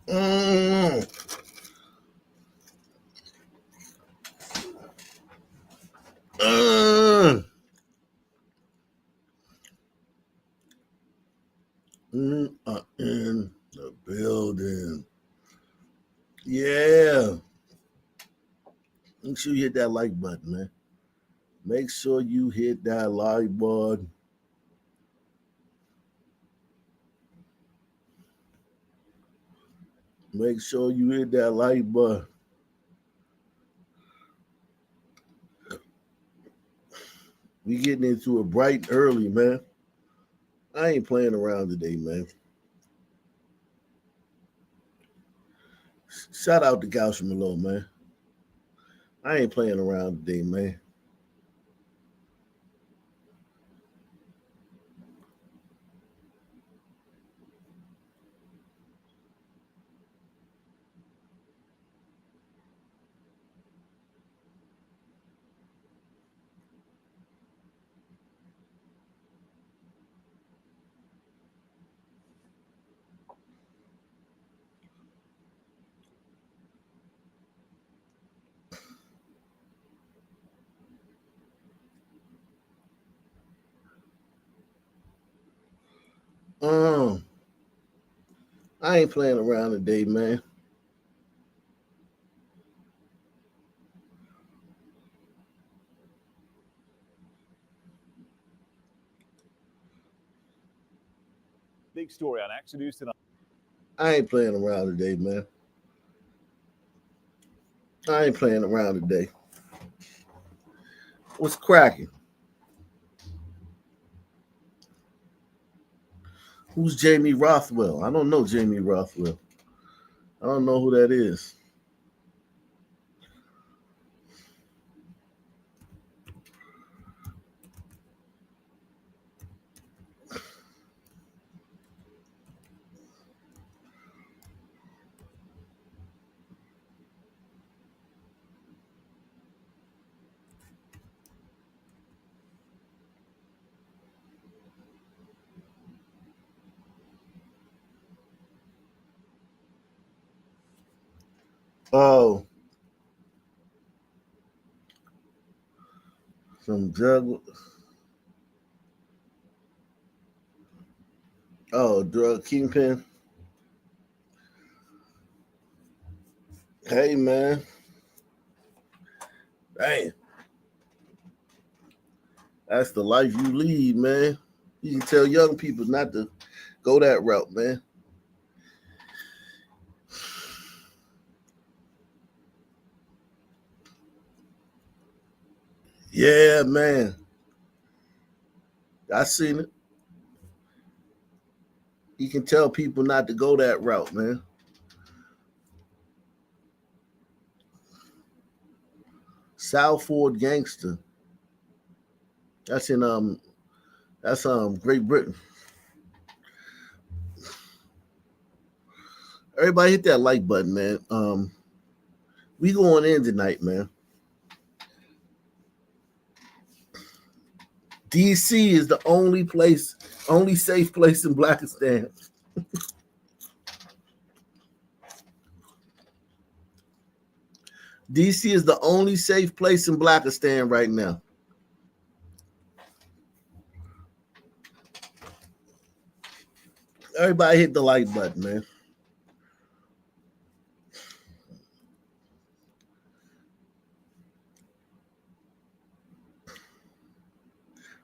Mm. In the building. Yeah. Make sure you hit that like button, man. Make sure you hit that like button. Make sure you hit that like button. We getting into it bright and early, man. I ain't playing around today, man. Shout out to Gaucho Malone, man. I ain't playing around today, man. Um, I ain't playing around today, man. Big story on Action News tonight. I ain't playing around today, man. I ain't playing around today. What's cracking? Who's Jamie Rothwell? I don't know Jamie Rothwell. I don't know who that is. Oh, some drug. Oh, drug kingpin. Hey, man. Dang, that's the life you lead, man. You can tell young people not to go that route, man. Yeah, man. I seen it. You can tell people not to go that route, man. Salford Gangster. That's in Great Britain. Everybody hit that like button, man. We going in tonight, man. DC is the only safe place in Blakistan. DC is the only safe place in Blakistan right now. Everybody hit the like button, man.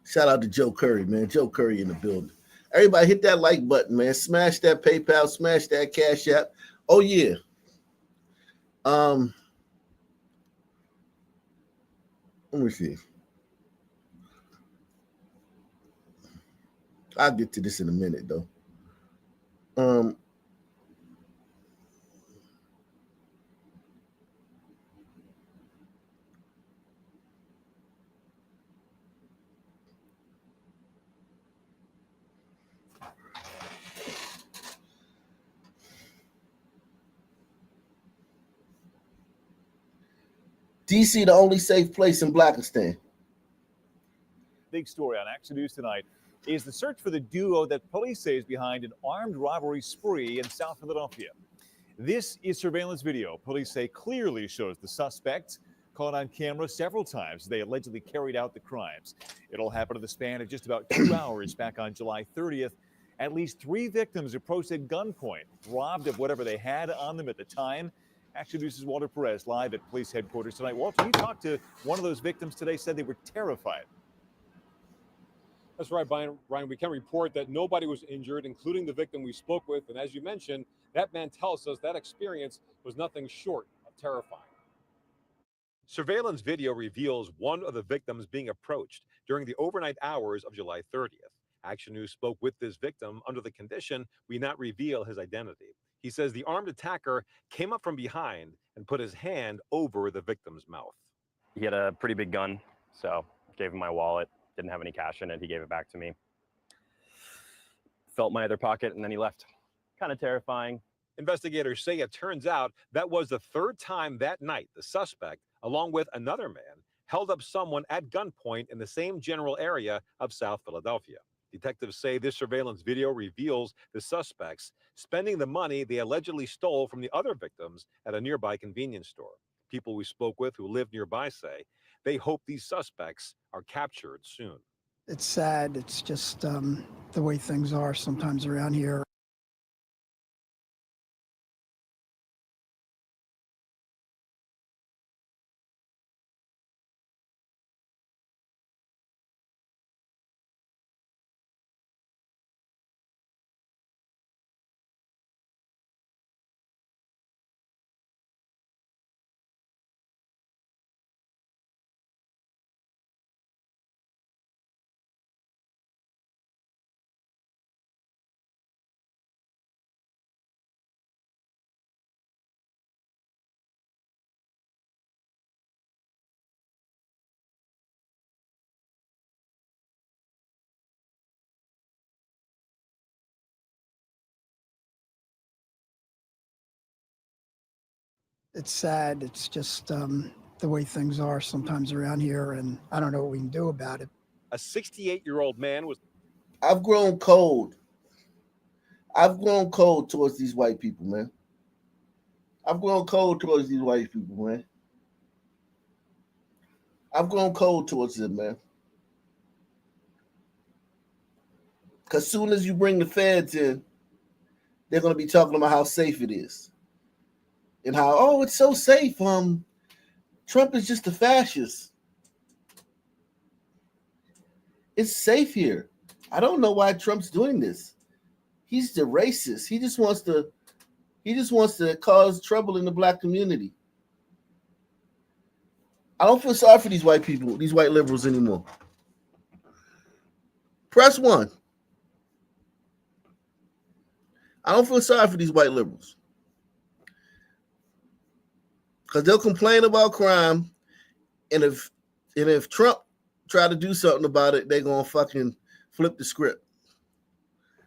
Shout out to Joe Curry, man. Joe Curry in the building. Everybody hit that like button, man. Smash that PayPal, smash that Cash App. Oh yeah. Um, let me see. I'll get to this in a minute though. Um, DC the only safe place in Blakistan. Big story on Action News tonight is the search for the duo that police say is behind an armed robbery spree in South Philadelphia. This is surveillance video police say clearly shows the suspects caught on camera several times. They allegedly carried out the crimes. It all happened in the span of just about 2 hours back on July 30th. At least 3 victims approached at gunpoint, robbed of whatever they had on them at the time. Action News' Walter Perez live at police headquarters tonight. Walter, you talked to one of those victims today, said they were terrified. That's right, Brian. We can report that nobody was injured, including the victim we spoke with. And as you mentioned, that man tells us that experience was nothing short of terrifying. Surveillance video reveals one of the victims being approached during the overnight hours of July 30th. Action News spoke with this victim under the condition we not reveal his identity. He says the armed attacker came up from behind and put his hand over the victim's mouth. He had a pretty big gun, so gave him my wallet. Didn't have any cash in it. He gave it back to me. Felt my other pocket, and then he left. Kind of terrifying. Investigators say it turns out that was the 3rd time that night the suspect, along with another man, held up someone at gunpoint in the same general area of South Philadelphia. Detectives say this surveillance video reveals the suspects spending the money they allegedly stole from the other victims at a nearby convenience store. People we spoke with who live nearby say they hope these suspects are captured soon. It's sad. It's just the way things are sometimes around here. It's sad. It's just the way things are sometimes around here, and I don't know what we can do about it. A 68-year-old man was... I've grown cold. I've grown cold towards these white people, man. I've grown cold towards these white people, man. I've grown cold towards them, man. Because soon as you bring the feds in, they're going to be talking about how safe it is. And how, oh, it's so safe. Trump is just a fascist. It's safe here. I don't know why Trump's doing this. He's the racist. He just wants to cause trouble in the black community. I don't feel sorry for these white people, these white liberals anymore. Press 1. I don't feel sorry for these white liberals. Because they'll complain about crime, and if Trump try to do something about it, they're going to fucking flip the script.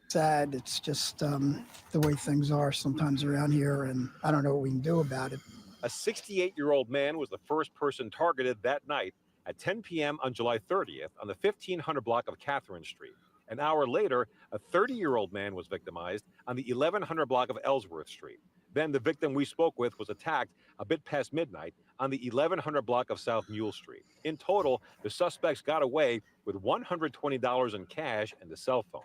Sad. It's just the way things are sometimes around here, and I don't know what we can do about it. A 68-year-old man was the first person targeted that night at 10 p.m. on July 30th on the 1500 block of Catherine Street. An hour later, a 30-year-old man was victimized on the 1100 block of Ellsworth Street. Then the victim we spoke with was attacked a bit past midnight on the 1100 block of South Mule Street. In total, the suspects got away with $120 in cash and a cell phone.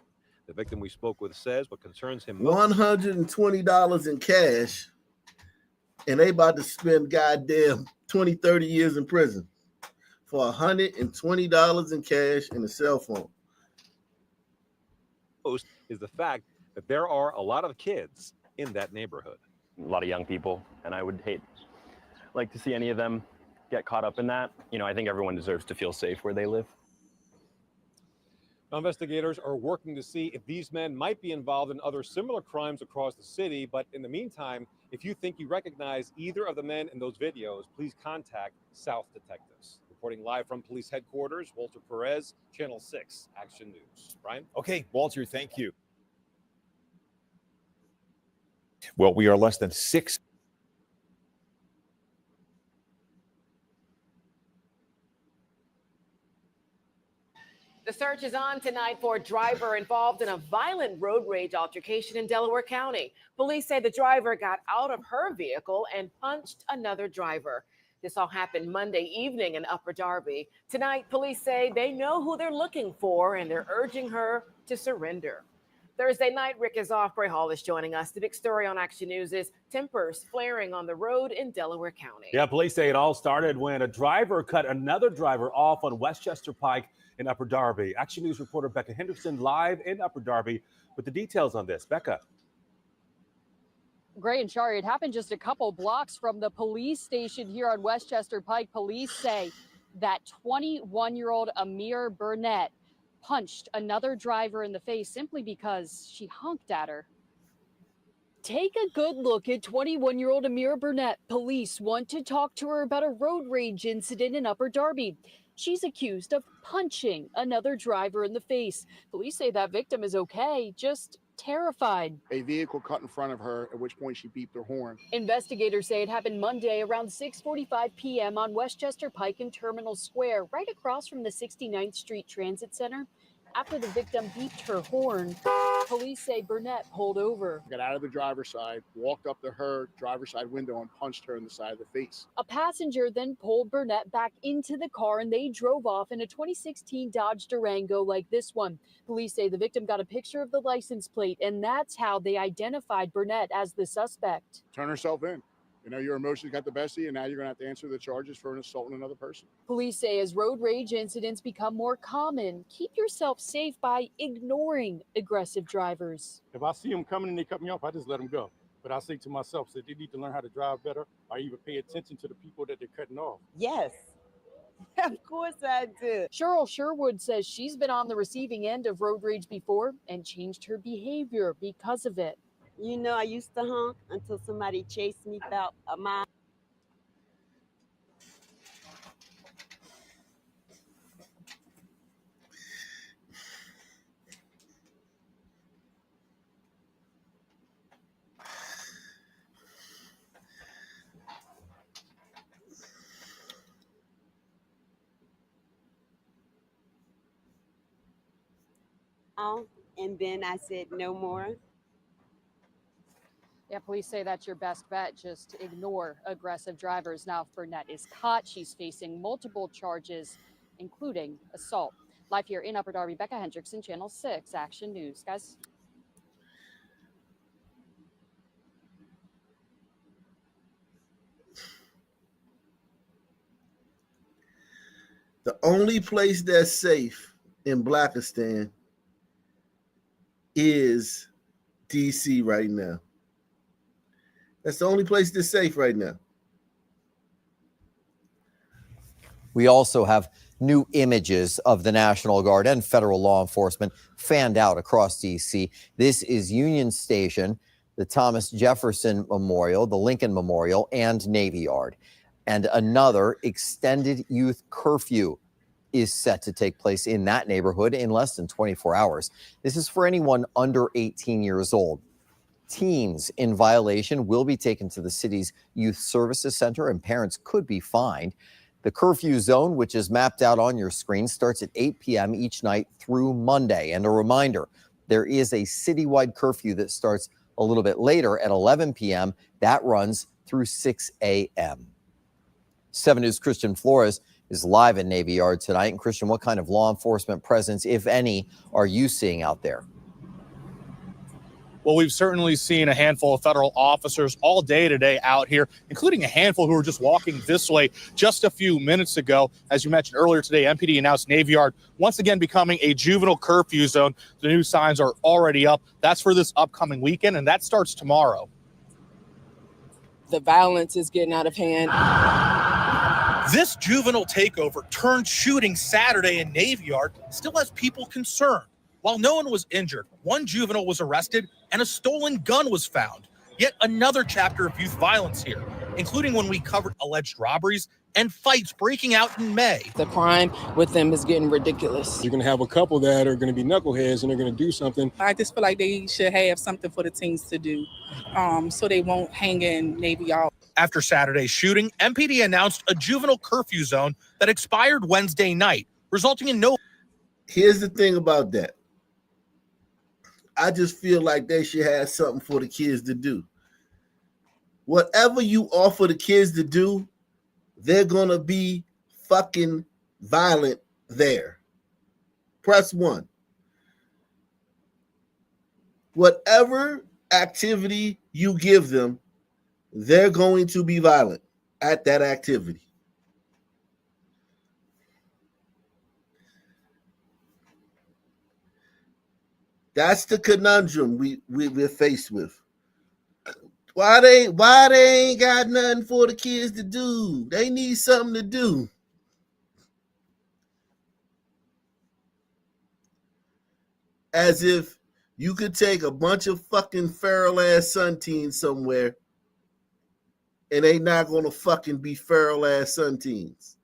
The victim we spoke with says what concerns him most... $120 in cash, and they about to spend goddamn 20, 30 years in prison for $120 in cash and a cell phone. Is the fact that there are a lot of kids in that neighborhood. A lot of young people, and I would like to see any of them get caught up in that. You know, I think everyone deserves to feel safe where they live. Now, investigators are working to see if these men might be involved in other similar crimes across the city. But in the meantime, if you think you recognize either of the men in those videos, please contact South Detectives. Reporting live from police headquarters, Walter Perez, Channel 6 Action News. Brian? Okay, Walter, thank you. Well, we are less than 6 The search is on tonight for a driver involved in a violent road rage altercation in Delaware County. Police say the driver got out of her vehicle and punched another driver. This all happened Monday evening in Upper Darby. Tonight, police say they know who they're looking for and they're urging her to surrender. Thursday night, Rick is off. Bray Hall is joining us. The big story on Action News is tempers flaring on the road in Delaware County. Yeah, police say it all started when a driver cut another driver off on Westchester Pike in Upper Darby. Action News reporter Becca Henderson live in Upper Darby with the details on this. Becca. Gray and Shari, it happened just a couple blocks from the police station here on Westchester Pike. Police say that 21-year-old Amir Burnett punched another driver in the face simply because she honked at her. Take a good look at 21-year-old Amir Burnett. Police want to talk to her about a road rage incident in Upper Darby. She's accused of punching another driver in the face. Police say that victim is okay, just terrified. A vehicle cut in front of her, at which point she beeped her horn. Investigators say it happened Monday around 6:45 p.m. on Westchester Pike and Terminal Square, right across from the 69th Street Transit Center. After the victim beeped her horn, police say Burnett pulled over. Got out of the driver's side, walked up to her driver's side window and punched her in the side of the face. A passenger then pulled Burnett back into the car and they drove off in a 2016 Dodge Durango like this one. Police say the victim got a picture of the license plate and that's how they identified Burnett as the suspect. Turn herself in. You know, your emotions got the best of you, and now you're going to have to answer the charges for an assault on another person. Police say as road rage incidents become more common, keep yourself safe by ignoring aggressive drivers. If I see them coming and they cut me off, I just let them go. But I say to myself that they need to learn how to drive better or even pay attention to the people that they're cutting off. Yes, of course I do. Cheryl Sherwood says she's been on the receiving end of road rage before and changed her behavior because of it. You know, I used to honk until somebody chased me about a mile. And then I said no more. Yeah, police say that's your best bet. Just ignore aggressive drivers. Now, if Burnett is caught, she's facing multiple charges, including assault. Live here in Upper Darby, Becca Hendrickson, Channel 6, Action News. Guys. The only place that's safe in Blakistan is DC right now. That's the only place that's safe right now. We also have new images of the National Guard and federal law enforcement fanned out across D.C. This is Union Station, the Thomas Jefferson Memorial, the Lincoln Memorial, and Navy Yard. And another extended youth curfew is set to take place in that neighborhood in less than 24 hours. This is for anyone under 18 years old. Teens in violation will be taken to the city's Youth Services Center and parents could be fined. The curfew zone, which is mapped out on your screen, starts at 8 p.m. each night through Monday. And a reminder, there is a citywide curfew that starts a little bit later at 11 p.m. That runs through 6 a.m. 7 News' Christian Flores is live in Navy Yard tonight. And Christian, what kind of law enforcement presence, if any, are you seeing out there? Well, we've certainly seen a handful of federal officers all day today out here, including a handful who were just walking this way just a few minutes ago. As you mentioned earlier today, MPD announced Navy Yard once again becoming a juvenile curfew zone. The new signs are already up. That's for this upcoming weekend, and that starts tomorrow. The violence is getting out of hand. This juvenile takeover turned shooting Saturday in Navy Yard still has people concerned. While no one was injured, one juvenile was arrested and a stolen gun was found. Yet another chapter of youth violence here, including when we covered alleged robberies and fights breaking out in May. The crime with them is getting ridiculous. You're going to have a couple that are going to be knuckleheads and they're going to do something. I just feel like they should have something for the teens to do so they won't hang in Navy Yard. After Saturday's shooting, MPD announced a juvenile curfew zone that expired Wednesday night, resulting in no Here's the thing about that. I just feel like they should have something for the kids to do. Whatever you offer the kids to do, they're going to be fucking violent there. Press 1. Whatever activity you give them, they're going to be violent at that activity. That's the conundrum we're faced with. Why they ain't got nothing for the kids to do? They need something to do. As if you could take a bunch of fucking feral ass sun teens somewhere and they not gonna fucking be feral ass sun teens.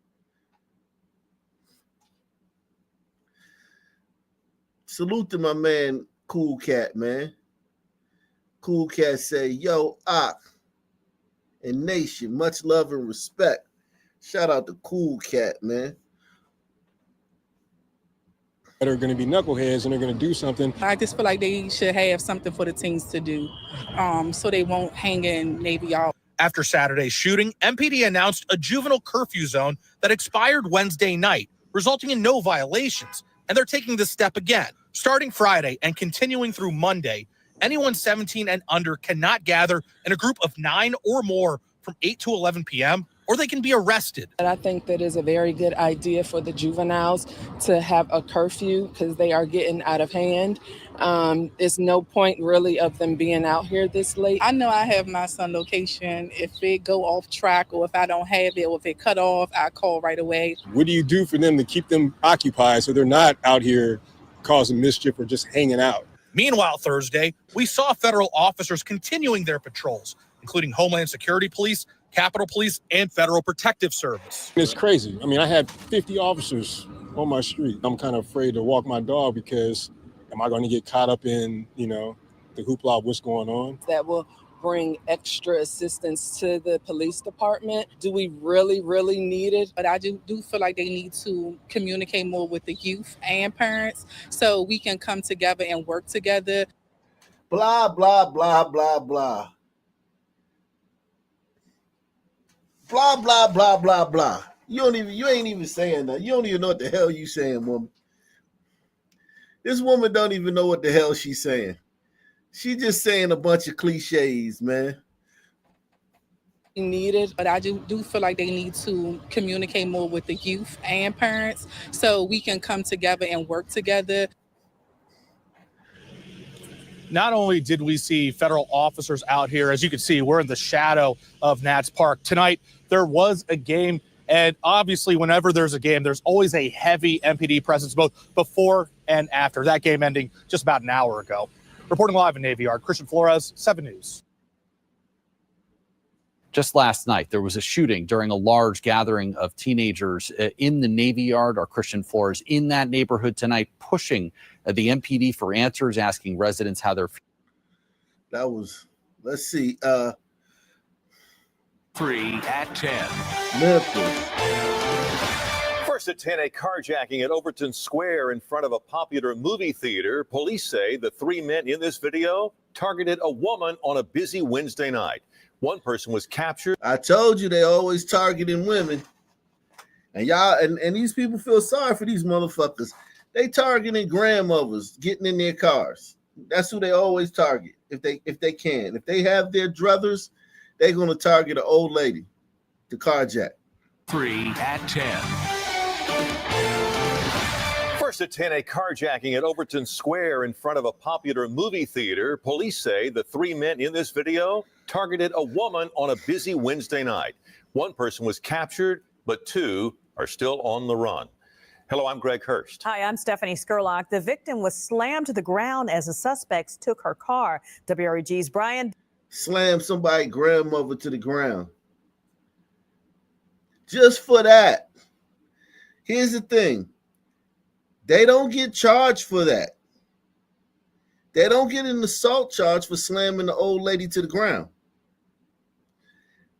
Salute to my man, Cool Cat, man. Cool Cat say, yo, Ak and Nation, much love and respect. Shout out to Cool Cat, man. That are going to be knuckleheads and they're going to do something. I just feel like they should have something for the teens to do, so they won't hang in Navy Yard. After Saturday's shooting, MPD announced a juvenile curfew zone that expired Wednesday night, resulting in no violations. And they're taking this step again. Starting Friday and continuing through Monday, anyone 17 and under cannot gather in a group of 9 or more from 8 to 11 p.m., or they can be arrested. And I think that is a very good idea for the juveniles to have a curfew because they are getting out of hand. There's no point really of them being out here this late. I know I have my son location. If it go off track or if I don't have it or if it cut off, I call right away. What do you do for them to keep them occupied so they're not out here causing mischief or just hanging out? Meanwhile, Thursday, we saw federal officers continuing their patrols, including Homeland Security Police, Capitol Police, and Federal Protective Service. It's crazy. I mean, I had 50 officers on my street. I'm kind of afraid to walk my dog because am I going to get caught up in, the hoopla of what's going on? That will bring extra assistance to the police department. Do we really, really need it? But I do feel like they need to communicate more with the youth and parents so we can come together and work together. Blah, blah, blah, blah, blah. Blah, blah, blah, blah, blah. You ain't even saying that. You don't even know what the hell you saying, woman. This woman don't even know what the hell she's saying. She just saying a bunch of cliches, man. Needed, but I do feel like they need to communicate more with the youth and parents so we can come together and work together. Not only did we see federal officers out here, as you can see, we're in the shadow of Nats Park. Tonight, there was a game, and obviously whenever there's a game, there's always a heavy MPD presence both before and after. That game ending just about an hour ago. Reporting live in Navy Yard, Christian Flores, 7 News. Just last night, there was a shooting during a large gathering of teenagers in the Navy Yard. Our Christian Flores in that neighborhood tonight, pushing the MPD for answers, asking residents how they're feeling. That was, let's see, 3 at 10. Memphis. First at 10, a carjacking at Overton Square in front of a popular movie theater. Police say the 3 men in this video targeted a woman on a busy Wednesday night. One person was captured. I told you they always targeting women. And y'all, and these people feel sorry for these motherfuckers. They targeting grandmothers getting in their cars. That's who they always target if they can. If they have their druthers, they're gonna target an old lady to carjack. 3 at 10. First at 10, a carjacking at Overton Square in front of a popular movie theater. Police say the 3 men in this video targeted a woman on a busy Wednesday night. One person was captured, but 2 are still on the run. Hello, I'm Greg Hurst. Hi, I'm Stephanie Skurlock. The victim was slammed to the ground as the suspects took her car. WREG's Brian Slam somebody's grandmother to the ground. Just for that. Here's the thing. They don't get charged for that. They don't get an assault charge for slamming the old lady to the ground.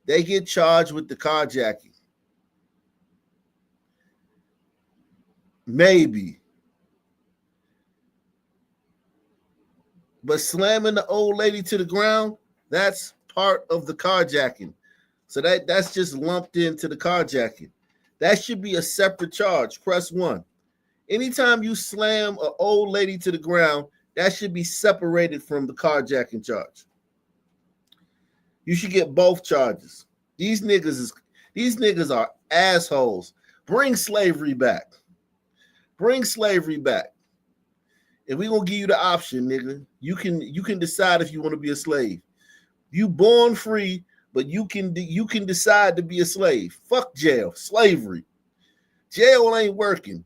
They get charged with the carjacking. Maybe. But slamming the old lady to the ground, that's part of the carjacking. So that's just lumped into the carjacking. That should be a separate charge. Press 1. Anytime you slam an old lady to the ground, that should be separated from the carjacking charge. You should get both charges. These niggas are assholes. Bring slavery back. Bring slavery back. If we gonna give you the option, nigga, you can decide if you want to be a slave. You born free, but you can decide to be a slave. Fuck jail, slavery. Jail ain't working.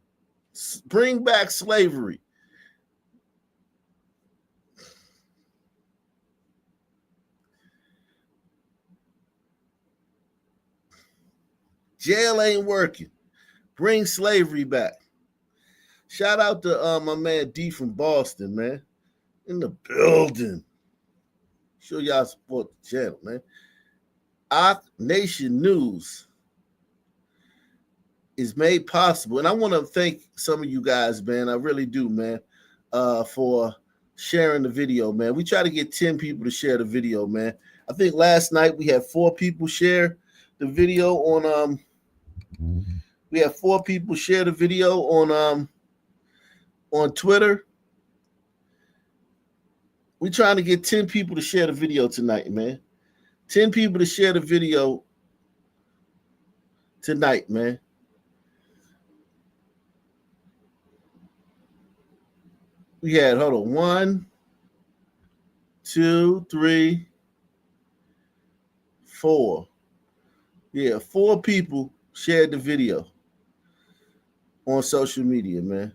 Bring back slavery. Jail ain't working. Bring slavery back. Shout out to my man D from Boston, man. In the building. Sure y'all support the channel, man. Our Nation News is made possible. And I want to thank some of you guys, man. I really do, man, for sharing the video, man. We try to get 10 people to share the video, man. I think last night we had 4 people share the video on we had 4 people share the video on Twitter. We're trying to get 10 people to share the video tonight, man. 10 people to share the video tonight, man. We had, hold on, 1, 2, 3, 4. Yeah, 4 people shared the video on social media, man.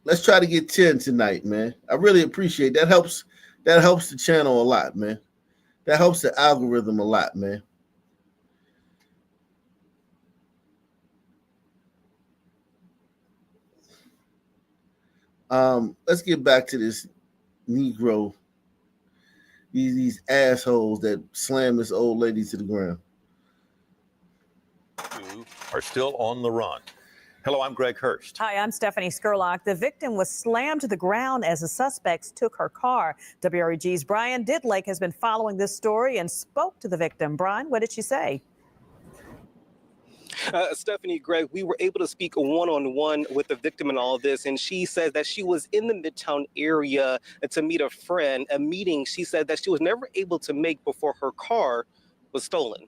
Let's try to get 10 tonight, man. I really appreciate that. Helps the channel a lot, man. That helps the algorithm a lot, man. Let's get back to this Negro. These assholes that slam this old lady to the ground. Are still on the run. Hello, I'm Greg Hurst. Hi, I'm Stephanie Skurlock. The victim was slammed to the ground as the suspects took her car. WREG's Brian Didlake has been following this story and spoke to the victim. Brian, what did she say? Stephanie, Greg, we were able to speak one-on-one with the victim in all of this, and she says that she was in the Midtown area to meet a friend, a meeting she said that she was never able to make before her car was stolen.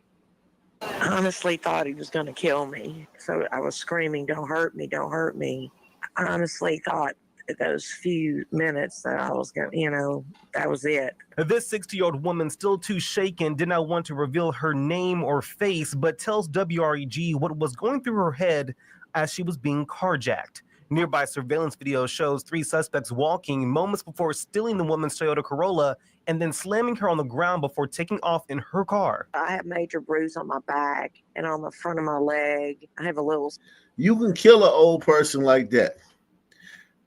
I honestly thought he was going to kill me. So I was screaming, "Don't hurt me, don't hurt me." I honestly thought those few minutes that I was going to, that was it. This 60-year-old woman, still too shaken, did not want to reveal her name or face, but tells WREG what was going through her head as she was being carjacked. Nearby surveillance video shows 3 suspects walking moments before stealing the woman's Toyota Corolla and then slamming her on the ground before taking off in her car. I have major bruise on my back and on the front of my leg. I have a little... You can kill an old person like that.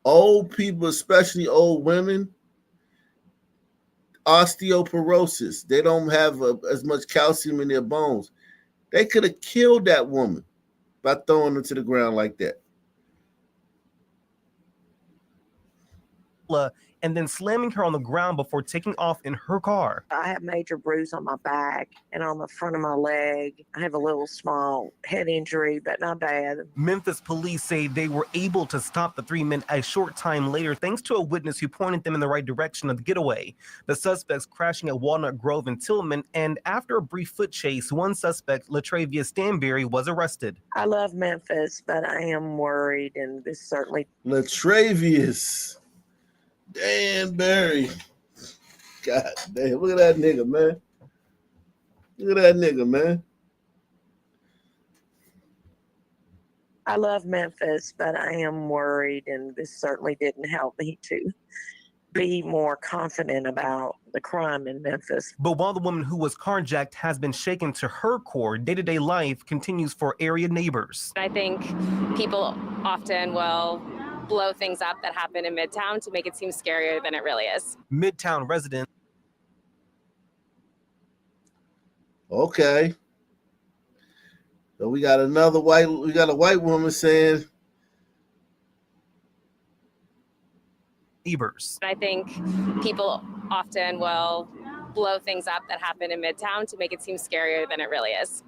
Old people, especially old women, osteoporosis. They don't have as much calcium in their bones. They could have killed that woman by throwing her to the ground like that. And then slamming her on the ground before taking off in her car. I have major bruise on my back and on the front of my leg. I have a little small head injury, but not bad. Memphis police say they were able to stop the 3 men a short time later thanks to a witness who pointed them in the right direction of the getaway. The suspects crashing at Walnut Grove in Tillman, and after a brief foot chase, one suspect, Latravia Stanberry, was arrested. I love Memphis, but I am worried, and this certainly... Latravius. Dan Barry. God damn, look at that nigga, man. Look at that nigga, man. I love Memphis, but I am worried, and this certainly didn't help me to be more confident about the crime in Memphis. But while the woman who was carjacked has been shaken to her core, day-to-day life continues for area neighbors. I think people often will blow things up that happen in Midtown to make it seem scarier than it really is. Midtown resident. Okay. So we got a white woman saying neighbors. I think people often will blow things up that happen in Midtown to make it seem scarier than it really is.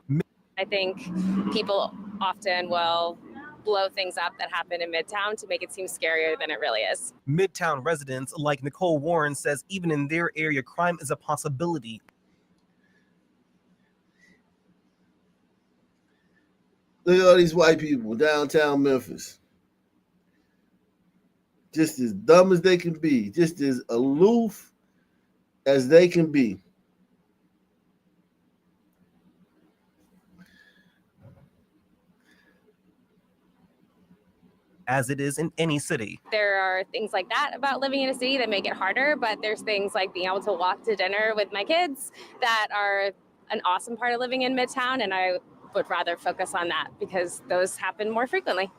I think people often will blow things up that happen in Midtown to make it seem scarier than it really is. Midtown residents like Nicole Warren says even in their area, crime is a possibility. Look at all these white people downtown Memphis. Just as dumb as they can be, just as aloof as they can be. As it is in any city. There are things like that about living in a city that make it harder, but there's things like being able to walk to dinner with my kids that are an awesome part of living in Midtown, and I would rather focus on that because those happen more frequently.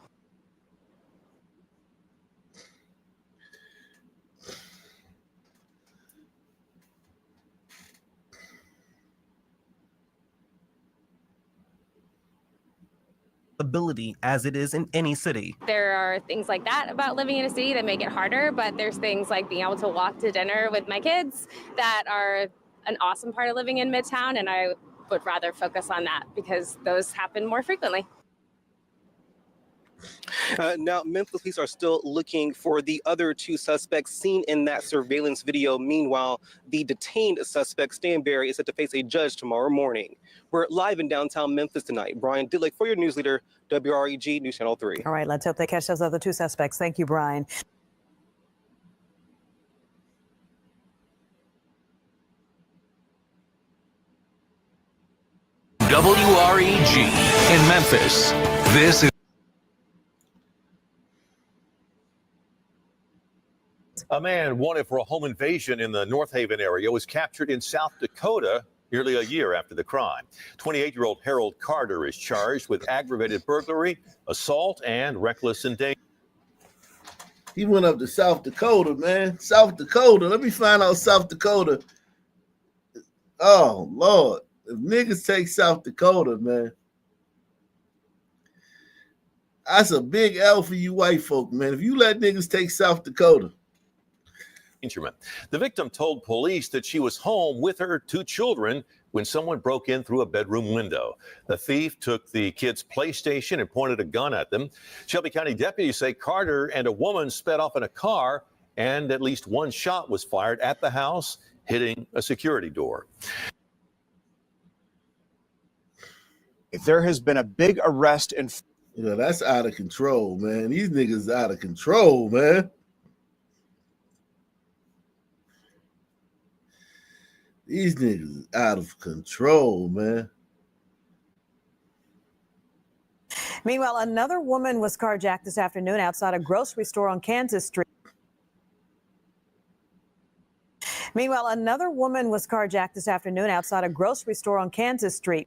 Ability as it is in any city. There are things like that about living in a city that make it harder, but there's things like being able to walk to dinner with my kids that are an awesome part of living in Midtown, and I would rather focus on that because those happen more frequently. Now, Memphis police are still looking for the other two suspects seen in that surveillance video. Meanwhile, the detained suspect, Stanberry, is set to face a judge tomorrow morning. We're live in downtown Memphis tonight. Brian Didlake for your news leader, WREG News Channel 3. All right, let's hope they catch those other two suspects. Thank you, Brian. WREG in Memphis. This is A man wanted for a home invasion in the North Haven area was captured in South Dakota nearly a year after the crime. 28-year-old Harold Carter is charged with aggravated burglary, assault, and reckless endangerment. He went up to South Dakota, man. South Dakota. Let me find out South Dakota. Oh, Lord. If niggas take South Dakota, man, that's a big L for you white folk, man. If you let niggas take South Dakota. The victim told police that she was home with her two children when someone broke in through a bedroom window. The thief took the kids' PlayStation and pointed a gun at them. Shelby County deputies say Carter and a woman sped off in a car, and at least one shot was fired at the house, hitting a security door. If there has been a big arrest in... You know, that's out of control, man. These niggas out of control, man. These niggas out of control, man. Meanwhile, another woman was carjacked this afternoon outside a grocery store on Kansas Street. Meanwhile, another woman was carjacked this afternoon outside a grocery store on Kansas Street.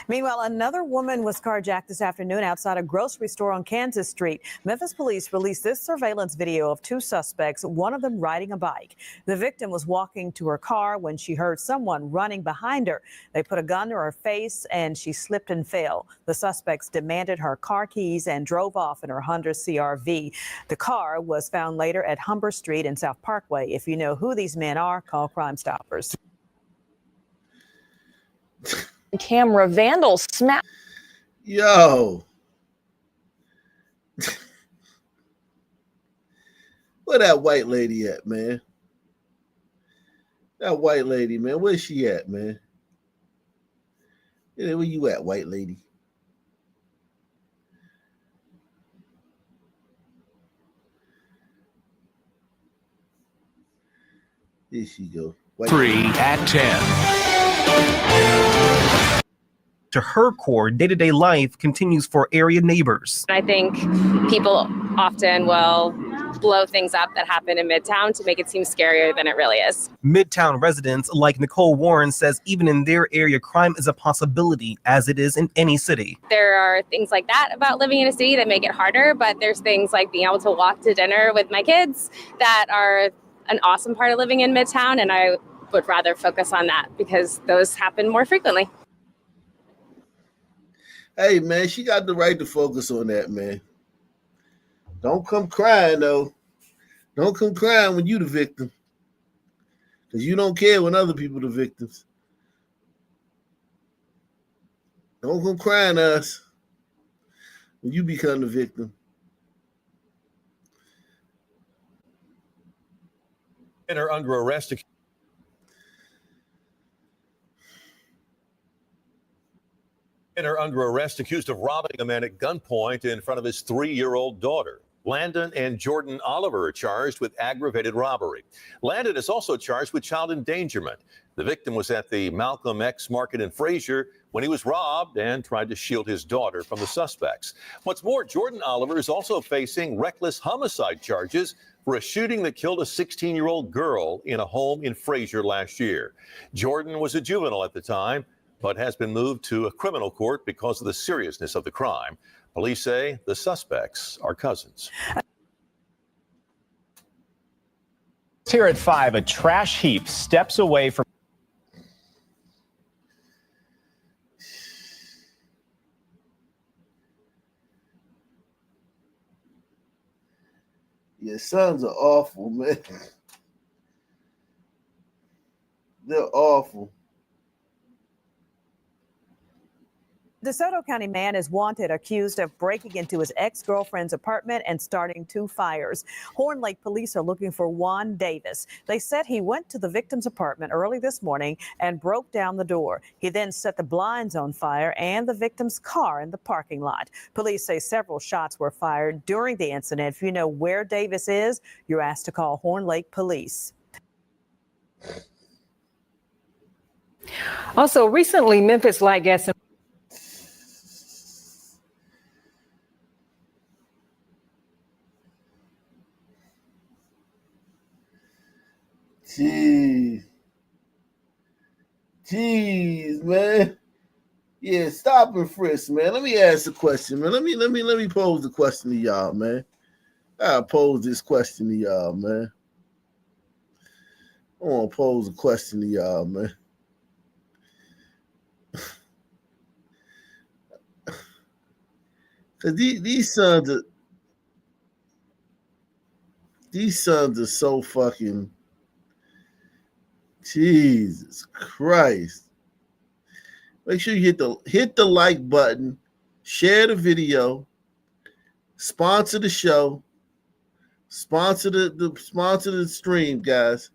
Meanwhile, another woman was carjacked this afternoon outside a grocery store on Kansas Street. Memphis police released this surveillance video of two suspects, one of them riding a bike. The victim was walking to her car when she heard someone running behind her. They put a gun to her face and she slipped and fell. The suspects demanded her car keys and drove off in her Honda CR-V. The car was found later at Humber Street and South Parkway. If you know who these men are, call Crime Stoppers. Camera vandals smack. Yo. Where that white lady at, man? That white lady, man. Where's she at, man? Yeah, where you at, white lady? There she go. White 3 lady. at 10. To her core, day-to-day life continues for area neighbors. I think people often will blow things up that happen in Midtown to make it seem scarier than it really is. Midtown residents like Nicole Warren says even in their area, crime is a possibility, as it is in any city. There are things like that about living in a city that make it harder, but there's things like being able to walk to dinner with my kids that are an awesome part of living in Midtown, and I would rather focus on that because those happen more frequently. Hey, man, she got the right to focus on that, man. Don't come crying, though. Don't come crying when you the victim. Because you don't care when other people the victims. Don't come crying to us when you become the victim. Are under arrest. Are under arrest accused of robbing a man at gunpoint in front of his 3-year-old daughter. Landon and Jordan Oliver are charged with aggravated robbery. Landon is also charged with child endangerment. The victim was at the Malcolm X Market in Fraser when he was robbed and tried to shield his daughter from the suspects. What's more, Jordan Oliver is also facing reckless homicide charges for a shooting that killed a 16-year-old girl in a home in Fraser last year. Jordan was a juvenile at the time, but has been moved to a criminal court because of the seriousness of the crime. Police say the suspects are cousins. Here at 5, a trash heap steps away from. Your sons are awful, man. They're awful. DeSoto County man is wanted, accused of breaking into his ex-girlfriend's apartment and starting 2 fires. Horn Lake police are looking for Juan Davis. They said he went to the victim's apartment early this morning and broke down the door. He then set the blinds on fire and the victim's car in the parking lot. Police say several shots were fired during the incident. If you know where Davis is, you're asked to call Horn Lake police. Also, recently, Memphis Light Gas. Jeez, man. Yeah, stop and frisk, man. Let me ask a question, man. Let me pose the question to y'all, man. I'll pose this question to y'all, man. I want to pose a question to y'all, man. Cause these sons are so fucking. Jesus Christ. Make sure you hit the like button, share the video, sponsor the show, sponsor the stream, guys.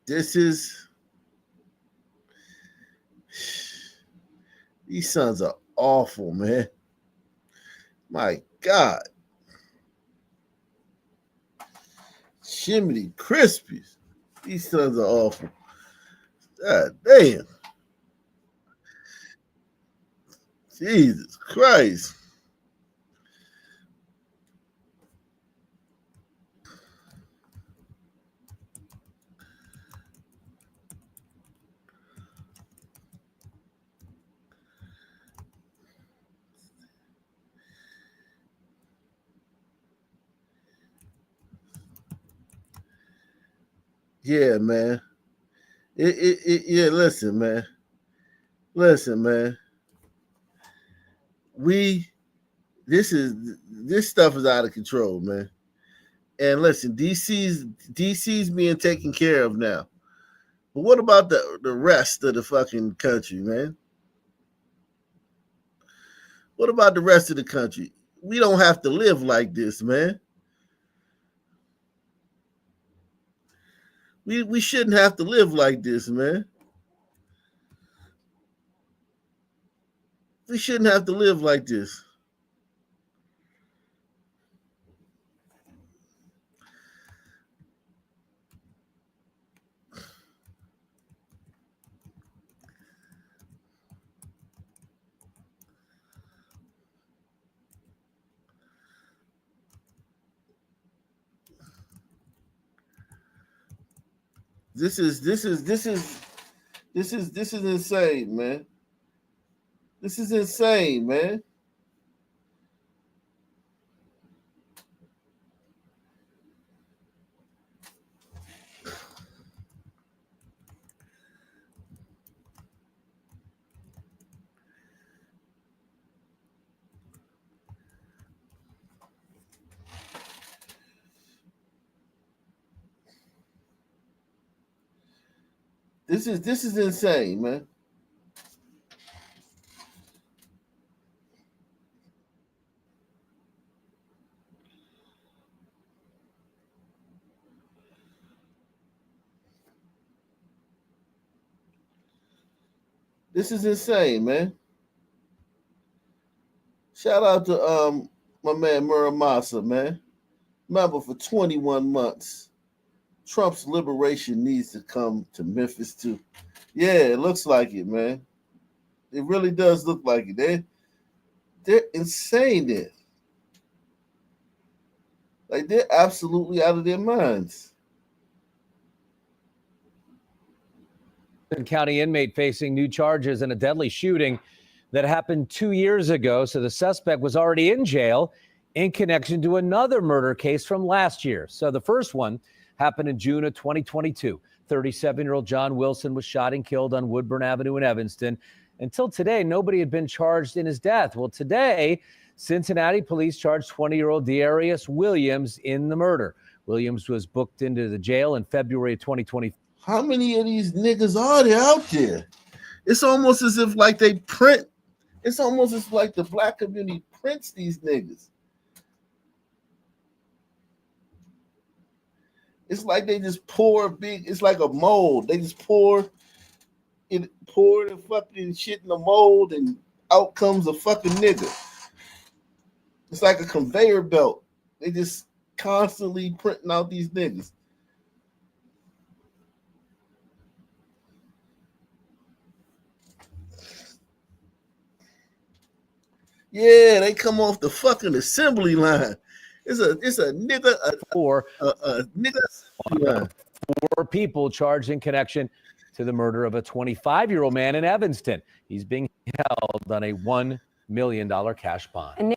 These sons are awful, man. My God. Jiminy Crispies. These sons are awful. God damn. Jesus Christ. Yeah, man. Yeah, listen, man. Listen, man. This stuff is out of control, man. And listen, DC's being taken care of now. But what about the rest of the fucking country, man? What about the rest of the country? We don't have to live like this, man. We shouldn't have to live like this, man. We shouldn't have to live like this. This is insane, man. This is insane, man. This is insane, man. This is insane, man. Shout out to my man Muramasa, man. Remember, for 21 months, Trump's liberation needs to come to Memphis too. Yeah, it looks like it, man. It really does look like it. They're insane there. Like, they're absolutely out of their minds. County inmate facing new charges in a deadly shooting that happened 2 years ago. So the suspect was already in jail in connection to another murder case from last year. So the first one happened in June of 2022. 37-year-old John Wilson was shot and killed on Woodburn Avenue in Evanston. Until today, nobody had been charged in his death. Well, today, Cincinnati police charged 20-year-old Darius Williams in the murder. Williams was booked into the jail in February of 2020. How many of these niggas are there out there? It's almost as if like they print. It's almost as like the black community prints these niggas. It's like they just pour big. It's like a mold. They just pour the fucking shit in the mold, and out comes a fucking nigga. It's like a conveyor belt. They just constantly printing out these niggas. Yeah, they come off the fucking assembly line. It's a nigga a nigga assembly line. 4 people charged in connection to the murder of a 25-year-old man in Evanston. He's being held on a $1 million cash bond.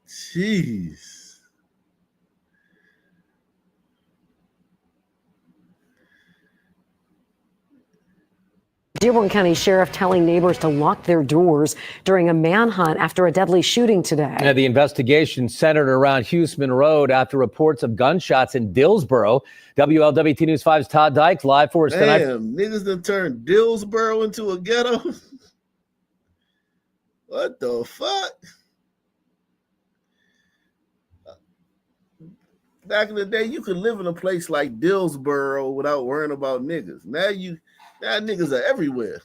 Jeez. Dearborn County Sheriff telling neighbors to lock their doors during a manhunt after a deadly shooting today. The investigation centered around Huseman Road after reports of gunshots in Dillsboro. WLWT News 5's Todd Dyke live for us tonight. Damn, niggas done turned Dillsboro into a ghetto. What the fuck? Back in the day, you could live in a place like Dillsboro without worrying about niggas. Now niggas are everywhere.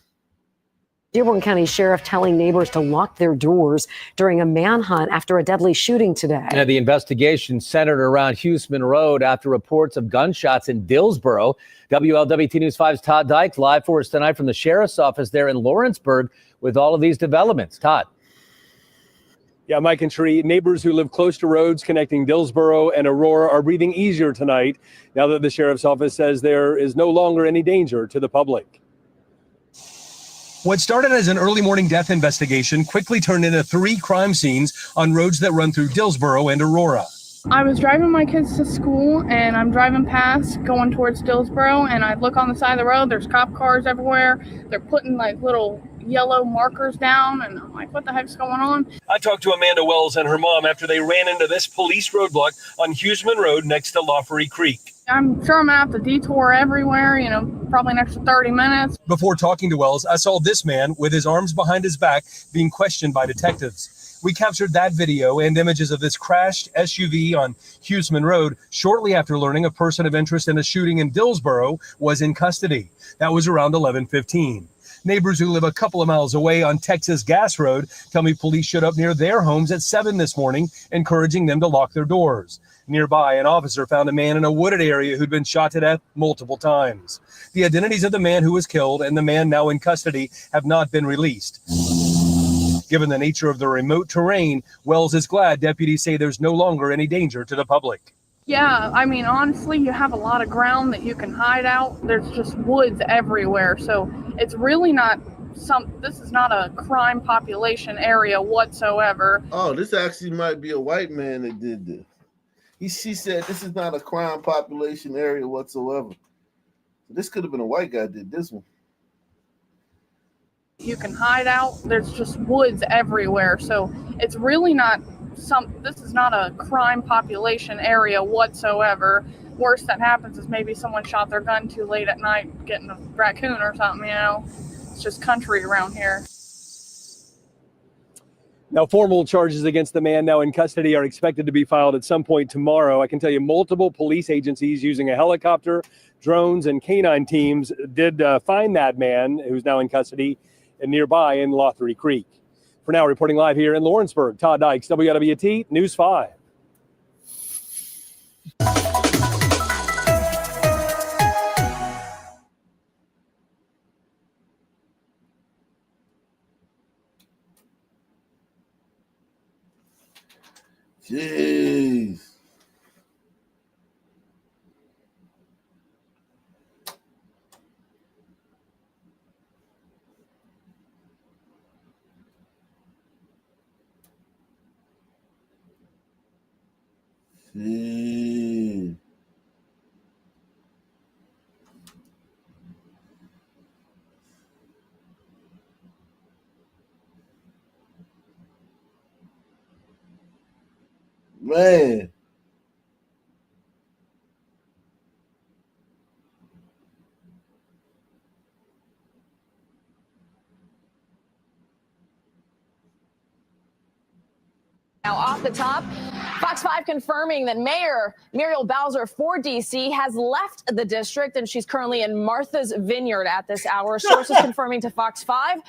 Dearborn County Sheriff telling neighbors to lock their doors during a manhunt after a deadly shooting today. The investigation centered around Huseman Road after reports of gunshots in Dillsboro. WLWT News 5's Todd Dyke live for us tonight from the sheriff's office there in Lawrenceburg with all of these developments. Todd. Yeah, Mike and Tree, neighbors who live close to roads connecting Dillsboro and Aurora are breathing easier tonight now that the sheriff's office says there is no longer any danger to the public. What started as an early morning death investigation quickly turned into 3 crime scenes on roads that run through Dillsboro and Aurora. I was driving my kids to school, and I'm driving past going towards Dillsboro, and I look on the side of the road. There's cop cars everywhere. They're putting like little yellow markers down, and I'm like, what the heck's going on? I talked to Amanda Wells and her mom after they ran into this police roadblock on Huseman Road next to Lawfery Creek. I'm sure I'm going to have to detour everywhere, probably an extra 30 minutes. Before talking to Wells, I saw this man with his arms behind his back being questioned by detectives. We captured that video and images of this crashed SUV on Huseman Road shortly after learning a person of interest in a shooting in Dillsboro was in custody. That was around 11:15. Neighbors who live a couple of miles away on Texas Gas Road tell me police showed up near their homes at 7 this morning, encouraging them to lock their doors. Nearby, an officer found a man in a wooded area who'd been shot to death multiple times. The identities of the man who was killed and the man now in custody have not been released. Given the nature of the remote terrain, Wells is glad deputies say there's no longer any danger to the public. Yeah, honestly, you have a lot of ground that you can hide out. There's just woods everywhere, so it's really not this is not a crime population area whatsoever. Oh, this actually might be a white man that did this. She said this is not a crime population area whatsoever. This could have been a white guy that did this one. You can hide out. There's just woods everywhere, so it's really not this is not a crime population area whatsoever. worst that happens is maybe someone shot their gun too late at night getting a raccoon or something, you know. It's just country around here. Now, formal charges against the man now in custody are expected to be filed at some point tomorrow. I can tell you multiple police agencies using a helicopter, drones, and canine teams did find that man who's now in custody nearby in Lothbury Creek. For now, reporting live here in Lawrenceburg, Todd Dykes, WWT News 5. Jeez. Jeez. Man. Now, off the top, Fox 5 confirming that Mayor Muriel Bowser for D.C. has left the district, and she's currently in Martha's Vineyard at this hour. Sources confirming to Fox 5.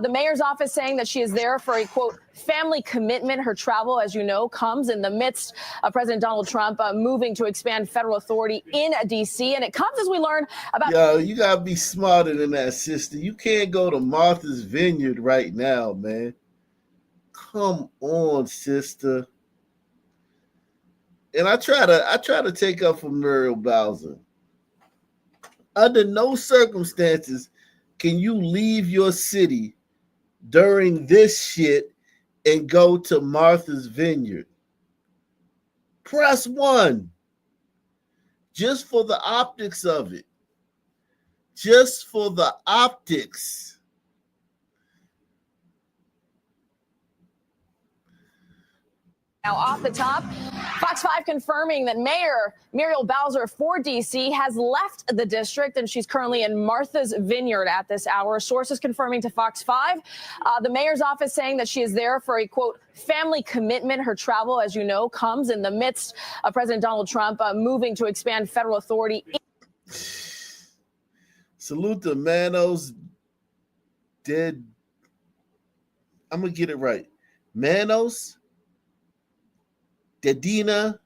The mayor's office saying that she is there for a, quote, family commitment. Her travel, as you know, comes in the midst of President Donald Trump moving to expand federal authority in D.C., and it comes as we learn about... Yo, you got to be smarter than that, sister. You can't go to Martha's Vineyard right now, man. Come on, sister. And I try to take up for Muriel Bowser. Under no circumstances can you leave your city during this shit and go to Martha's Vineyard. Press 1. Just for the optics of it. Just for the optics. Now, off the top, Fox 5 confirming that Mayor Muriel Bowser for D.C. has left the district, and she's currently in Martha's Vineyard at this hour. Sources confirming to Fox 5. The mayor's office saying that she is there for a, quote, family commitment. Her travel, as you know, comes in the midst of President Donald Trump moving to expand federal authority. Salute to Manos dead. I'm going to get it right. Manos Dedina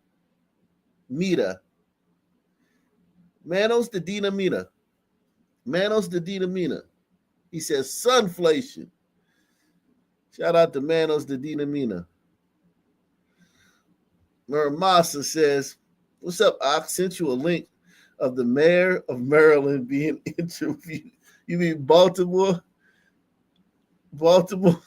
Mita. Manos Dedina Mita. Manos Dedina Mita. He says sunflation. Shout out to Manos Dedina Mita. Muramasa says, what's up, Ox? Sent you a link of the mayor of Maryland being interviewed. You mean Baltimore? Baltimore?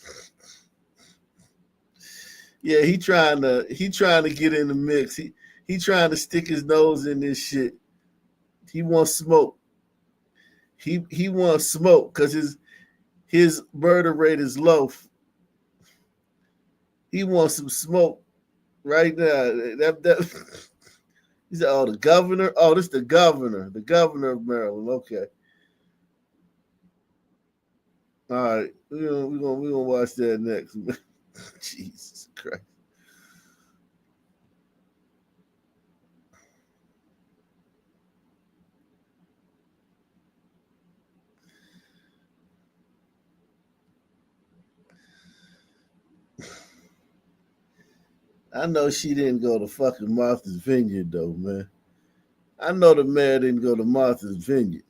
Yeah, he trying to get in the mix. He trying to stick his nose in this shit. He wants smoke. He wants smoke because his murder rate is low. He wants some smoke right now. He said, "Oh, the governor. Oh, this the governor of Maryland." Okay. All right, we're gonna watch that next. Jesus Christ. I know she didn't go to fucking Martha's Vineyard, though, man. I know the mayor didn't go to Martha's Vineyard.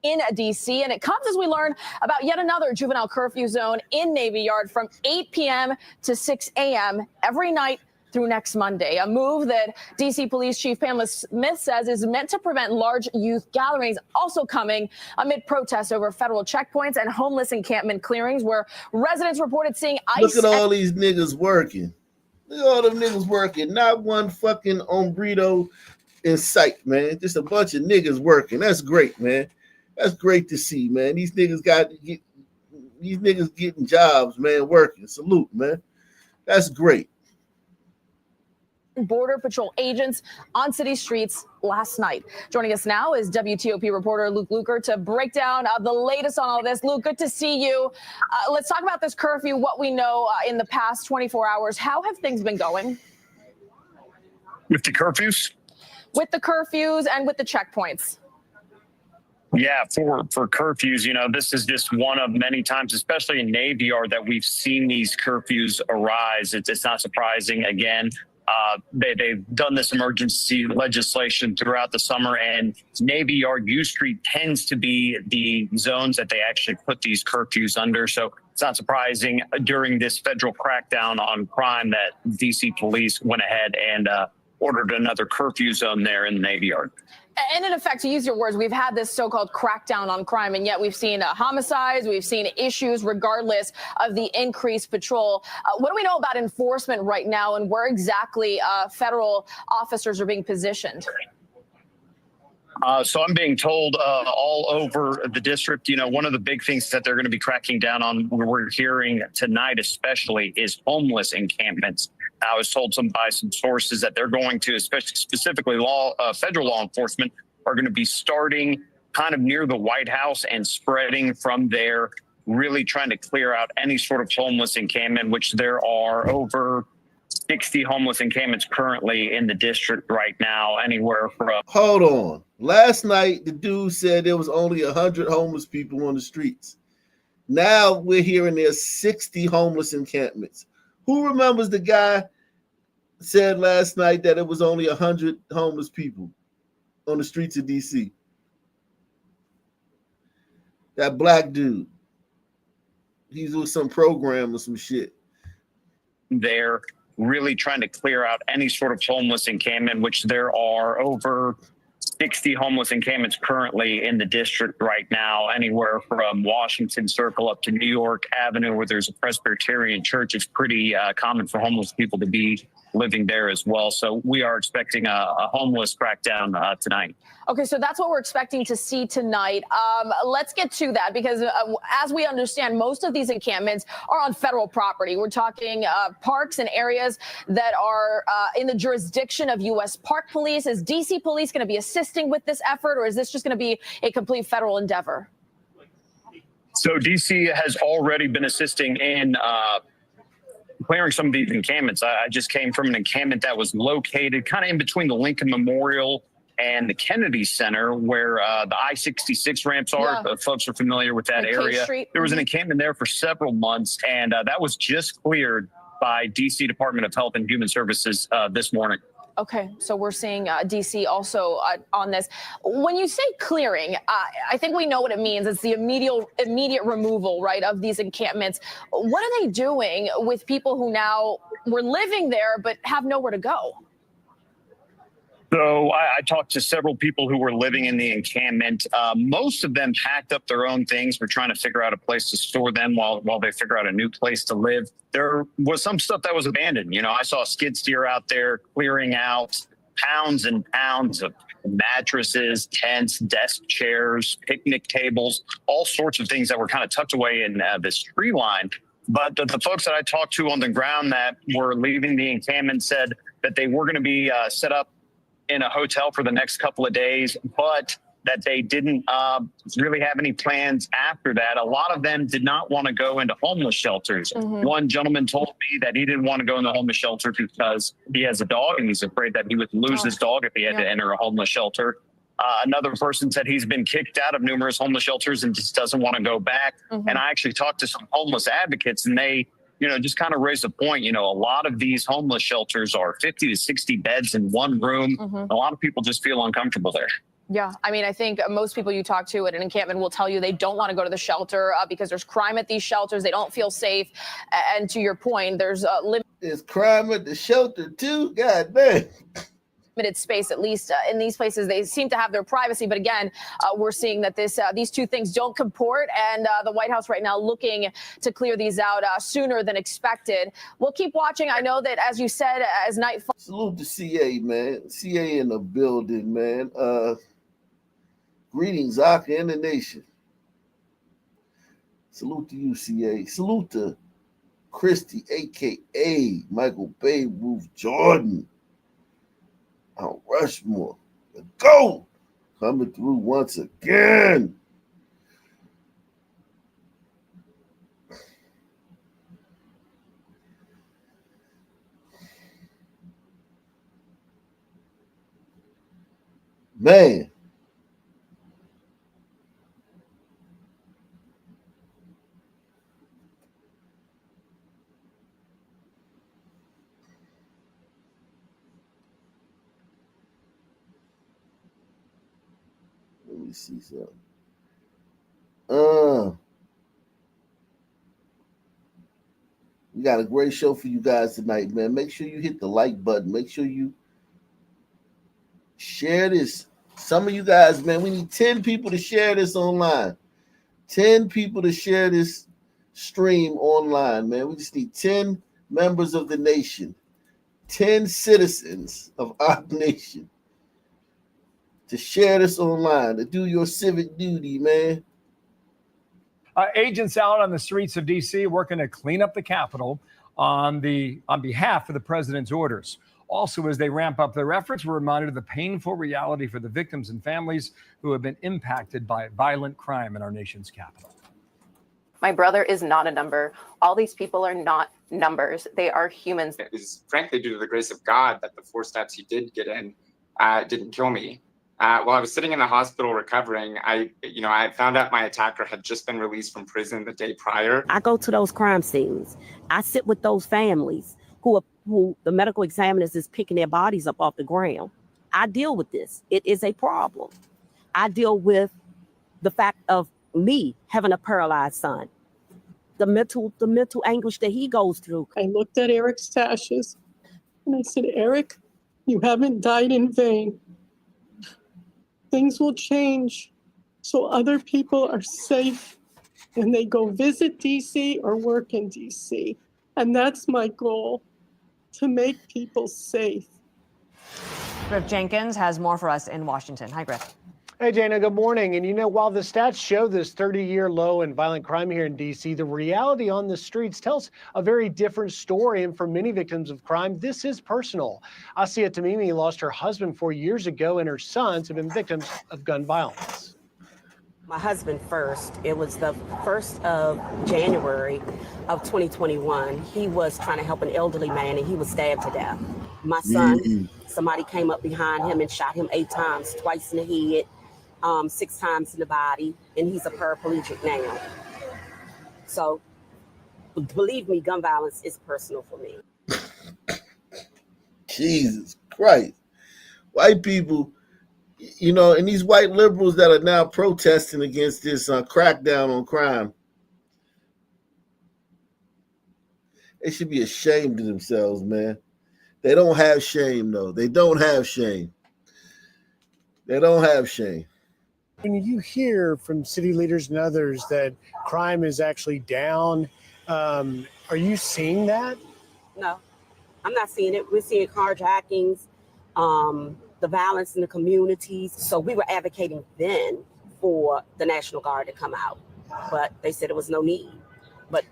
In D.C., and it comes as we learn about yet another juvenile curfew zone in Navy Yard from 8 p.m. to 6 a.m. every night through next Monday, a move that D.C. Police Chief Pamela Smith says is meant to prevent large youth gatherings, also coming amid protests over federal checkpoints and homeless encampment clearings where residents reported seeing ICE. Look at all these niggas working. Look at all them niggas working. Not one fucking hombrito in sight, man. Just a bunch of niggas working. That's great, man. That's great to see, man. These niggas getting jobs, man, working. Salute, man. That's great. Border Patrol agents on city streets last night. Joining us now is WTOP reporter Luke Luker to break down the latest on all this. Luke, good to see you. Let's talk about this curfew, what we know in the past 24 hours. How have things been going? With the curfews? With the curfews and with the checkpoints. Yeah, for curfews, you know, this is just one of many times, especially in Navy Yard, that we've seen these curfews arise. It's not surprising. Again, they've done this emergency legislation throughout the summer, and Navy Yard, U Street tends to be the zones that they actually put these curfews under. So it's not surprising during this federal crackdown on crime that DC police went ahead and ordered another curfew zone there in the Navy Yard. And in effect, to use your words, we've had this so-called crackdown on crime, and yet we've seen homicides, we've seen issues regardless of the increased patrol. What do we know about enforcement right now, and where exactly federal officers are being positioned? So I'm being told all over the district, you know, one of the big things that they're going to be cracking down on, we're hearing tonight especially, is homeless encampments. I was told by some sources that they're going to, especially specifically federal law enforcement, are going to be starting kind of near the White House and spreading from there, really trying to clear out any sort of homeless encampment, which there are over 60 homeless encampments currently in the district right now, anywhere from... Hold on. Last night, the dude said there was only 100 homeless people on the streets. Now we're hearing there's 60 homeless encampments. Who remembers the guy said last night that it was only 100 homeless people on the streets of DC? That black dude. He's doing some program or some shit. They're really trying to clear out any sort of homeless encampment, which there are over 60 homeless encampments currently in the district right now, anywhere from Washington Circle up to New York Avenue, where there's a Presbyterian church. It's pretty common for homeless people to be living there as well. So we are expecting a homeless crackdown tonight. Okay, so that's what we're expecting to see tonight. Let's get to that, because as we understand, most of these encampments are on federal property. We're talking parks and areas that are in the jurisdiction of U.S. Park Police. Is D.C. Police going to be assisting with this effort, or is this just going to be a complete federal endeavor? So D.C. has already been assisting in clearing some of these encampments. I just came from an encampment that was located kind of in between the Lincoln Memorial and the Kennedy Center, where the I-66 ramps are. Yeah. Folks are familiar with that area. There was an encampment there for several months, and that was just cleared by D.C. Department of Health and Human Services this morning. Okay, so we're seeing D.C. also on this. When you say clearing, I think we know what it means. It's the immediate removal, right, of these encampments. What are they doing with people who now were living there but have nowhere to go? So I talked to several people who were living in the encampment. Most of them packed up their own things. We're trying to figure out a place to store them while they figure out a new place to live. There was some stuff that was abandoned. You know, I saw a skid steer out there clearing out pounds and pounds of mattresses, tents, desk chairs, picnic tables, all sorts of things that were kind of tucked away in this tree line. But the folks that I talked to on the ground that were leaving the encampment said that they were going to be set up in a hotel for the next couple of days, but that they didn't really have any plans after that. A lot of them did not want to go into homeless shelters. One gentleman told me that he didn't want to go in the homeless shelter because he has a dog and he's afraid that he would lose his dog if he had to enter a homeless shelter. Another person said he's been kicked out of numerous homeless shelters and just doesn't want to go back. And I actually talked to some homeless advocates, and they, you know, just kind of raised a point. You know, a lot of these homeless shelters are 50 to 60 beds in one room. A lot of people just feel uncomfortable there. Yeah, I mean, I think most people you talk to at an encampment will tell you they don't want to go to the shelter because there's crime at these shelters. They don't feel safe. And to your point, there's there's crime at the shelter too. God damn. Limited space, at least in these places. They seem to have their privacy, but again, we're seeing that these two things don't comport, and the White House right now looking to clear these out sooner than expected. We'll keep watching. I know that, as you said, as night falls. Salute to CA, man. CA in the building, man. Greetings, Aka and the nation. Salute to you, CA. Salute to Christy, a.k.a. Michael Babe Ruth Jordan. Mount Rushmore. The GOAT coming through once again. Man. Let me see something. We got a great show for you guys tonight, man. Make sure you hit the like button. Make sure you share this. Some of you guys, man, we need 10 people to share this online. 10 people to share this stream online, man. We just need 10 members of the nation, 10 citizens of our nation to share this online, to do your civic duty, man. Agents out on the streets of D.C. working to clean up the Capitol on behalf of the president's orders. Also, as they ramp up their efforts, we're reminded of the painful reality for the victims and families who have been impacted by violent crime in our nation's capital. My brother is not a number. All these people are not numbers. They are humans. It was frankly due to the grace of God that the 4 steps he did get in didn't kill me. While I was sitting in the hospital recovering, I found out my attacker had just been released from prison the day prior. I go to those crime scenes. I sit with those families who the medical examiners is picking their bodies up off the ground. I deal with this. It is a problem. I deal with the fact of me having a paralyzed son, the mental anguish that he goes through. I looked at Eric's stashes and I said, Eric, you haven't died in vain. Things will change so other people are safe and they go visit DC or work in DC. And that's my goal, to make people safe. Griff Jenkins has more for us in Washington. Hi, Griff. Hey, Dana, good morning. And while the stats show this 30-year low in violent crime here in D.C., the reality on the streets tells a very different story. And for many victims of crime, this is personal. Asia Tamimi lost her husband 4 years ago, and her sons have been victims of gun violence. My husband first. It was the 1st of January of 2021. He was trying to help an elderly man, and he was stabbed to death. My son, somebody came up behind him and shot him 8 times, twice in the head, 6 times in the body, and he's a paraplegic now. So, believe me, gun violence is personal for me. Jesus Christ. White people, and these white liberals that are now protesting against this crackdown on crime, they should be ashamed of themselves, man. They don't have shame, though. They don't have shame. They don't have shame. When you hear from city leaders and others that crime is actually down, are you seeing that? No, I'm not seeing it. We're seeing carjackings, the violence in the communities. So we were advocating then for the National Guard to come out, but they said there was no need. But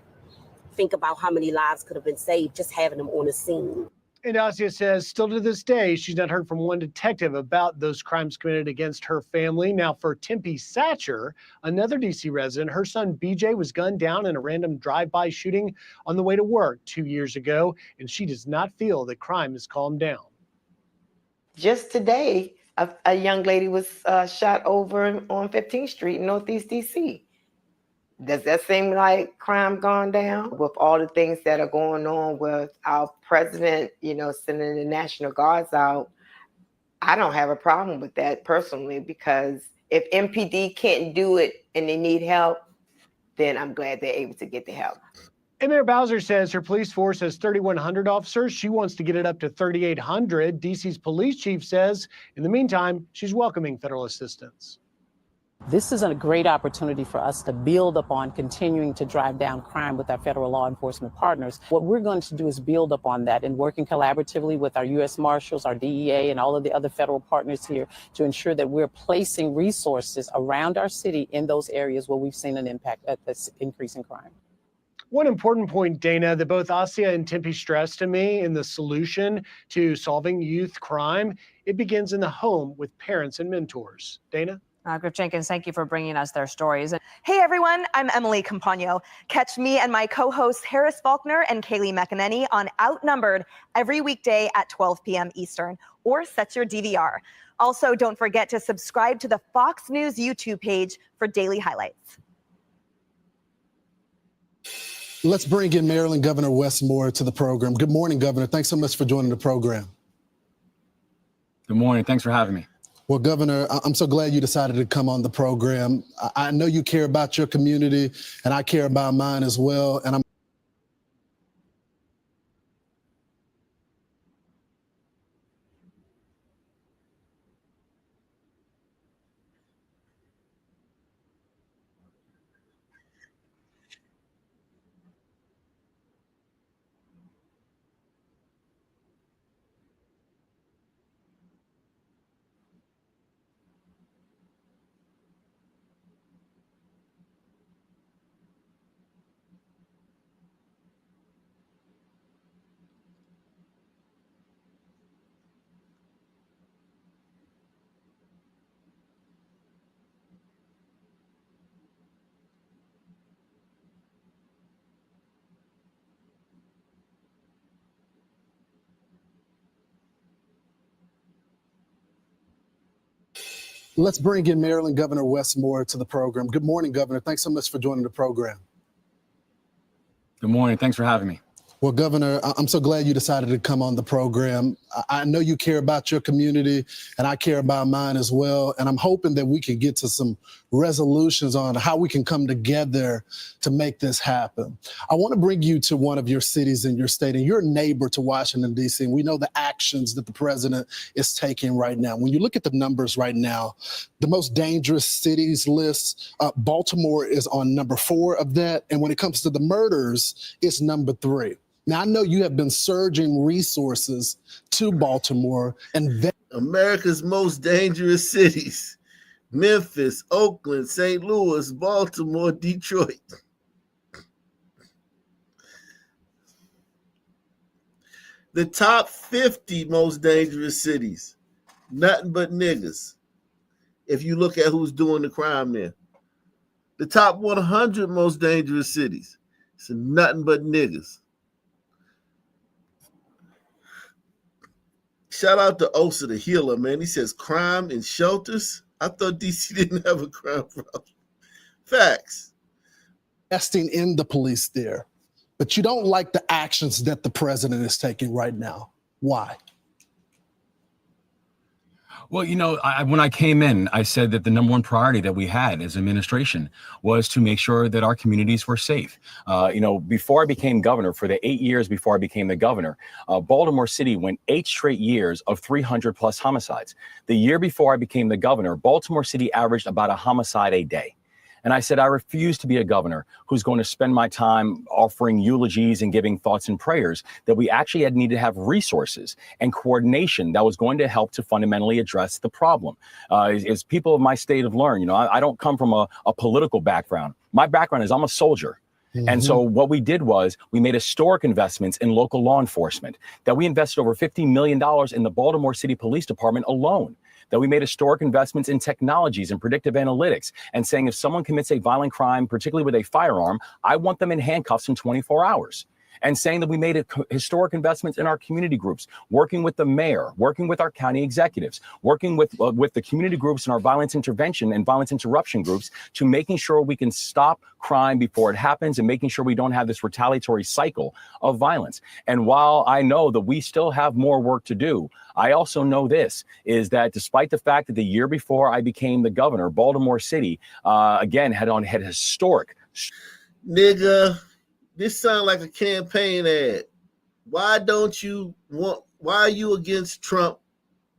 think about how many lives could have been saved just having them on the scene. And Asia says still to this day, she's not heard from one detective about those crimes committed against her family. Now, for Tempe Satcher, another D.C. resident, her son BJ was gunned down in a random drive-by shooting on the way to work 2 years ago, and she does not feel that crime has calmed down. Just today, a young lady was shot over on 15th Street in Northeast D.C. Does that seem like crime gone down? With all the things that are going on with our president, sending the National Guards out, I don't have a problem with that personally, because if MPD can't do it and they need help, then I'm glad they're able to get the help. And Mayor Bowser says her police force has 3,100 officers. She wants to get it up to 3,800. DC's police chief says, in the meantime, she's welcoming federal assistance. This is a great opportunity for us to build upon continuing to drive down crime with our federal law enforcement partners. What we're going to do is build upon that and working collaboratively with our U.S. Marshals, our DEA, and all of the other federal partners here to ensure that we're placing resources around our city in those areas where we've seen an impact at this increase in crime. One important point, Dana, that both Asia and Tempe stressed to me in the solution to solving youth crime, it begins in the home with parents and mentors. Dana? Griff Jenkins, thank you for bringing us their stories. Hey everyone, I'm Emily Campagno. Catch me and my co-hosts Harris Faulkner and Kaylee McEnany on Outnumbered every weekday at 12 p.m. Eastern, or set your DVR. Also, don't forget to subscribe to the Fox News YouTube page for daily highlights. Let's bring in Maryland Governor Wes Moore to the program. Good morning, Governor. Thanks so much for joining the program. Good morning. Thanks for having me. Well, Governor, I'm so glad you decided to come on the program. I know you care about your community, and I care about mine as well. And let's bring in Maryland Governor Wes Moore to the program. Good morning, Governor. Thanks so much for joining the program. Good morning. Thanks for having me. Well, Governor, I'm so glad you decided to come on the program. I know you care about your community, and I care about mine as well. And I'm hoping that we can get to some resolutions on how we can come together to make this happen. I want to bring you to one of your cities in your state, and you're a neighbor to Washington, D.C., and we know the actions that the president is taking right now. When you look at the numbers right now, the most dangerous cities list, Baltimore is on number 4 of that. And when it comes to the murders, it's number 3. Now, I know you have been surging resources to Baltimore and America's most dangerous cities: Memphis, Oakland, St. Louis, Baltimore, Detroit. The top 50 most dangerous cities, nothing but niggas. If you look at who's doing the crime there. The top 100 most dangerous cities, it's nothing but niggas. Shout out to Osa the healer, man. He says crime in shelters. I thought DC didn't have a crime problem. Facts. Investing in the police there, but you don't like the actions that the president is taking right now. Why? Well, you know, when I came in, I said that the number one priority that we had as administration was to make sure that our communities were safe. You know, before I became governor, for the 8 years before I became the governor, Baltimore City went 8 straight years of 300 plus homicides. The year before I became the governor, Baltimore City averaged about a homicide a day. And I said, I refuse to be a governor who's going to spend my time offering eulogies and giving thoughts and prayers, that we actually had needed to have resources and coordination that was going to help to fundamentally address the problem. As people of my state have learned, you know, I don't come from a political background. My background is I'm a soldier. And so what we did was we made historic investments in local law enforcement, that we invested over $50 million in the Baltimore City Police Department alone, that we made historic investments in technologies and predictive analytics, and saying if someone commits a violent crime, particularly with a firearm, I want them in handcuffs in 24 hours. And saying that we made historic investments in our community groups, working with the mayor, working with our county executives, working with the community groups and our violence intervention and violence interruption groups, to making sure we can stop crime before it happens and making sure we don't have this retaliatory cycle of violence. And while I know that we still have more work to do, I also know this, is that despite the fact that the year before I became the governor, Baltimore City, again, had historic. Nigga, this sounds like a campaign ad. Why are you against Trump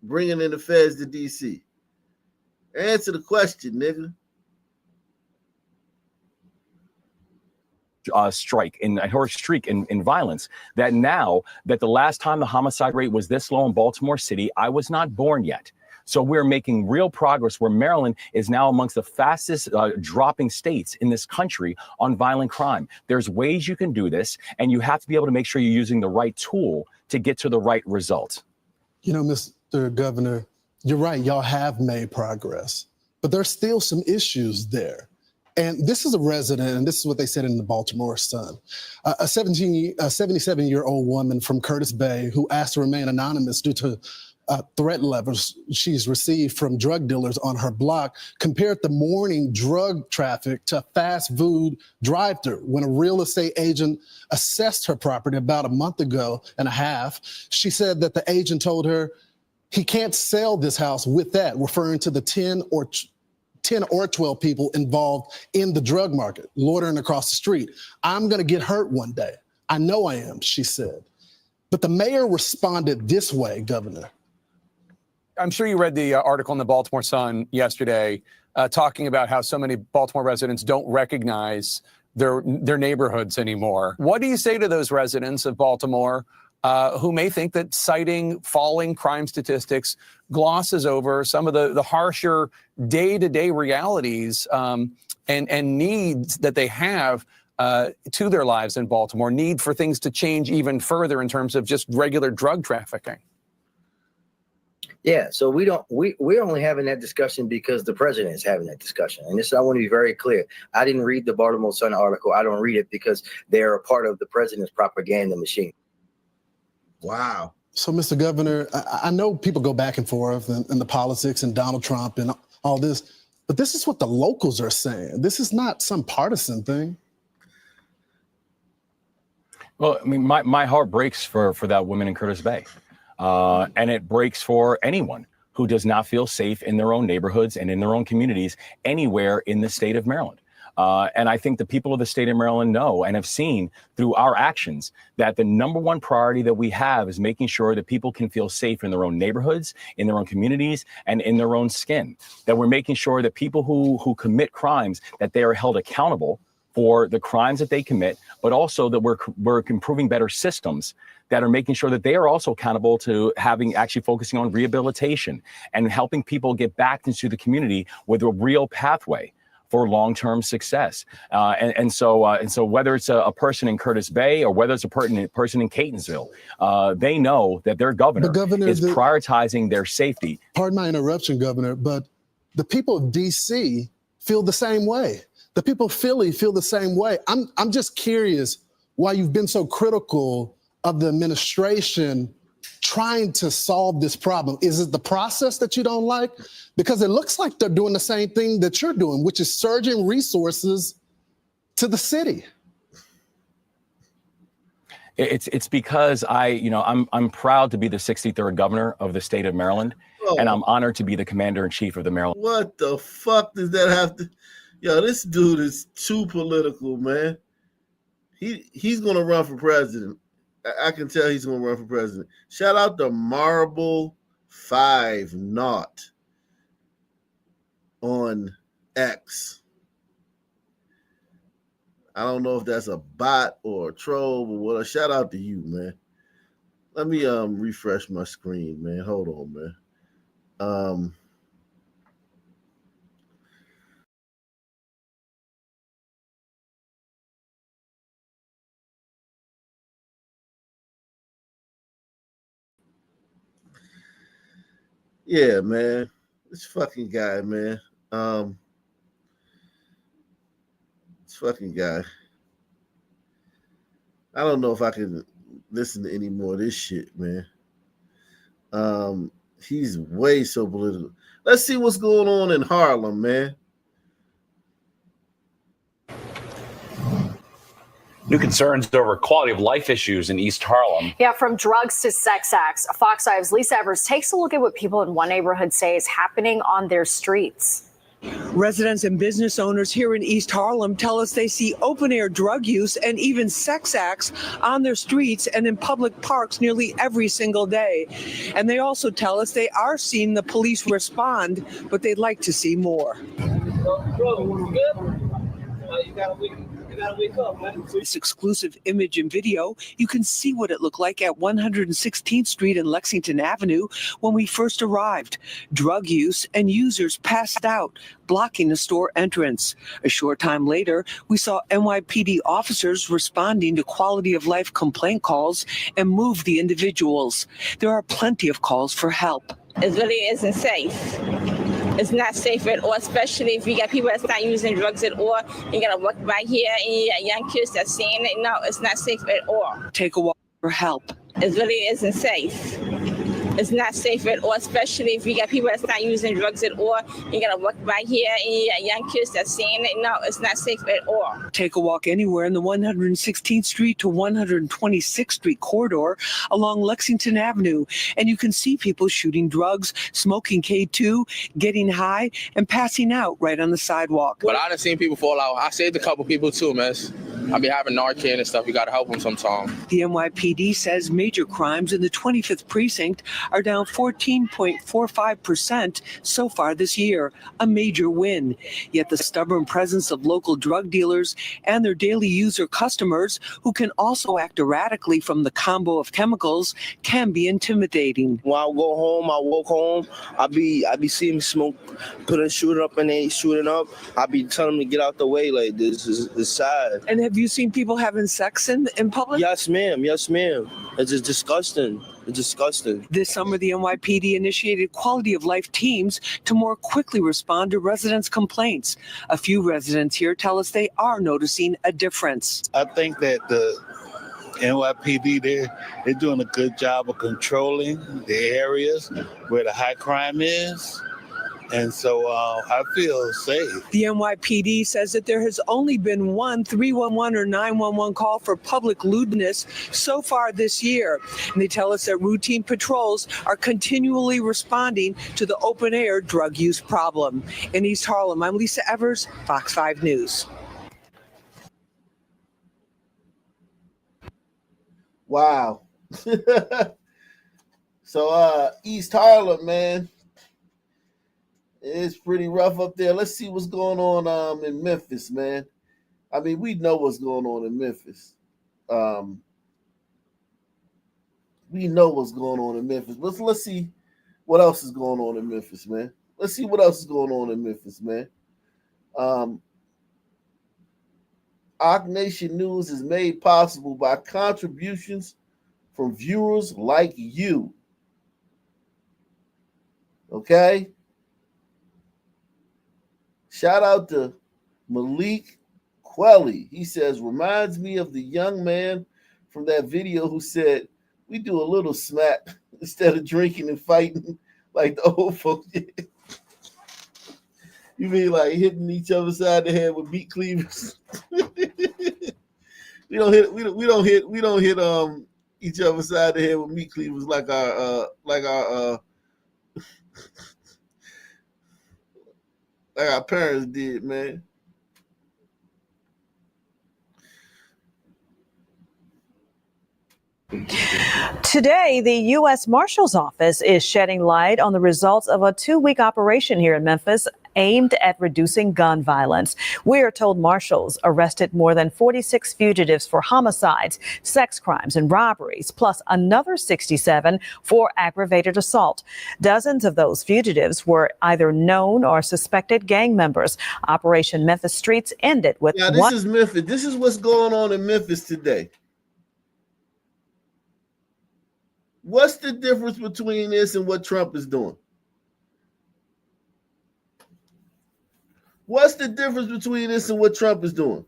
bringing in the feds to DC? Answer the question, nigga. Streak in violence, that now that the last time the homicide rate was this low in Baltimore City, I was not born yet. So we're making real progress where Maryland is now amongst the fastest dropping states in this country on violent crime. There's ways you can do this, and you have to be able to make sure you're using the right tool to get to the right result. You know, Mr. Governor, you're right. Y'all have made progress, but there's still some issues there. And this is a resident, and this is what they said in the Baltimore Sun. A 77-year-old woman from Curtis Bay who asked to remain anonymous due to threat levels she's received from drug dealers on her block compared the morning drug traffic to fast food drive-thru. When a real estate agent assessed her property about a month ago and a half, she said that the agent told her he can't sell this house with that, referring to the 10 or 12 people involved in the drug market, loitering across the street. I'm going to get hurt one day. I know I am, she said. But the mayor responded this way, Governor. I'm sure you read the article in the Baltimore Sun yesterday talking about how so many Baltimore residents don't recognize their neighborhoods anymore. What do you say to those residents of Baltimore who may think that citing falling crime statistics glosses over some of the harsher day-to-day realities and needs that they have to their lives in Baltimore, need for things to change even further in terms of just regular drug trafficking? Yeah, so we're only having that discussion because the president is having that discussion. And this, I want to be very clear. I didn't read the Baltimore Sun article. I don't read it because they're a part of the president's propaganda machine. Wow. So, Mr. Governor, I know people go back and forth in the politics and Donald Trump and all this, but this is what the locals are saying. This is not some partisan thing. Well, I mean, my heart breaks for that woman in Curtis Bay. And it breaks for anyone who does not feel safe in their own neighborhoods and in their own communities anywhere in the state of Maryland. And I think the people of the state of Maryland know and have seen through our actions that the number one priority that we have is making sure that people can feel safe in their own neighborhoods, in their own communities, and in their own skin. That we're making sure that people who commit crimes, that they are held accountable for the crimes that they commit, but also that we're improving better systems that are making sure that they are also accountable to actually focusing on rehabilitation and helping people get back into the community with a real pathway for long-term success. And so whether it's a person in Curtis Bay or whether it's a person in Catonsville, they know that their governor is prioritizing their safety. Pardon my interruption, Governor, but the people of D.C. feel the same way. The people of Philly feel the same way. I'm just curious why you've been so critical of the administration trying to solve this problem. Is it the process that you don't like? Because it looks like they're doing the same thing that you're doing, which is surging resources to the city. It's because I'm proud to be the 63rd governor of the state of Maryland, and I'm honored to be the commander-in-chief of the Maryland. What the fuck does that have to? Yo, this dude is too political, man. He's gonna run for president. I can tell he's going to run for president. Shout out to Marble 5 on X. I don't know if that's a bot or a troll, but what? Shout out to you, man. Let me refresh my screen, man. Hold on, man. Yeah, man. This fucking guy, man. This fucking guy. I don't know if I can listen to any more of this shit, man. He's way so political. Let's see what's going on in Harlem, man. New concerns over quality of life issues in East Harlem. Yeah, from drugs to sex acts. Fox 5's Lisa Evers takes a look at what people in one neighborhood say is happening on their streets. Residents and business owners here in East Harlem tell us they see open-air drug use and even sex acts on their streets and in public parks nearly every single day. And they also tell us they are seeing the police respond, but they'd like to see more. This exclusive image and video, you can see what it looked like at 116th Street and Lexington Avenue when we first arrived. Drug use and users passed out, blocking the store entrance. A short time later, we saw NYPD officers responding to quality of life complaint calls and move the individuals. There are plenty of calls for help. It really isn't safe. It's not safe at all, especially if you got people that's not using drugs at all. You gotta walk by here and you got young kids that's seeing it. No, it's not safe at all. Take a walk for help. It really isn't safe. It's not safe at all, especially if you got people that's not using drugs at all. You gotta walk by here and you got young kids that's seeing it. No, it's not safe at all. Take a walk anywhere in the 116th Street to 126th Street corridor along Lexington Avenue, and you can see people shooting drugs, smoking K2, getting high, and passing out right on the sidewalk. But I done seen people fall out. I saved a couple people too, man. I be having Narcan and stuff. You gotta help them sometime. The NYPD says major crimes in the 25th precinct are down 14.45% so far this year, a major win. Yet the stubborn presence of local drug dealers and their daily user customers, who can also act erratically from the combo of chemicals, can be intimidating. When I go home, I walk home, I be seeing smoke, putting shooting up and they shooting up. I be telling them to get out the way. Like, this is sad. And have you seen people having sex in public? Yes, ma'am. Yes, ma'am. It's just disgusting. It's disgusting. This summer, the NYPD initiated quality of life teams to more quickly respond to residents' complaints. A few residents here tell us they are noticing a difference. I think that the NYPD, they're doing a good job of controlling the areas where the high crime is. And so I feel safe. The NYPD says that there has only been one 311 or 911 call for public lewdness so far this year. And they tell us that routine patrols are continually responding to the open air drug use problem. In East Harlem, I'm Lisa Evers, Fox 5 News. Wow. So East Harlem, man. It's pretty rough up there. Let's see what's going on in Memphis, man. I mean, we know what's going on in Memphis. We know what's going on in Memphis. Let's see what else is going on in Memphis, man. Let's see what else is going on in Memphis, man. Ock Nation News is made possible by contributions from viewers like you. Okay? Shout out to Malik Quelly. He says, reminds me of the young man from that video who said, we do a little smack instead of drinking and fighting like the old folks did. You mean like hitting each other side the head with meat cleavers? we don't hit each other side the head with meat cleavers like our like our parents did, man. Today, the U.S. Marshal's Office is shedding light on the results of a 2-week operation here in Memphis aimed at reducing gun violence. We are told marshals arrested more than 46 fugitives for homicides, sex crimes, and robberies, plus another 67 for aggravated assault. Dozens of those fugitives were either known or suspected gang members. Operation Memphis Streets ended with this is Memphis. This is what's going on in Memphis today. What's the difference between this and what Trump is doing? What's the difference between this and what Trump is doing?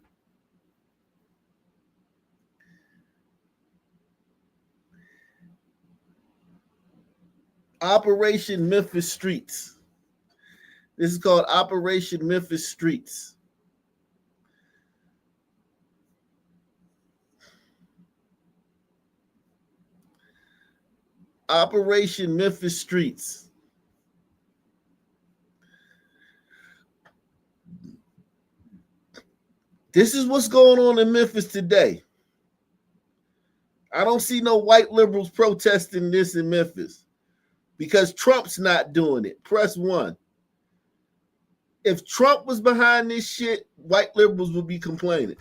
Operation Memphis Streets. This is called Operation Memphis Streets. Operation Memphis Streets. This is what's going on in Memphis today. I don't see no white liberals protesting this in Memphis because Trump's not doing it. Press 1. If Trump was behind this shit, white liberals would be complaining.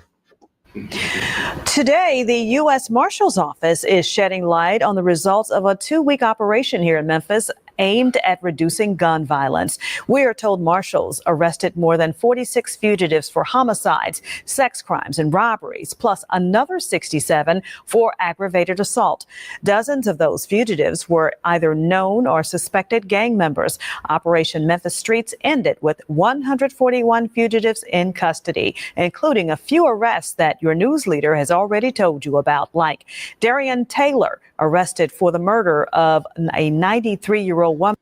Today, the U.S. Marshal's Office is shedding light on the results of a 2-week operation here in Memphis aimed at reducing gun violence. We are told marshals arrested more than 46 fugitives for homicides, sex crimes, and robberies, plus another 67 for aggravated assault. Dozens of those fugitives were either known or suspected gang members. Operation Memphis Streets ended with 141 fugitives in custody, including a few arrests that your news leader has already told you about, like Darian Taylor, arrested for the murder of a 93-year-old woman.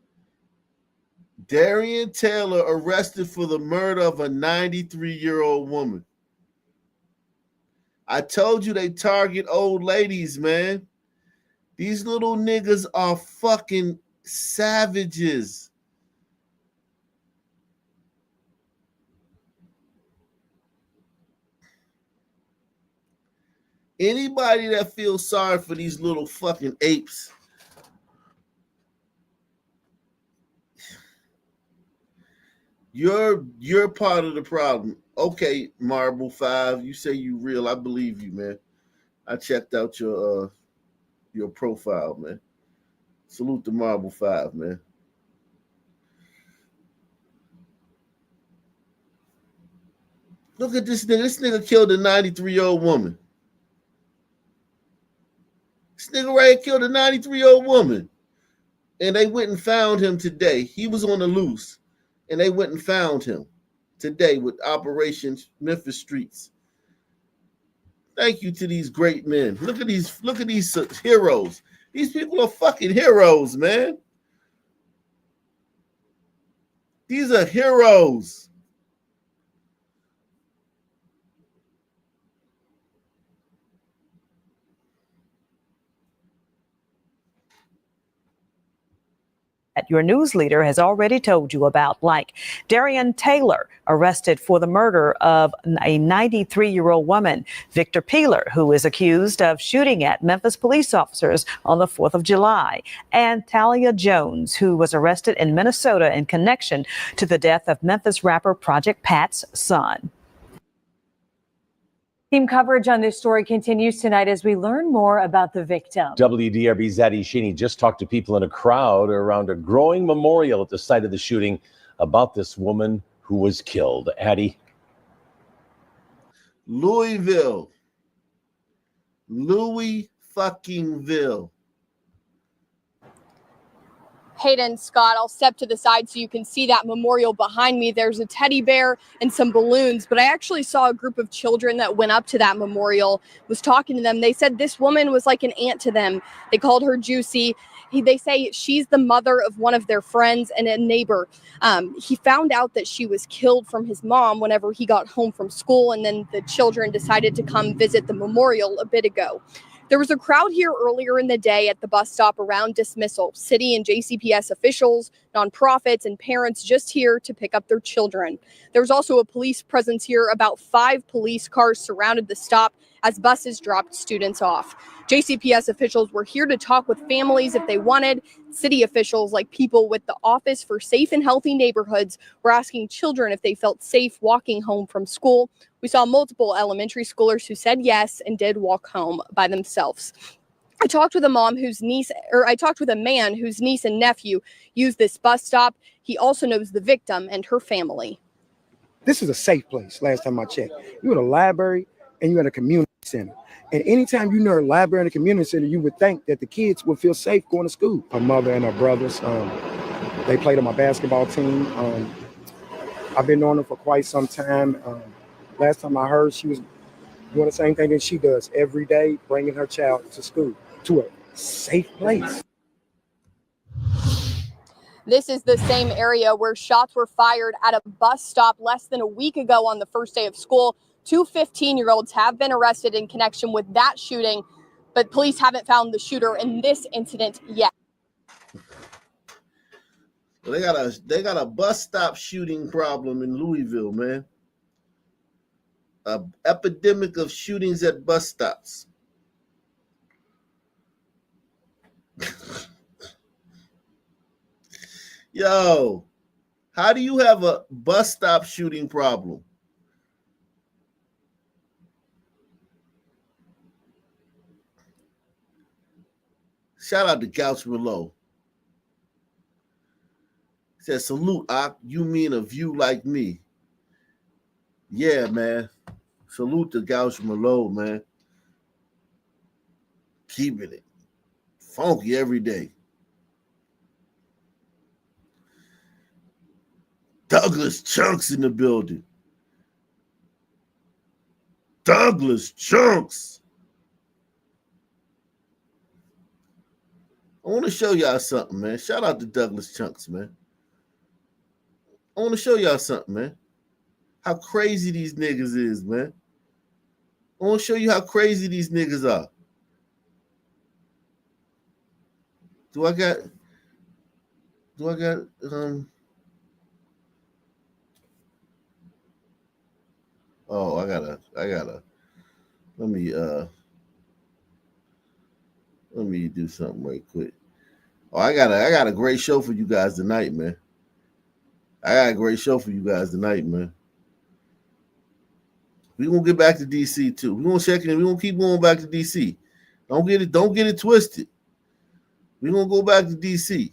Darian Taylor arrested for the murder of a 93-year-old woman. I told you they target old ladies, man. These little niggas are fucking savages. Anybody that feels sorry for these little fucking apes, you're part of the problem. Okay, Marble 5, you say you real. I believe you, man. I checked out your profile, man. Salute to Marble 5, man. Look at this nigga. This nigga killed a 93-year-old woman. This nigga right here killed a 93-year-old woman. And they went and found him today. He was on the loose. And they went and found him today with Operation Memphis Streets. Thank you to these great men. Look at these heroes. These people are fucking heroes, man. These are heroes. Your news leader has already told you about, like Darian Taylor, arrested for the murder of a 93-year-old woman, Victor Peeler, who is accused of shooting at Memphis police officers on the 4th of July, and Talia Jones, who was arrested in Minnesota in connection to the death of Memphis rapper Project Pat's son. Team coverage on this story continues tonight as we learn more about the victim. WDRB's Zadie Sheeny just talked to people in a crowd around a growing memorial at the site of the shooting about this woman who was killed. Addie. Louisville. Louis fucking Ville. Hayden, Scott, I'll step to the side so you can see that memorial behind me. There's a teddy bear and some balloons, but I actually saw a group of children that went up to that memorial, was talking to them. They said this woman was like an aunt to them. They called her Juicy. They say she's the mother of one of their friends and a neighbor. He found out that she was killed from his mom whenever he got home from school, and then the children decided to come visit the memorial a bit ago. There was a crowd here earlier in the day at the bus stop around dismissal. City and JCPS officials, nonprofits, and parents just here to pick up their children. There was also a police presence here. About 5 police cars surrounded the stop as buses dropped students off. JCPS officials were here to talk with families if they wanted. City officials, like people with the Office for Safe and Healthy Neighborhoods, were asking children if they felt safe walking home from school. We saw multiple elementary schoolers who said yes and did walk home by themselves. I talked with a man whose niece and nephew used this bus stop. He also knows the victim and her family. This is a safe place. Last time I checked, you're in a library and you're in a community center. And anytime you're near a library and a community center, you would think that the kids would feel safe going to school. Her mother and her brothers, they played on my basketball team. I've been knowing them for quite some time. Last time I heard, she was doing the same thing that she does every day, bringing her child to school, to a safe place. This is the same area where shots were fired at a bus stop less than a week ago on the first day of school. 2 15-year-olds have been arrested in connection with that shooting, but police haven't found the shooter in this incident yet. Well, they got a bus stop shooting problem in Louisville, man. An epidemic of shootings at bus stops. Yo, how do you have a bus stop shooting problem? Shout out to Gouch Merlot. He said, salute, Ak. You mean a view like me. Yeah, man. Salute to Gouch Merlot, man. Keeping it funky every day. Douglas Chunks in the building. Douglas Chunks. I want to show y'all something, man. Shout out to Douglas Chunks, man. I want to show y'all something, man. How crazy these niggas is, man. I want to show you how crazy these niggas are. Do I got oh, I gotta let me do something right quick. Oh, I got a great show for you guys tonight, man. I got a great show for you guys tonight, man. We're gonna get back to DC too. We're gonna check in. We're gonna keep going back to DC. Don't get it twisted. We're gonna go back to DC.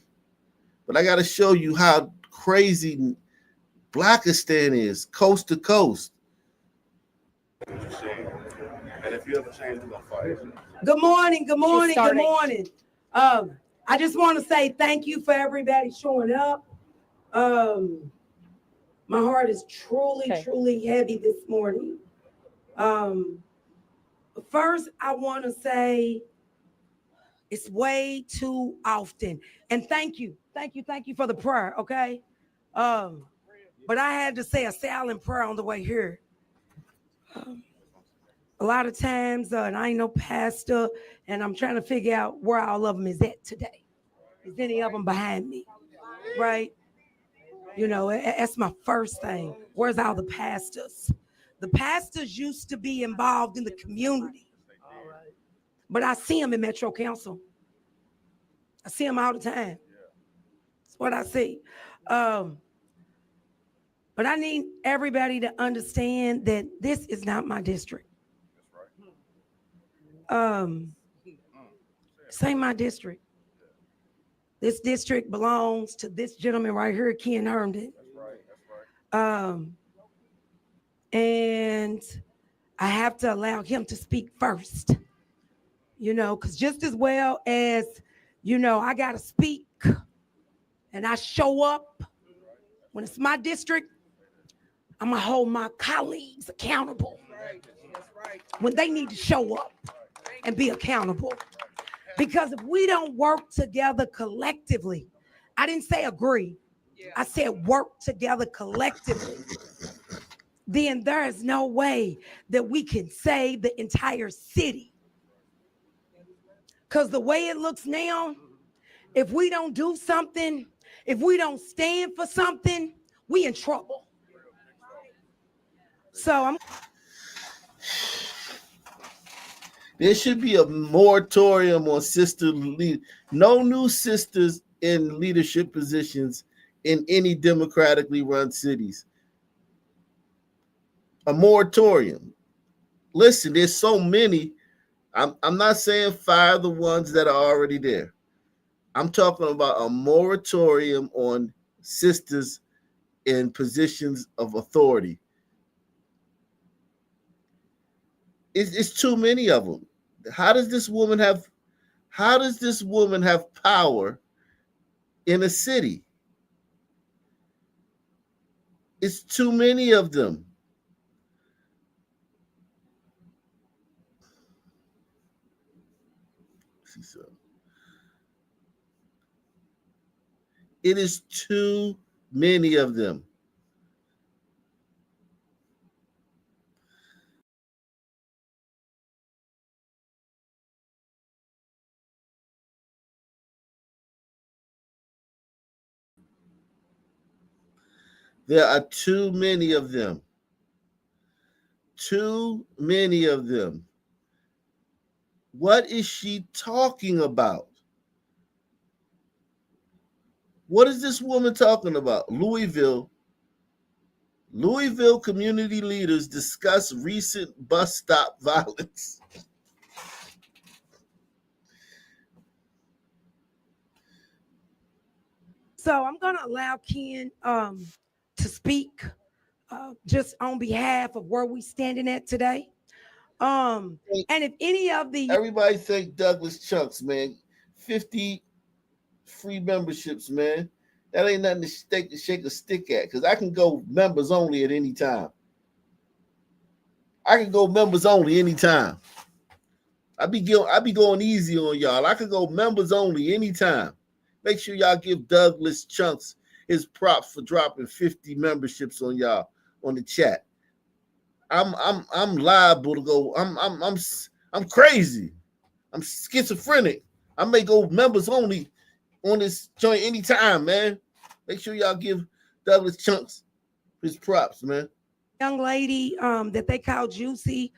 But I gotta show you how crazy Blakistan is, coast to coast. Good morning, good morning, good morning. I just want to say thank you for everybody showing up. My heart is truly heavy this morning. First, I want to say it's way too often. And thank you for the prayer, okay? But I had to say a silent prayer on the way here. A lot of times, and I ain't no pastor, and I'm trying to figure out where all of them is at today. Is any of them behind me, right? You know, that's my first thing. Where's all the pastors? The pastors used to be involved in the community, but I see them in Metro Council. I see them all the time. That's what I see. But I need everybody to understand that this is not my district. This ain't my district. This district belongs to this gentleman right here, Ken Herndon. And I have to allow him to speak first, you know, because just as well as, you know, I got to speak and I show up when it's my district, I'm going to hold my colleagues accountable when they need to show up and be accountable. Because if we don't work together collectively, I didn't say agree, I said work together collectively, then there is no way that we can save the entire city. Because the way it looks now, if we don't do something, if we don't stand for something, we in trouble. So there should be a moratorium on no new sisters in leadership positions in any democratically run cities. A moratorium. Listen, there's so many. I'm not saying fire the ones that are already there. I'm talking about a moratorium on sisters in positions of authority. It's too many of them. How does this woman have power in a city? It's too many of them. It is too many of them. There are too many of them. Too many of them. What is she talking about? What is this woman talking about? Louisville community leaders discuss recent bus stop violence. So I'm going to allow Ken to speak just on behalf of where we standing at today. And if any of the everybody thank Douglas Chunks, man. 50 free memberships, man. That ain't nothing to shake a stick at, because I can go members only at any time. I can go members only anytime. I be going easy on y'all. I can go members only anytime. Make sure y'all give Douglas Chunks his props for dropping 50 memberships on y'all on the chat. I'm liable to go. I'm crazy. I'm schizophrenic. I may go members only on this joint anytime, man. Make sure y'all give Douglas Chunks his props, man. young lady that they call Juicy,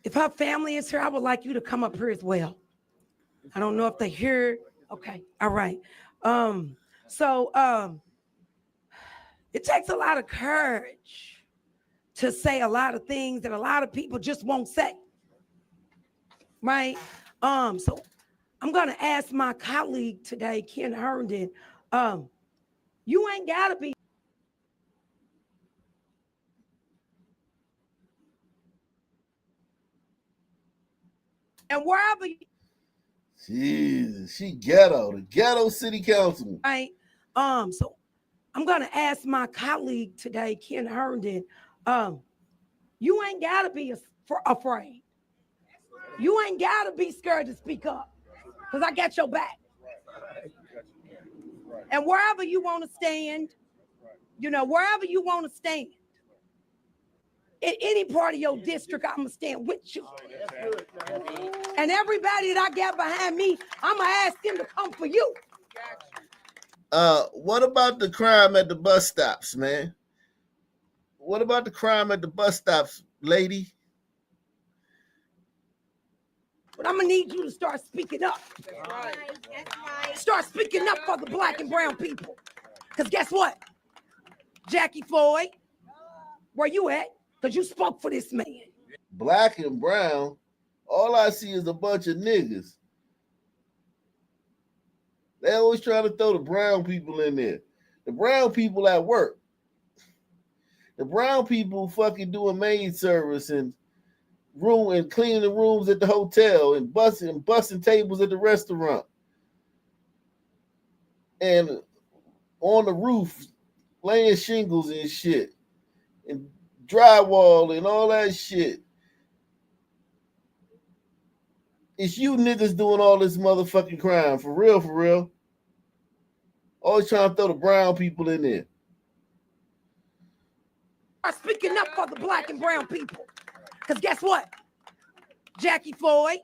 if her family is here, I would like you to come up here as well. I don't know if they hear. Okay, all right. It takes a lot of courage to say a lot of things that a lot of people just won't say. Right? So I'm gonna ask my colleague today, Ken Herndon, you ain't gotta be. And wherever you, Jesus, she ghetto, the ghetto city councilman. right? So I'm gonna ask my colleague today, Ken Herndon, you ain't gotta be afraid. You ain't gotta be scared to speak up, because I got your back. And wherever you want to stand, wherever you want to stand, in any part of your district, I'm gonna stand with you. And everybody that I got behind me, I'm gonna ask them to come for you. What about the crime at the bus stops, man? What about the crime at the bus stops, lady? But I'm gonna need you to start speaking up. That's right. That's right. Start speaking up for the black and brown people. Because guess what? Jackie Floyd, where you at? Because you spoke for this man. Black and brown, all I see is a bunch of niggas. They always try to throw the brown people in there. The brown people at work. The brown people fucking doing maid service and cleaning the rooms at the hotel and busting tables at the restaurant. And on the roof, laying shingles and shit. And drywall and all that shit. It's you niggas doing all this motherfucking crime. For real, for real. Always trying to throw the brown people in there. Start speaking up for the black and brown people. Because guess what? Jackie Floyd,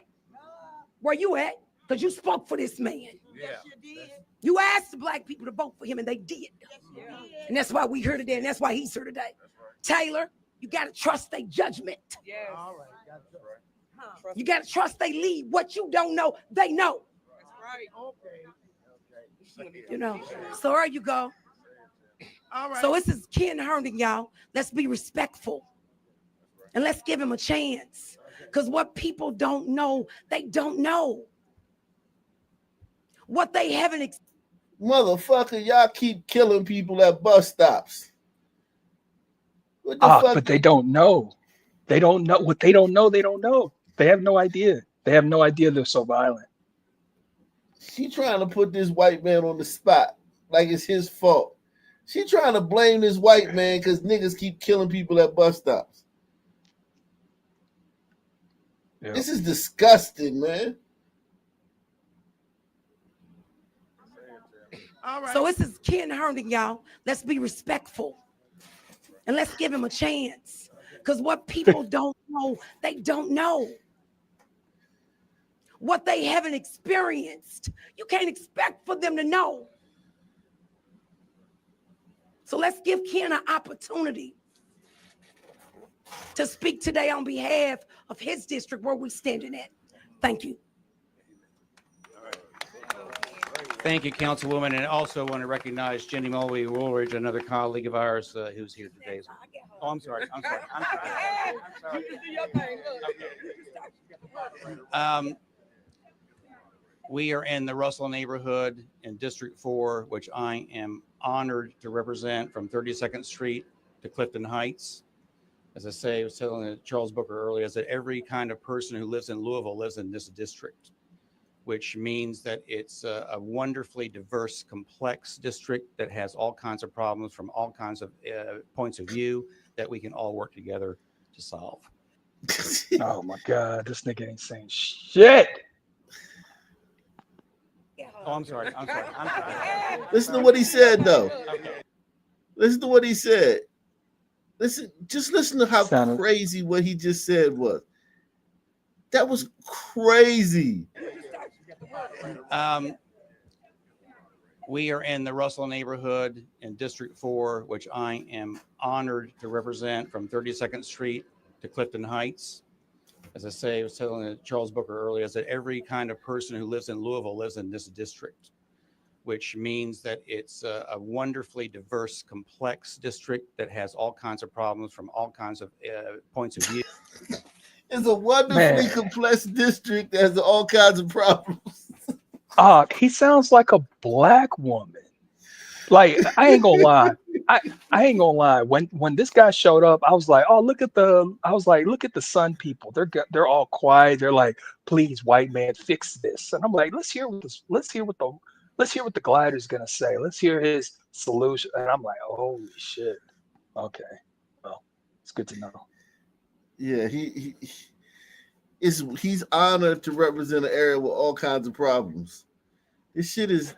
where you at? Because you spoke for this man. Yes, you did. You asked the black people to vote for him, and they did. Yes, you did. And that's why we here today, and that's why he's here today. Right. Taylor, you got to trust their judgment. Yes. All right. That's right. You got to trust they lead. What you don't know, they know. That's right. Okay. So there you go. All right. So this is Ken Herndon, y'all. Let's be respectful. And let's give him a chance. Because what people don't know, they don't know. What they haven't Motherfucker, y'all keep killing people at bus stops. What the fuck? But they don't know. They don't know. What they don't know, they don't know. They have no idea. They have no idea they're so violent. She trying to put this white man on the spot like it's his fault. She trying to blame this white man because niggas keep killing people at bus stops. Yep. This is disgusting, man. All right. So this is Ken Herndon, y'all. Let's be respectful. And let's give him a chance. Because what people don't know, they don't know. What they haven't experienced, you can't expect for them to know. So let's give Ken an opportunity to speak today on behalf of his district where we're standing at. Thank you. Thank you, Councilwoman. And I also want to recognize Jenny Mulway Woolridge, another colleague of ours who's here today. Oh, I'm sorry. We are in the Russell neighborhood in District 4, which I am honored to represent from 32nd Street to Clifton Heights. As I say, I was telling Charles Booker earlier, is that every kind of person who lives in Louisville lives in this district, which means that it's a wonderfully diverse, complex district that has all kinds of problems from all kinds of points of view that we can all work together to solve. Oh my God, this nigga ain't saying shit. Oh, I'm sorry. Listen to what he said, though. Okay. Listen to what he said. Just listen to how Sounded- crazy what he just said was. That was crazy. We are in the Russell neighborhood in District 4, which I am honored to represent from 32nd Street to Clifton Heights. As I say, I was telling Charles Booker earlier, is that every kind of person who lives in Louisville lives in this district, which means that it's a wonderfully diverse, complex district that has all kinds of problems from all kinds of points of view. It's a wonderfully complex district that has all kinds of problems. He sounds like a black woman. Like, I ain't gonna lie. I ain't gonna lie. When this guy showed up, I was like, look at the Sun people. They're all quiet. They're like, please, white man, fix this. And I'm like, let's hear what the glider's gonna say. Let's hear his solution. And I'm like, holy shit. Okay. Well, it's good to know. Yeah, he's honored to represent an area with all kinds of problems. This shit is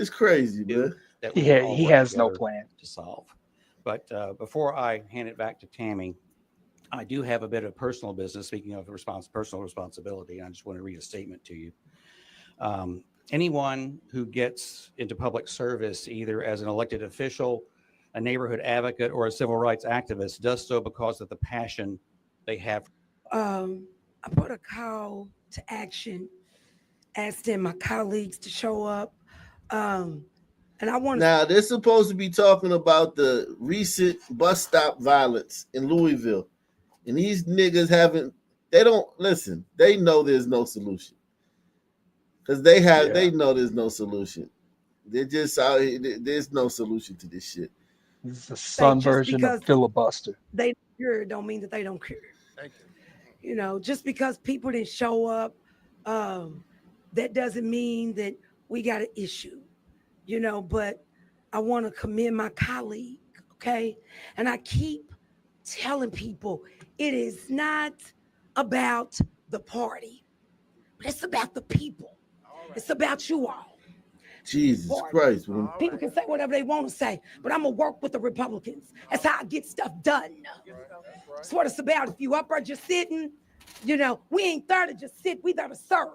crazy, man. That He has no plan to solve. But before I hand it back to Tammy, I do have a bit of personal business. Speaking of personal responsibility, I just want to read a statement to you. Anyone who gets into public service, either as an elected official, a neighborhood advocate, or a civil rights activist, does so because of the passion they have. I put a call to action, asking my colleagues to show up. And I want Now they're supposed to be talking about the recent bus stop violence in Louisville. And these niggas they don't listen. They know there's no solution. Because they know there's no solution. They're just out here, there's no solution to this shit. This is the Sun version of filibuster. They care don't mean that they don't care. You know, just because people didn't show up, that doesn't mean that we got an issue. You know, but I want to commend my colleague, okay? And I keep telling people it is not about the party, but it's about the people. It's about you all. Jesus Christ, man. People can say whatever they want to say, but I'm going to work with the Republicans. That's how I get stuff done. That's what it's about. If you up or just sitting, you know, we ain't there to just sit. We there to serve.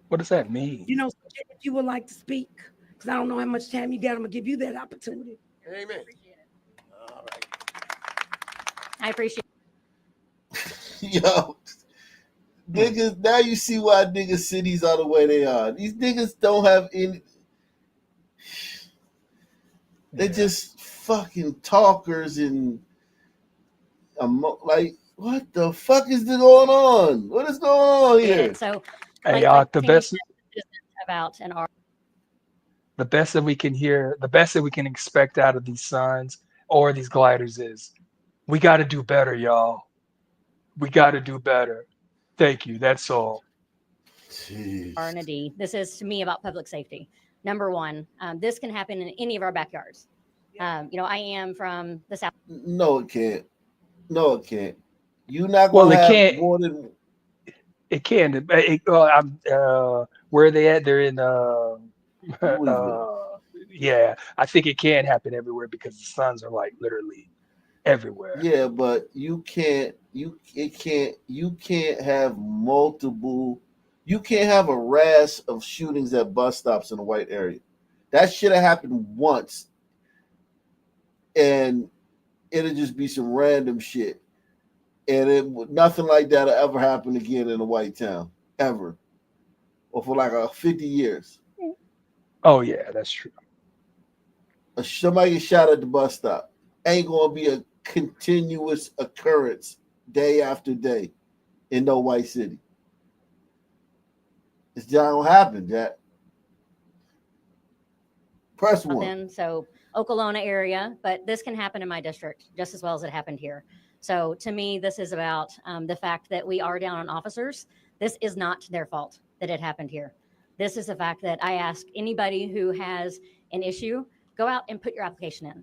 What does that mean? You know, if you would like to speak, because I don't know how much time you got, I'm going to give you that opportunity. Amen. All right. I appreciate it. Yo, niggas, now you see why niggas cities are the way they are. These niggas don't have any. They're just fucking talkers and like, what the fuck is going on? What is going on here? So, hey, the best about an art. The best that we can hear, the best that we can expect out of these Suns or these gliders is, we got to do better, y'all. We got to do better. Thank you. That's all. Arnady. This is to me about public safety. Number one, this can happen in any of our backyards. You know, I am from the South. No, it can't. No, it can't. You're not going to have more than. It can. Where are they at? They're in. Yeah, I think it can happen everywhere because the Suns are like literally everywhere. Yeah, but you can't have multiple. You can't have a rash of shootings at bus stops in a white area. That should have happened once, and it'll just be some random shit. And nothing like that'll ever happen again in a white town, ever. Or for like 50 years. Oh, yeah, that's true. Somebody gets shot at the bus stop. Ain't going to be a continuous occurrence day after day in no white city. This don't happen, Jack. Press one. Then, so Okolona area, but this can happen in my district just as well as it happened here. So to me, this is about the fact that we are down on officers. This is not their fault that it happened here. This is the fact that I ask anybody who has an issue, go out and put your application in.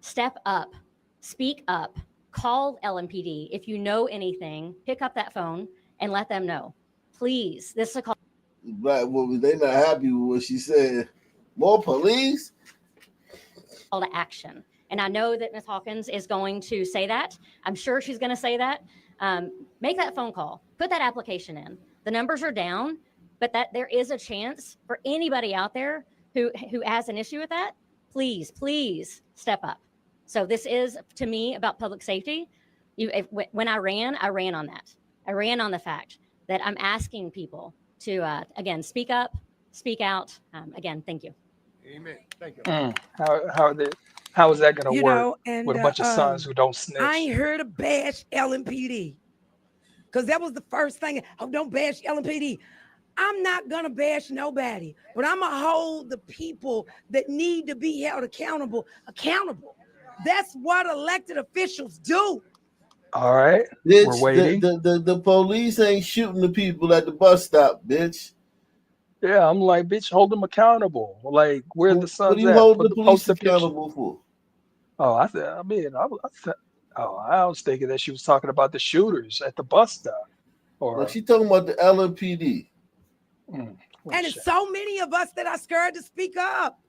Step up, speak up, call LMPD. If you know anything, pick up that phone and let them know. Please, this is a call. Black woman, they not happy with what she said. More police? Call to action. And I know that Ms. Hawkins is going to say that. I'm sure she's going to say that. Make that phone call. Put that application in. The numbers are down, but that there is a chance for anybody out there who has an issue with that. Please step up. So this is, to me, about public safety. When I ran on that. I ran on the fact that I'm asking people to, again, speak up, speak out. Again, thank you. Amen. Thank you. How is that going to work and with a bunch of sons who don't snitch? I ain't here to bash LMPD because that was the first thing. Oh, don't bash LMPD. I'm not gonna bash nobody, but I'm gonna hold the people that need to be held accountable. That's what elected officials do. All right, Bitch, we're waiting. The police ain't shooting the people at the bus stop, bitch. Yeah, I'm like, bitch, hold them accountable. Like, where the What sons are you at? holding the Post police the picture. accountable for? Oh, I was thinking that she was talking about the shooters at the bus stop. Or Like she talking about the LMPD. And it's so many of us that are scared to speak up.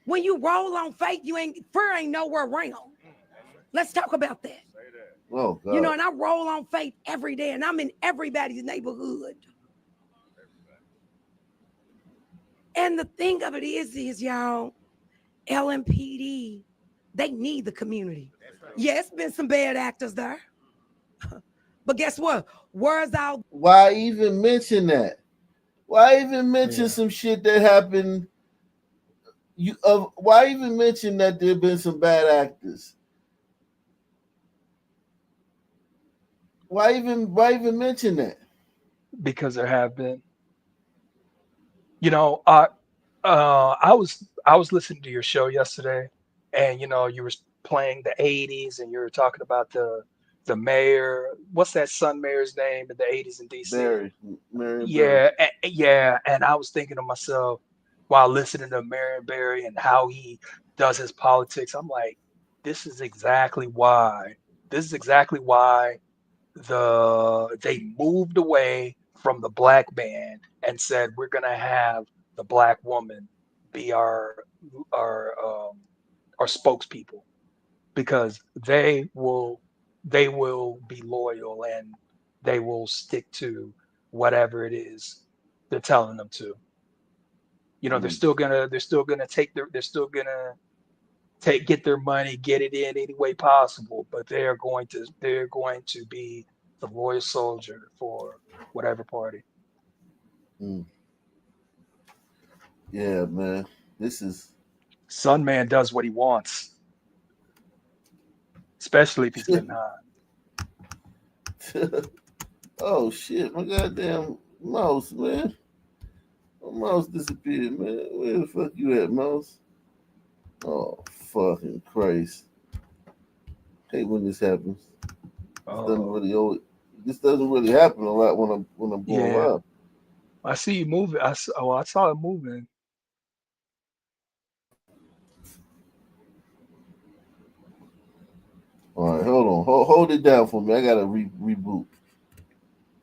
When you roll on faith, fear ain't nowhere around. Let's talk about that. Oh God. You know, and I roll on faith every day, and I'm in everybody's neighborhood. And the thing of it is y'all, LMPD, they need the community. Yeah, it's been some bad actors there. But guess what? Where's our... Why even mention that? Why even mention some shit that happened? Why even mention that there have been some bad actors? Why even mention that? because there have been. You know, I was listening to your show yesterday, and you were playing the '80s, and you were talking about the mayor. What's that son mayor's name in the '80s in DC? Marion Yeah, yeah. And I was thinking to myself while listening to Marion Barry and how he does his politics, I'm like, this is exactly why. This is exactly why they moved away from the black man and said we're gonna have the black woman be our our spokespeople, because they will be loyal and they will stick to whatever it is they're telling them to. They're still gonna get their money, get it in any way possible, but they're going to be the loyal soldier for whatever party. Yeah, man. This is Sun Man does what he wants, especially if he's getting high. Oh shit, my goddamn mouse, man. My mouse disappeared, man. Where the fuck you at, mouse? Oh fucking Christ. Hate when this happens. This doesn't really happen a lot when I'm going live. I see you moving. I saw it moving. All right, hold on. Hold it down for me. I gotta reboot.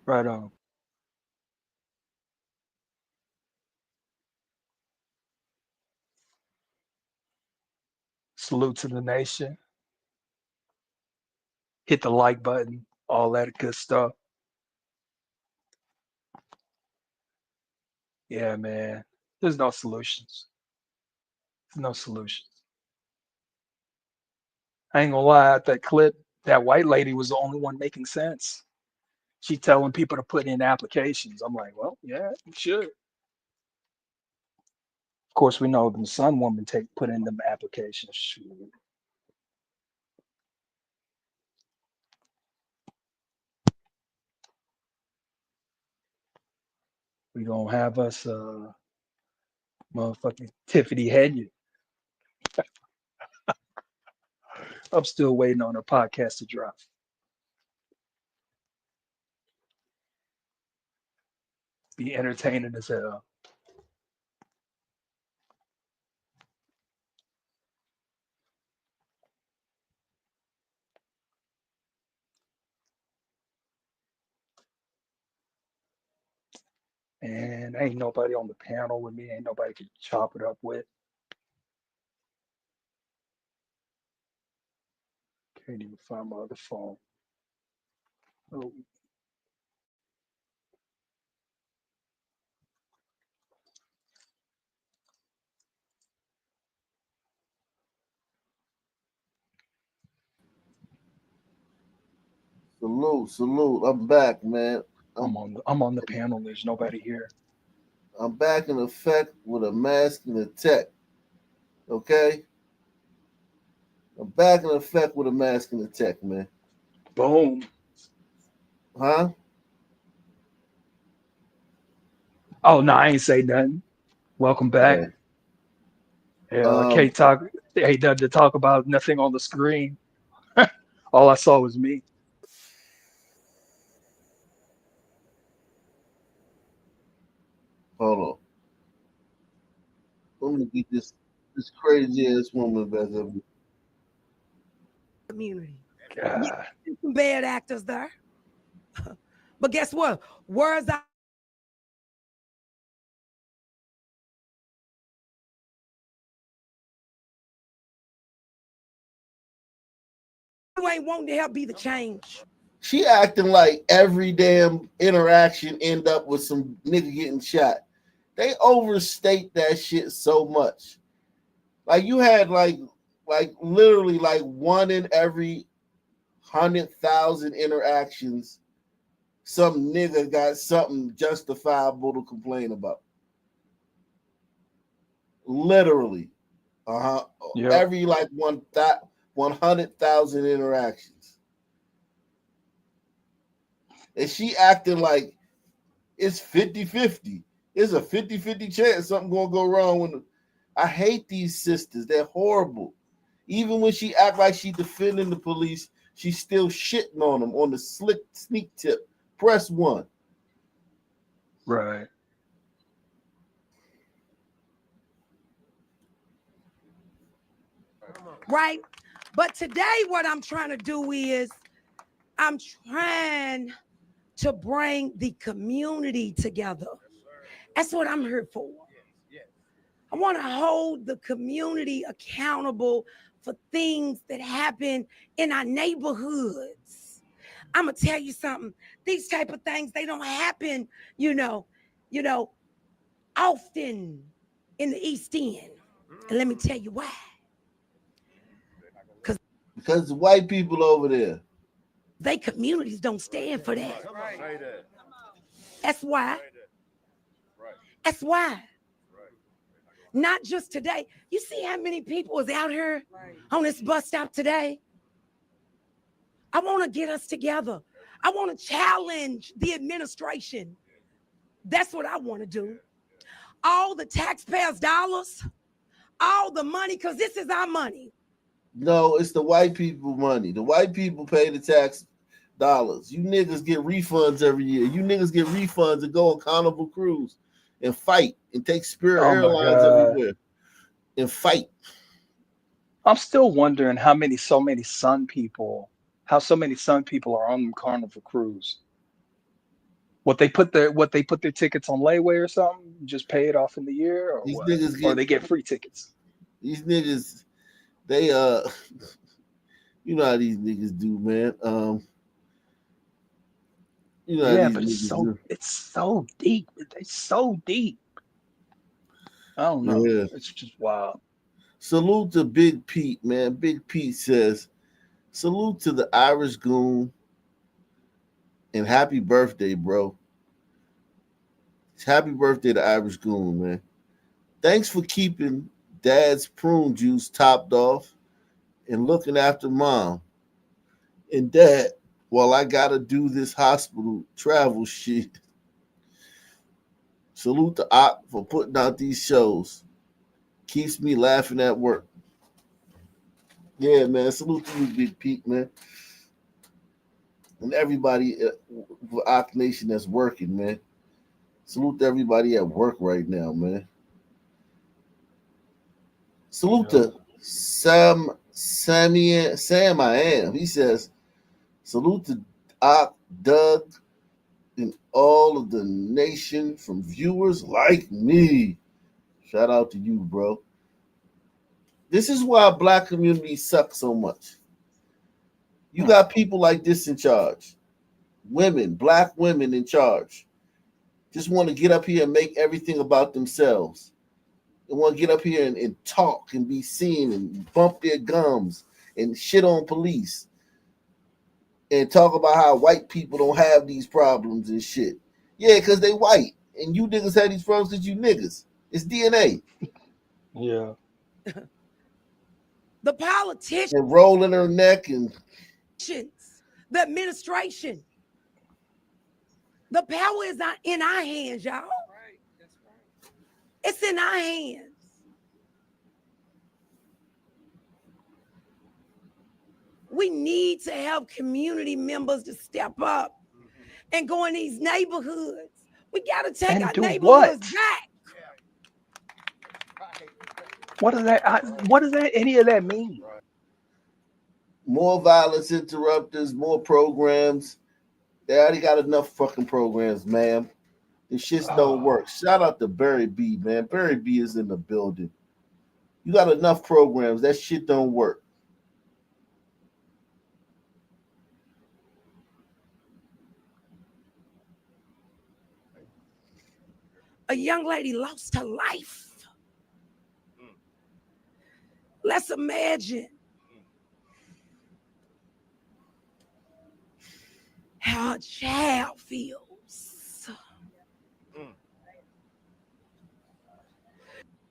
Right on. Salute to the nation. Hit the like button, all that good stuff. Yeah, man. There's no solutions. There's no solutions. I ain't gonna lie, at that clip, that white lady was the only one making sense. She telling people to put in applications. I'm like, well, yeah, you should. Of course, we know the Sun woman put in them applications. Shoot. We gonna have us motherfucking Tiffany Hedges. I'm still waiting on her podcast to drop. Be entertaining as hell. And ain't nobody on the panel with me. Ain't nobody to chop it up with. Can't even find my other phone. Oh. Salute. I'm back, man. I'm on the panel. There's nobody here. I'm back in effect with a mask and a tech. Okay? I'm back in effect with a mask and a tech, man. Boom. Huh? Oh no, I ain't say nothing. Welcome back. Yeah, I can't talk. Ain't nothing to talk about. Nothing on the screen. All I saw was me. Hold on. Let me get this crazy ass woman back up. Community. God. Some bad actors there. But guess what? Words out. You ain't wanting to help be the change. She acting like every damn interaction end up with some nigga getting shot. They overstate that shit so much. Like you had like literally like 1 in every 100,000 interactions, some nigga got something justifiable to complain about. Literally. Yep. Every like 100,000 interactions. And she acting like it's 50-50. It's a 50-50 chance something gonna go wrong when I hate these sisters. They're horrible. Even when she act like she defending the police, she's still shitting on them on the sneak tip. Press 1. Right. Right? But today, what I'm trying to do is I'm trying to bring the community together. That's what I'm here for. I want to hold the community accountable for things that happen in our neighborhoods. I'm gonna tell you something. These type of things, they don't happen, often in the East End. And let me tell you why. Because the white people over there. They communities don't stand for that. That's why. That's why. Not just today. You see how many people is out here on this bus stop today? I want to get us together. I want to challenge the administration. That's what I want to do. All the taxpayers' dollars, all the money, because this is our money. No, it's the white people money. The white people pay the tax dollars. You niggas get refunds every year. You niggas get refunds and go on Carnival Cruise and fight and take Spirit Airlines everywhere and fight. I'm still wondering how so many Sun people are on Carnival Cruise. What they put their tickets on layaway or something? Just pay it off in the year, or These what? niggas Or they get free tickets. These niggas, they you know how these niggas do, man. You know how these niggas do. It's so deep. It's so deep. I don't know. Yeah. It's just wild. Salute to Big Pete, man. Big Pete says, salute to the Irish Goon and happy birthday, bro. Happy birthday to Irish Goon, man. Thanks for keeping Dad's prune juice topped off and looking after Mom and Dad while I gotta do this hospital travel shit. Salute to Op for putting out these shows. Keeps me laughing at work. Yeah, man. Salute to you, Big Pete, man. And everybody for Op Nation that's working, man. Salute to everybody at work right now, man. Salute to Sam I Am. He says, salute to Op, Doug, and all of the nation from viewers like me. Shout out to you, bro. This is why black community sucks so much. You got people like this in charge. Women, black women in charge. Just want to get up here and make everything about themselves. They want to get up here and talk and be seen and bump their gums and shit on police. And talk about how white people don't have these problems and shit. Yeah, because they white. And you niggas have these problems because you niggas. It's DNA. Yeah. The politicians. And rolling her neck and the administration. The power is not in our hands, y'all. It's in our hands. We need to have community members to step up and go in these neighborhoods. We got to take our neighborhoods back. What does that any of that mean? More violence interrupters, more programs. They already got enough fucking programs, ma'am. This shit don't work. Shout out to Barry B, man. Barry B is in the building. You got enough programs. That shit don't work. A young lady lost her life. Let's imagine how a child feels.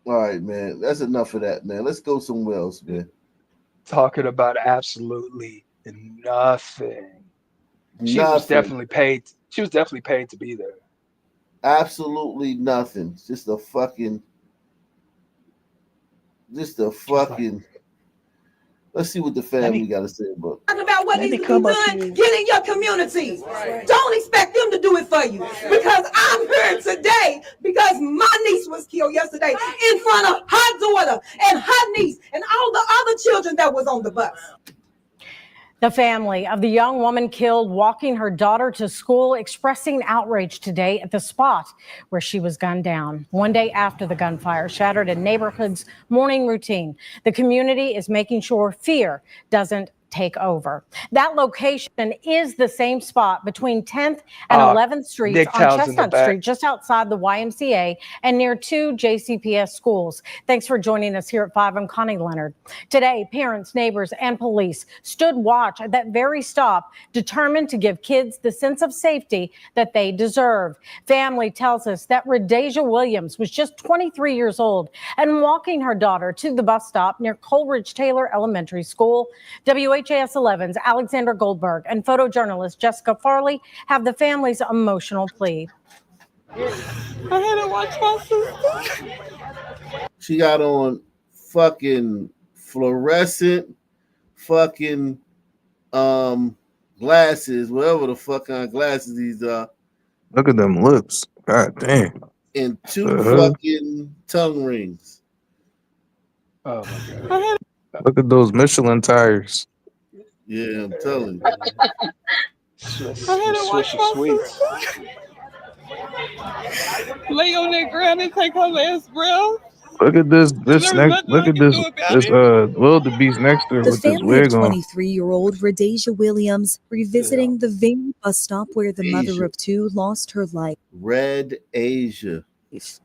All right, man. That's enough of that, man. Let's go somewhere else, man. Talking about absolutely nothing. She was definitely paid. She was definitely paid to be there. Absolutely nothing. Just a fucking. Let's see what the family got to say about it. Talking about what needs to be done, get in your communities. Don't expect them to do it for you. Because I'm here today because my niece was killed yesterday in front of her daughter and her niece and all the other children that was on the bus. The family of the young woman killed walking her daughter to school expressing outrage today at the spot where she was gunned down. One day after the gunfire shattered a neighborhood's morning routine, the community is making sure fear doesn't take over. That location is the same spot between 10th and 11th Streets on Chestnut Street, just outside the YMCA and near 2 JCPS schools. Thanks for joining us here at 5. I'm Connie Leonard. Today, parents, neighbors, and police stood watch at that very stop, determined to give kids the sense of safety that they deserve. Family tells us that Rhodesia Williams was just 23 years old and walking her daughter to the bus stop near Coleridge Taylor Elementary School. WHAS 11's Alexander Goldberg and photojournalist Jessica Farley have the family's emotional plea. I had to watch my sister. She got on fucking fluorescent fucking glasses, whatever the fuck kind of glasses these are. Look at them lips. God damn. And 2 fucking tongue rings. Oh my God. Look at those Michelin tires. Yeah, I'm telling you. I had to watch my sister lay on that ground and take her last breath. Look at this next. Look at this wildebeest next to her The with this family of wig on. 23-year-old Rhodesia Williams revisiting the very bus stop where the mother of 2 lost her life. Red Asia.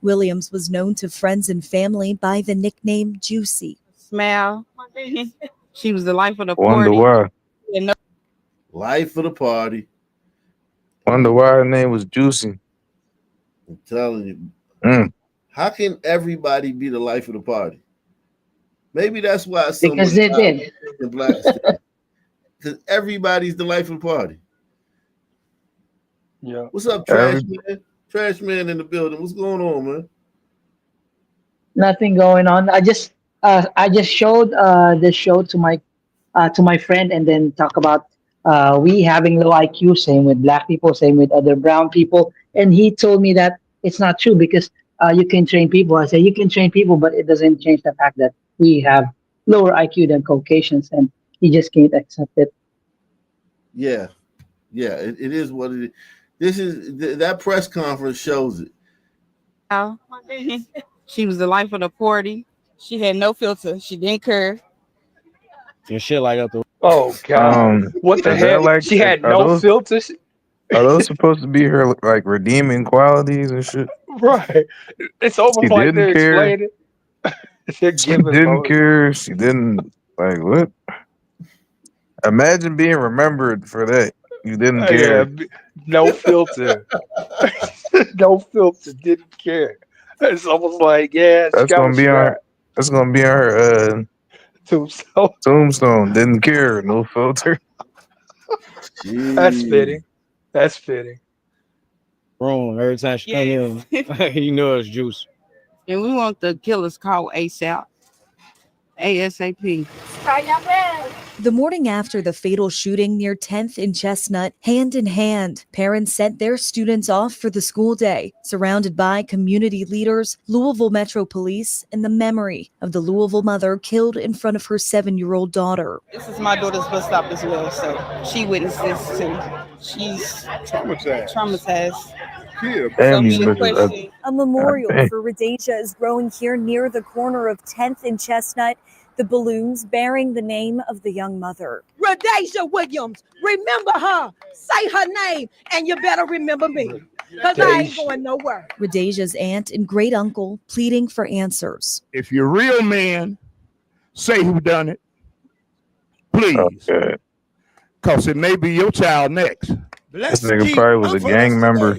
Williams was known to friends and family by the nickname Juicy. Smile. She was the life of the Wonder party. why. Life of the party. Wonder why her name was Juicy. I'm telling you. How can everybody be the life of the party? Maybe that's why Because they did. In Blakistan. Because everybody's the life of the party. Yeah. What's up, Trash Man? Trash man in the building. What's going on, man? Nothing going on. I just showed the show to my friend, and then talk about we having low IQ, same with black people, same with other brown people, and he told me that it's not true because you can train people. I say you can train people, but it doesn't change the fact that we have lower IQ than Caucasians, and he just can't accept it. Yeah, yeah, it is what it is. This is that press conference shows it. How she was the life of the party. She had no filter. She didn't care. And shit like that. Oh God, what the Is that heck? like She had are no those filters. are those supposed to be her like redeeming qualities and shit? Right. It's She almost like didn't they're care. explaining. They're She giving didn't Moses. care. She didn't like what? Imagine being remembered for that. You didn't Yeah, care. no filter. No filter. Didn't care. It's almost like, yeah, she That's got gonna what be she on got. her. That's gonna be on her Tombstone. tombstone. Didn't care. No filter. That's Jeez. fitting. That's fitting. Wrong. Every time she come in, you know it's juice. And we want the killers called ASAP. ASAP. The morning after the fatal shooting near 10th and Chestnut, hand in hand, parents sent their students off for the school day, surrounded by community leaders, Louisville Metro Police, and the memory of the Louisville mother killed in front of her 7-year-old daughter. This is my daughter's bus stop as well, so she witnessed this too. She's traumatized. Damn, these many bitches. questions. A memorial dang. for Rhodesia is growing here near the corner of 10th and Chestnut, the balloons bearing the name of the young mother. Rhodesia Williams, remember her. Say her name, and you better remember me, because I ain't going nowhere. Rhodesia's aunt and great uncle pleading for answers. If you're a real man, say who done it, please, Okay. because it may be your child next. This nigga probably was a gang member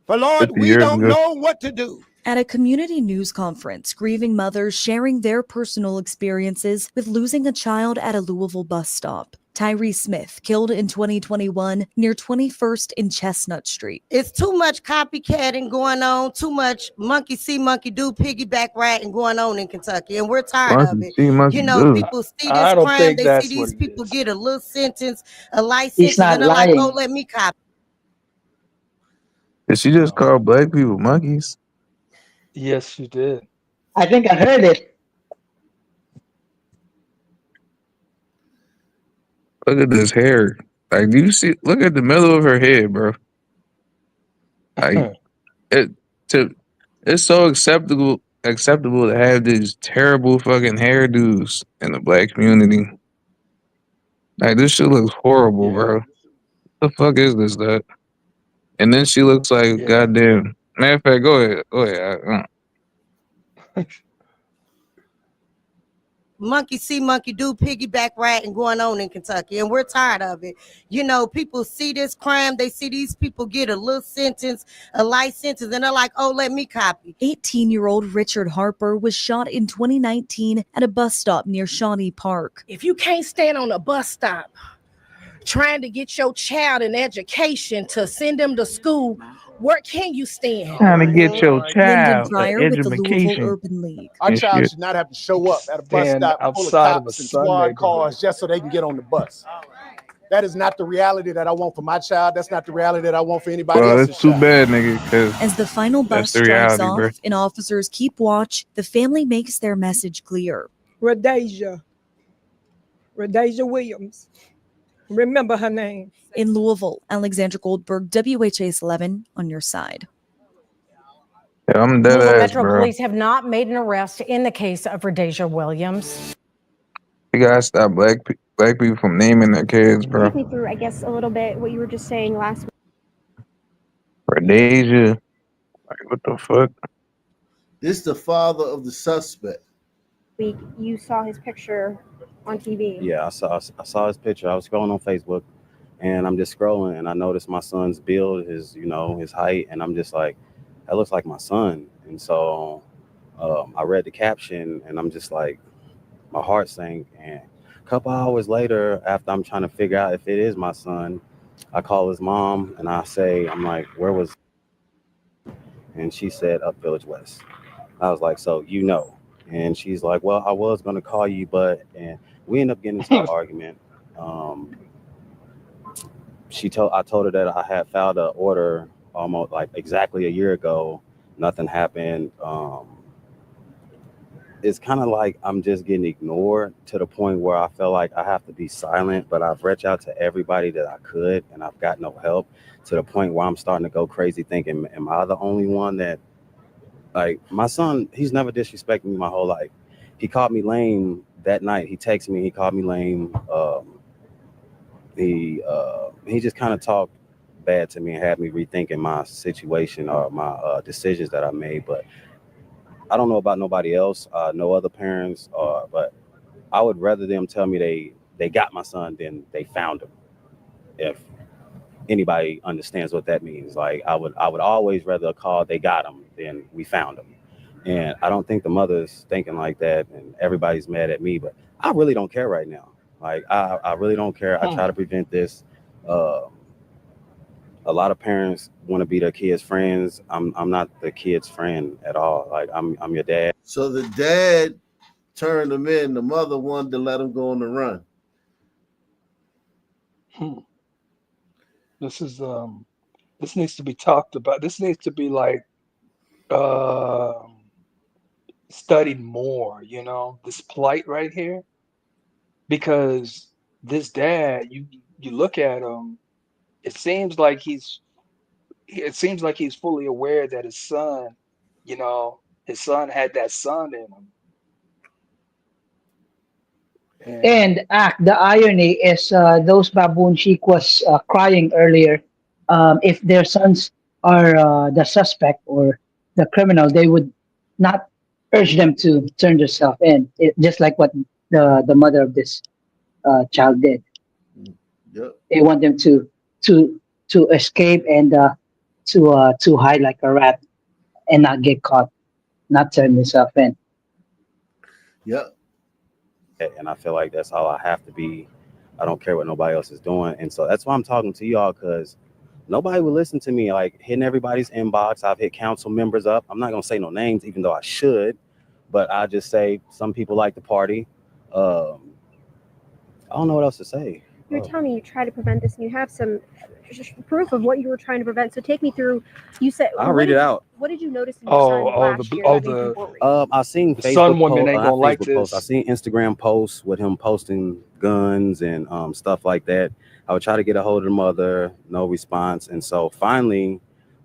For Lord, 50 we years don't ago. know what to do. At a community news conference, grieving mothers sharing their personal experiences with losing a child at a Louisville bus stop. Tyree Smith, killed in 2021 near 21st and Chestnut Street. It's too much copycatting going on, too much monkey see, monkey do, piggyback riding going on in Kentucky, and we're tired of Monkey it. see, monkey You know, do. people see I this don't crime, think they see that's these what it people is. get a little sentence, a light He's sentence, not and they're like, oh, lying. let me copy. Did she just call black people monkeys? Yes, she did. I think I heard it. Look at this hair. Like, do you see? Look at the middle of her head, bro. Like, it to it's so acceptable to have these terrible fucking hairdos in the black community. Like, this shit looks horrible, bro. The fuck is this, that? And then she looks like goddamn. Matter of fact, go ahead, go ahead. Monkey see, monkey do, piggyback riding going on in Kentucky, and we're tired of it. You know, people see this crime, they see these people get a little sentence, a light sentence, and they're like, oh, let me copy. 18-year-old Richard Harper was shot in 2019 at a bus stop near Shawnee Park. If you can't stand on a bus stop trying to get your child an education to send them to school, where can you stand? Trying to get your Lyndon child Pryor with the Louisville education. Urban League. Our Our child child shit. should not have to show up at a bus Stand stop full of outside of a cops and Sunday squad cars just so they can get on the bus. That is not the reality that I want for my child. That's not the reality that I want for anybody Well, else's it's too child. bad, nigga, because As the final that's bus the drives reality, bro. off and officers keep watch, the family makes their message clear. Rhodesia Williams, remember her name. In Louisville, Alexandra Goldberg, WHAS 11 on your side. Yeah, I'm dead Louisville ass, Metro bro. Police have not made an arrest in the case of Rhodesia Williams. We gotta stop black people from naming their kids, bro. Take me through, I guess, a little bit what you were just saying last week. Rhodesia. Like, what the fuck? This the father of the suspect. You saw his picture on TV. Yeah, I saw his picture. I was scrolling on Facebook, and I'm just scrolling, and I noticed my son's build, his height, and I'm just like, that looks like my son. And so I read the caption, and I'm just like, my heart sank. And a couple hours later, after I'm trying to figure out if it is my son, I call his mom, and I'm like, where was? And she said up Village West. I was like, so you know. And she's like, well, I was gonna call you, but and we ended up getting into an argument. I told her that I had filed an order almost like exactly a year ago. Nothing happened. It's kind of like I'm just getting ignored to the point where I feel like I have to be silent, but I've reached out to everybody that I could and I've got no help, to the point where I'm starting to go crazy thinking, am I the only one that, like, my son, he's never disrespected me my whole life. He called me lame that night. He texted me, he called me lame. He just kind of talked bad to me and had me rethinking my situation or my decisions that I made. But I don't know about nobody else, no other parents, but I would rather them tell me they got my son than they found him. If anybody understands what that means, like I would always rather call they got him than we found him. And I don't think the mother's thinking like that, and everybody's mad at me, but I really don't care right now. Like I really don't care. I try to prevent this. A lot of parents want to be their kids' friends. I'm not the kid's friend at all. Like I'm your dad. So the dad turned him in. The mother wanted to let him go on the run. This is this needs to be talked about. This needs to be like studied more, you know, this plight right here. Because this dad, you look at him, it seems like he's fully aware that his son, you know, his son had that son in him. And the irony is, those baboon sheik was crying earlier. If their sons are the suspect or the criminal, they would not urge them to turn themselves in, just like what the mother of this child did. Yep. They want them to to escape and to hide like a rat and not get caught, not turn themselves in. Yep. And I feel like that's all I have to be. I don't care what nobody else is doing. And so that's why I'm talking to y'all, because nobody would listen to me. Like hitting everybody's inbox. I've hit council members up. I'm not going to say no names, even though I should, but I just say some people like to party. I don't know what else to say. You're telling me you try to prevent this and you have some proof of what you were trying to prevent. So take me through. You said I'll read it out. What did you notice in your son last year that made you worried? I seen the Facebook son women ain't gonna like posts. I this. seen Instagram posts with him posting guns and stuff like that. I would try to get a hold of the mother, no response. And so finally,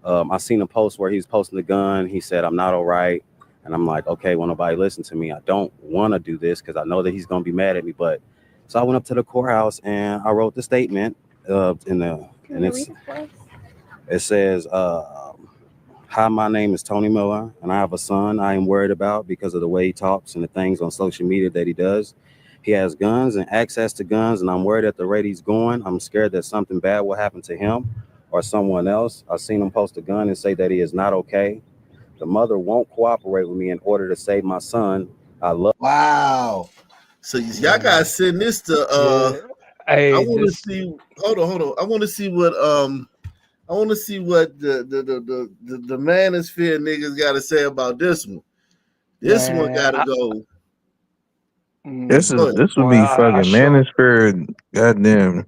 I seen a post where he's posting the gun. He said, "I'm not all right." And I'm like, okay, well, nobody listen to me. I don't want to do this because I know that he's gonna be mad at me. But so I went up to the courthouse and I wrote the statement. It says, "Hi, my name is Tony Miller, and I have a son I am worried about because of the way he talks and the things on social media that he does. He has guns and access to guns, and I'm worried at the rate he's going. I'm scared that something bad will happen to him or someone else. I've seen him post a gun and say that he is not okay. The mother won't cooperate with me in order to save my son. I love." Wow. So y'all gotta send this to Hey, I want to see. Hold on. I want to see what the manosphere niggas got to say about this one. This one got to go. This would be fucking manosphere. Goddamn.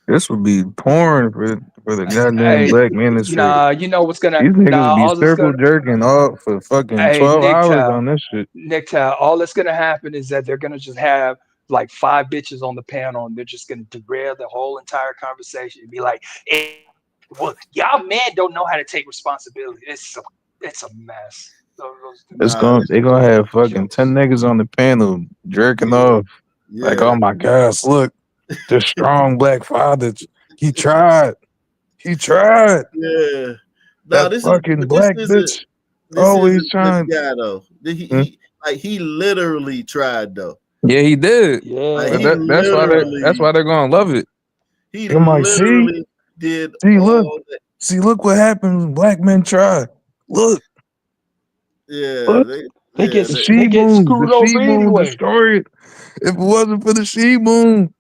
This would be porn for the goddamn black manosphere. You know what's gonna These niggas be circle jerking off for fucking 12 hours on this shit. All that's gonna happen is that they're gonna just have like 5 bitches on the panel, and they're just gonna derail the whole entire conversation and be like, "Well, y'all men don't know how to take responsibility." It's a mess. They gonna have fucking 10 niggas on the panel jerking off. Like, oh my gosh, look, the strong black father. He tried. Yeah. That fucking black bitch always trying. Guy though. He literally tried though. Yeah, he did. Yeah. Like, That's why they're gonna love it. He They're like, literally did. Look what happens when black men try. Look. Yeah, look. They get screwed over anyway. Destroyed. If it wasn't for the she boom,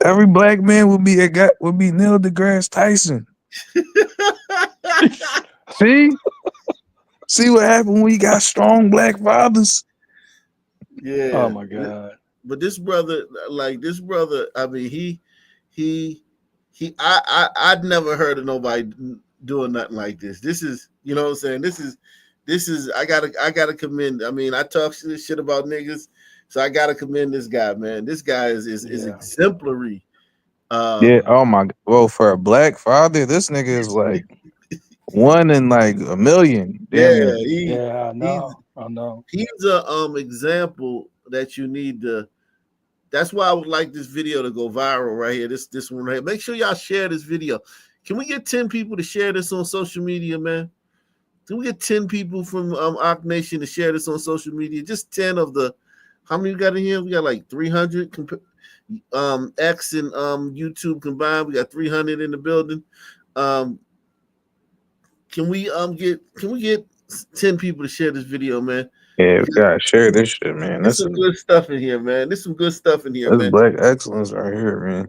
every black man would be Neil deGrasse Tyson. See what happened when you got strong black fathers. Yeah. Oh my God. But this brother, I mean, I'd never heard of nobody doing nothing like this. This is, you know what I'm saying? This is, I gotta commend. I mean, I talk shit about niggas, so I gotta commend this guy, man. This guy is exemplary. Yeah. Oh my. Well, for a black father, this nigga is like one in like a million. Damn Yeah, near. I know. He's a example that you need to. That's why I would like this video to go viral right here. This one right here. Make sure y'all share this video. Can we get 10 people to share this on social media, man? Can we get 10 people from Arc Nation to share this on social media? Just 10 of the. How many we got in here? We got like 300. X and YouTube combined. We got 300 in the building. Can we get 10 people to share this video, man? Yeah, we gotta share this shit, man. There's some good stuff in here, man. There's some good stuff in here, That's man. black excellence right here, man.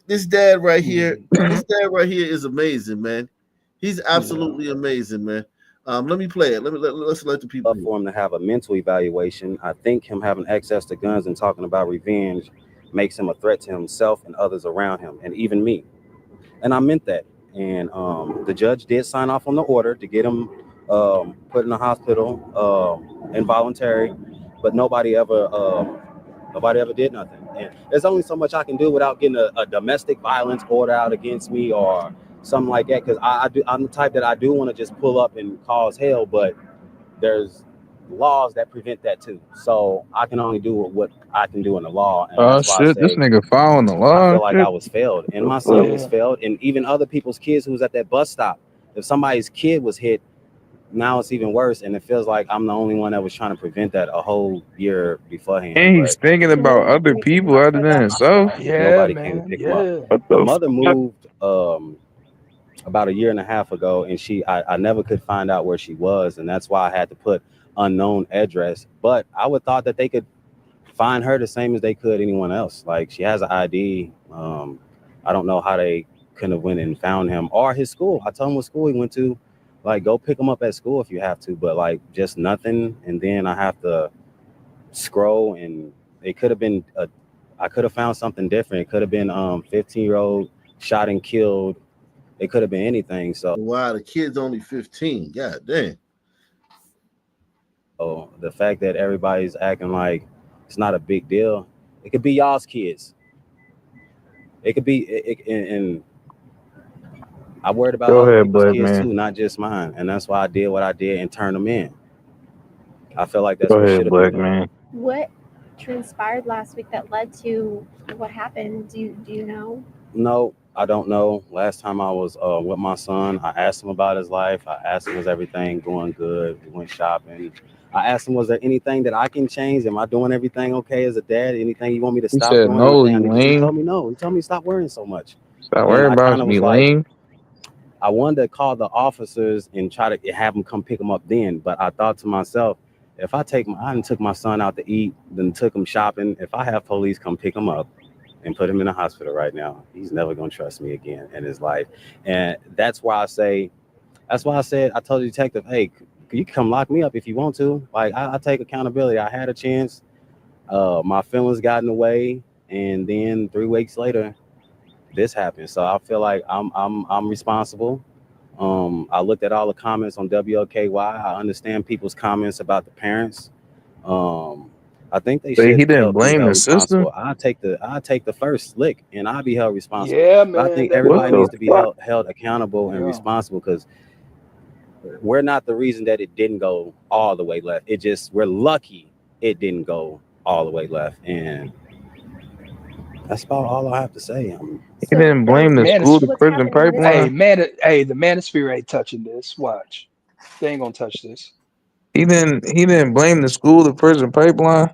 This dad right here, is amazing, man. He's absolutely amazing, man. Let me play it. Let's let the people for him to have a mental evaluation. I think him having access to guns and talking about revenge makes him a threat to himself and others around him, and even me. And I meant that. And the judge did sign off on the order to get him put in the hospital, involuntary, but nobody ever did nothing. And there's only so much I can do without getting a domestic violence order out against me or something like that. Because I'm the type that I do want to just pull up and cause hell, but there's laws that prevent that too. So I can only do what I can do in the law. And Oh that's why shit, I this say, nigga following the law. I feel like shit. I was failed, and my son was failed, and even other people's kids who was at that bus stop. If somebody's kid was hit, now it's even worse, and it feels like I'm the only one that was trying to prevent that a whole year beforehand. And he's thinking about other people other than himself. Nobody came to pick him up. What My the mother fuck? moved about a year and a half ago, and I never could find out where she was, and that's why I had to put unknown address. But I would thought that they could find her the same as they could anyone else. Like, she has an ID. I don't know how they couldn't have went and found him, or his school. I told him what school he went to. Like, go pick him up at school if you have to, but like just nothing. And then I have to scroll, and it could have been I could have found something different. It could have been 15-year-old shot and killed. It could have been anything. So wow, the kid's only 15. God damn. So the fact that everybody's acting like it's not a big deal, it could be y'all's kids. It could be, and I worried about Go other ahead, people's black kids man. too, not just mine. And that's why I did what I did and turned them in. I feel like that's Go what ahead, should have black been done. man. What transpired last week that led to what happened? Do you know? No, I don't know. Last time I was with my son, I asked him about his life. I asked him, was everything going good? We went shopping. I asked him, was there anything that I can change? Am I doing everything okay as a dad? Anything you want me to He stop said doing? no, Anything I you need to do? He lame. told me no. He told me stop worrying so much. Stop And worrying I about kind of me, was like, lame. I wanted to call the officers and try to have them come pick him up then. But I thought to myself, if I took my son out to eat, then took him shopping, if I have police come pick him up and put him in a hospital right now, he's never going to trust me again in his life. And that's why I said, I told the detective, hey, you can come lock me up if you want to. Like, I take accountability. I had a chance. My feelings got in the way. And then 3 weeks later, this happened. So I feel like I'm responsible. I looked at all the comments on WOKY. I understand people's comments about the parents. I think they But should he didn't be blame held the system. responsible. I take the first lick and I'll be held responsible. Yeah, But I man. think That everybody What needs the to be fuck? held accountable and Yeah. responsible, because we're not the reason that it didn't go all the way left. We're lucky it didn't go all the way left. And that's about all I have to say. He didn't blame the school to Manosphere. prison Hey, pipeline. hey, the manosphere ain't touching this. Watch. They ain't gonna touch this. He didn't blame the school to prison pipeline.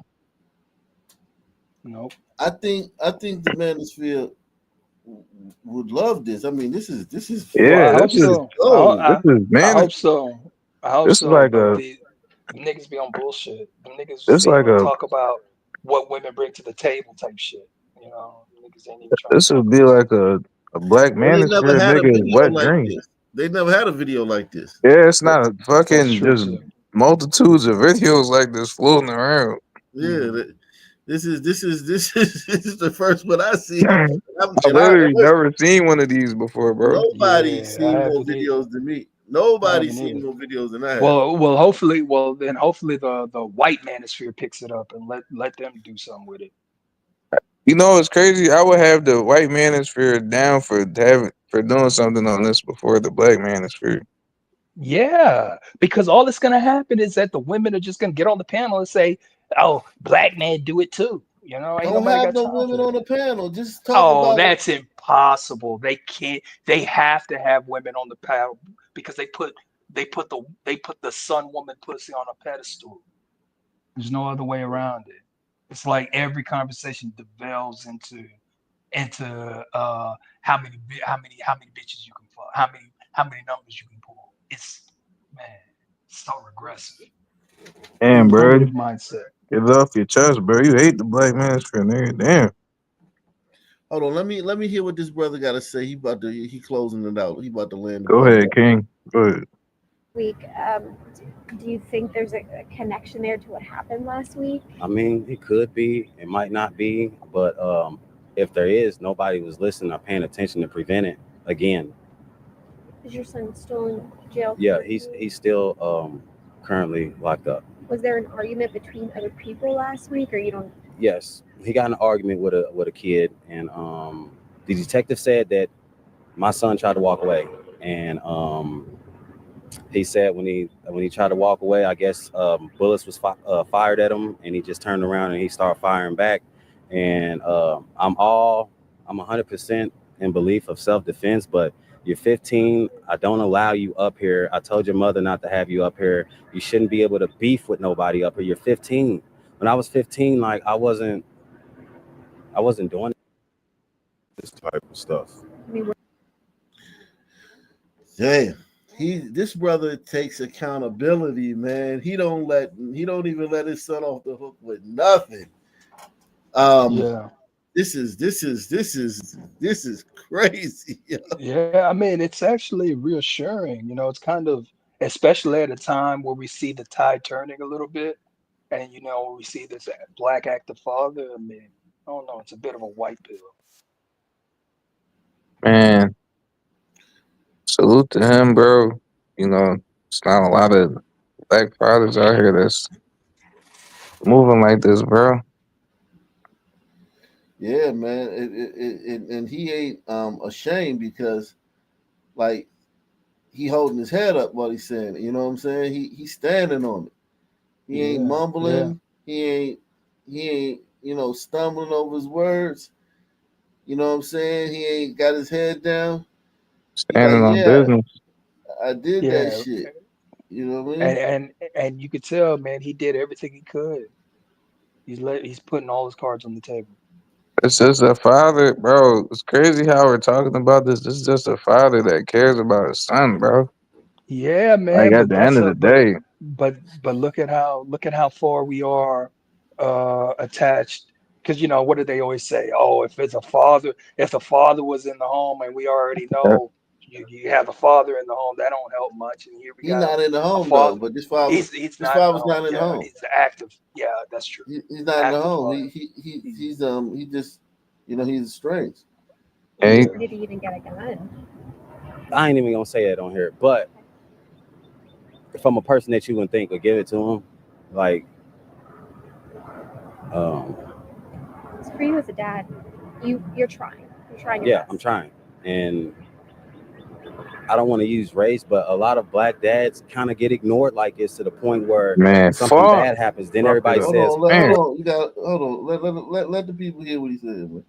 Nope. I think the Manosphere would love this. I mean, this is Well, I Yeah, hope this is so. gold. this is I man. hope so. I hope This is so. like But a the niggas be on bullshit. The niggas this ain't like even a talk about what women bring to the table type shit. You know, niggas ain't even trying to this talk would be about like a black They ain't never manosphere had a nigga's video wet like dream. this. They never had a video like this. Yeah, it's not a fucking true, just too. multitudes of videos like this floating around. Yeah, this is this is the first one I see. I literally never seen one of these before, bro. Nobody Yeah, I seen more haven't either. videos than me. I Nobody haven't seen either. more videos than I have. Well, hopefully the white manosphere picks it up and let them do something with it. You know, it's crazy. I would have the white manosphere down for doing something on this before the black manosphere. Yeah, because all that's gonna happen is that the women are just gonna get on the panel and say, "Oh, black men do it too." You know, ain't Don't nobody have got no time for women that. on the panel. Just talk Oh, about it. that's impossible. They can't. They have to have women on the panel because they put the sun woman pussy on a pedestal. There's no other way around it. It's like every conversation devolves into how many bitches you can fuck, how many numbers you can pull. It's man, it's so regressive. Damn, bro. Primitive mindset. Get it off your chest, bro. You hate the black manosphere, nigga. Damn. Hold on, let me hear what this brother got to say. He closing it out. He about to land the Go plane. ahead, King. Go ahead. Week, do you think there's a connection there to what happened last week? I mean, it could be, it might not be, but if there is, nobody was listening or paying attention to prevent it. Again, Is your son still in jail? yeah, he's still currently locked up. Was there an argument between other people last week, or you don't? Yes, he got in an argument with a kid, and the detective said that my son tried to walk away, and he said when he tried to walk away, I guess bullets was fired at him, and he just turned around and he started firing back. And I'm 100% in belief of self-defense, but you're 15. I don't allow you up here. I told your mother not to have you up here. You shouldn't be able to beef with nobody up here. You're 15. When I was 15, like I wasn't doing this type of stuff. Damn. This brother takes accountability, man. He don't even let his son off the hook with nothing. Yeah. This is crazy. Yeah, I mean, it's actually reassuring. You know, it's kind of, especially at a time where we see the tide turning a little bit, and we see this black active father. I mean, I don't know, it's a bit of a white pill. Man, salute to him, bro. You know, it's not a lot of black fathers out here that's moving like this, bro. Yeah, man. And he ain't ashamed because like he holding his head up while he's saying it. You know what I'm saying? He's standing on it. He ain't mumbling. He ain't stumbling over his words. You know what I'm saying? He ain't got his head down. He's Standing like, on yeah, business. I did that shit. You know what I mean? And you could tell, man, he did everything he could. He's putting all his cards on the table. It's just a father, bro. It's crazy how we're talking about this. This is just a father that cares about his son, bro. Yeah, man. Like at But the end of the day, but look at how far we are attached. Because what do they always say? Oh, if the father was in the home, and we already know you have a father in the home, that don't help much. And here we He's got not in the a home father. though, but this father, He's not in the home. not in the Yeah, home. he's active. Yeah, that's true. He's not in the Active home. father. He just he's estranged. hey, Where did he even get a gun? I ain't even gonna say it on here, but from a person that you wouldn't think would give it to him, like, So for you as a dad, you're trying. You're trying your yeah, best. I'm trying, and I don't want to use race, but a lot of black dads kind of get ignored like this to the point where man, something fuck. bad happens. Then everybody Hold says, on. Let the people hear what he said, man.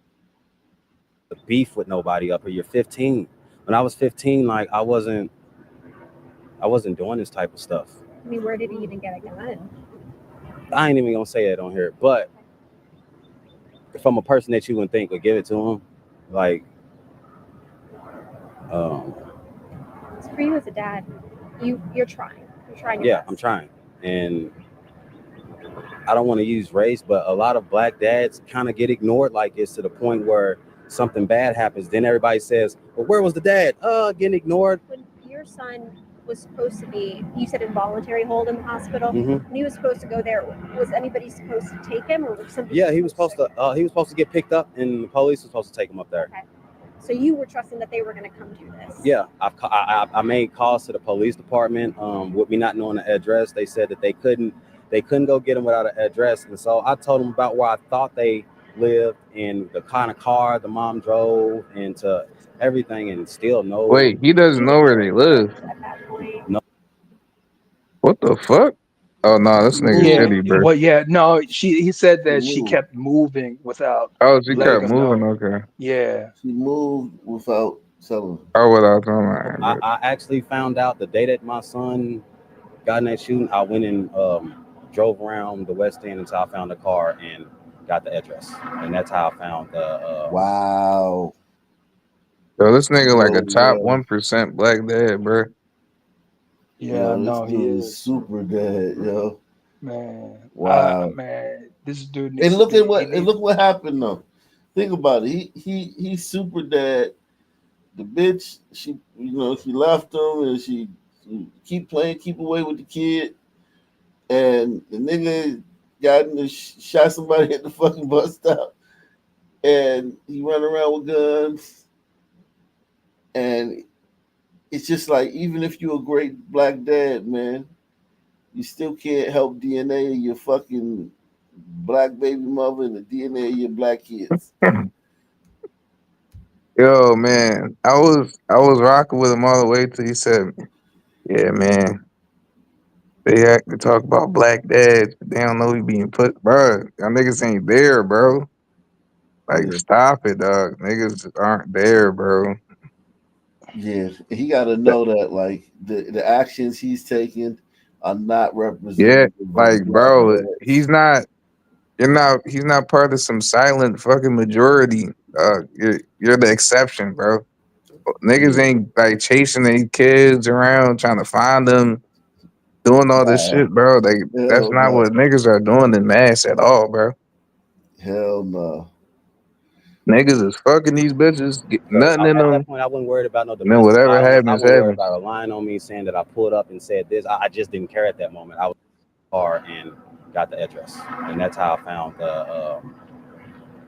beef with nobody up here. You're 15. When I was 15, like I wasn't doing this type of stuff. I mean, where did he even get a gun? I ain't even gonna say it on here, but from a person that you wouldn't think would give it to him, like, So for you as a dad, you're trying. You're trying your yeah, best. I'm trying, and I don't want to use race, but a lot of black dads kind of get ignored like this to the point where something bad happens. Then everybody says, well, where was the dad? Getting ignored. When your your son was supposed to be, you said involuntary hold in the hospital. Mhm. When he was supposed to go there, was anybody supposed to take him, or was somebody? Yeah, he was supposed to get picked up, and the police was supposed to take him up there. Okay. So you were trusting that they were going to come do this. Yeah, I made calls to the police department. With me not knowing the address, they said that they couldn't go get him without an address, and so I told them about where I thought they lived and the kind of car the mom drove and to everything, and still no. Wait, he doesn't know where they live. No. What the fuck? Oh no, this nigga Yeah, shitty, bro. well, yeah, no, he said that she kept moving without Oh, she letting kept him know. moving. Okay. Yeah. She moved without telling. Oh, without telling. I actually found out the day that my son got in that shooting. I went and drove around the West End until I found the car and got the address, and that's how I found the. Wow. Yo, this nigga like a top yeah. 1% black dad, bro. Yeah, Yo, no, this he dude is. super dead, yo. Man, Wow. man, this dude needs And to look be. at what happened though. Think about it. He's super dead. The bitch, she left him and she keep away with the kid. And the nigga got in the shot somebody at the fucking bus stop. And he run around with guns. And it's just like, even if you're a great black dad, man, you still can't help DNA of your fucking black baby mother and the DNA of your black kids. Yo, man, I was rocking with him all the way till he said, "Yeah, man, they act to talk about black dads, but they don't know he being put, bro. Y'all niggas ain't there, bro. Like, stop it, dog. Niggas aren't there, bro." Yeah, he got to know that like the actions he's taking are not Yeah, representative like, of black bro, dads. he's not. He's not part of some silent fucking majority. You're the exception, bro. Niggas ain't like chasing any kids around trying to find them, doing all this shit, bro. Like, that's Hell not no. what niggas are doing in mass at all, bro. Hell no. Niggas is fucking these bitches, get nothing in At that them, point, I wasn't worried about no and then domestic whatever violence. I happens, wasn't worried happens. about relying on me saying that I pulled up and said this. I just didn't care at that moment. I was in the car and got the address, and that's how I found the.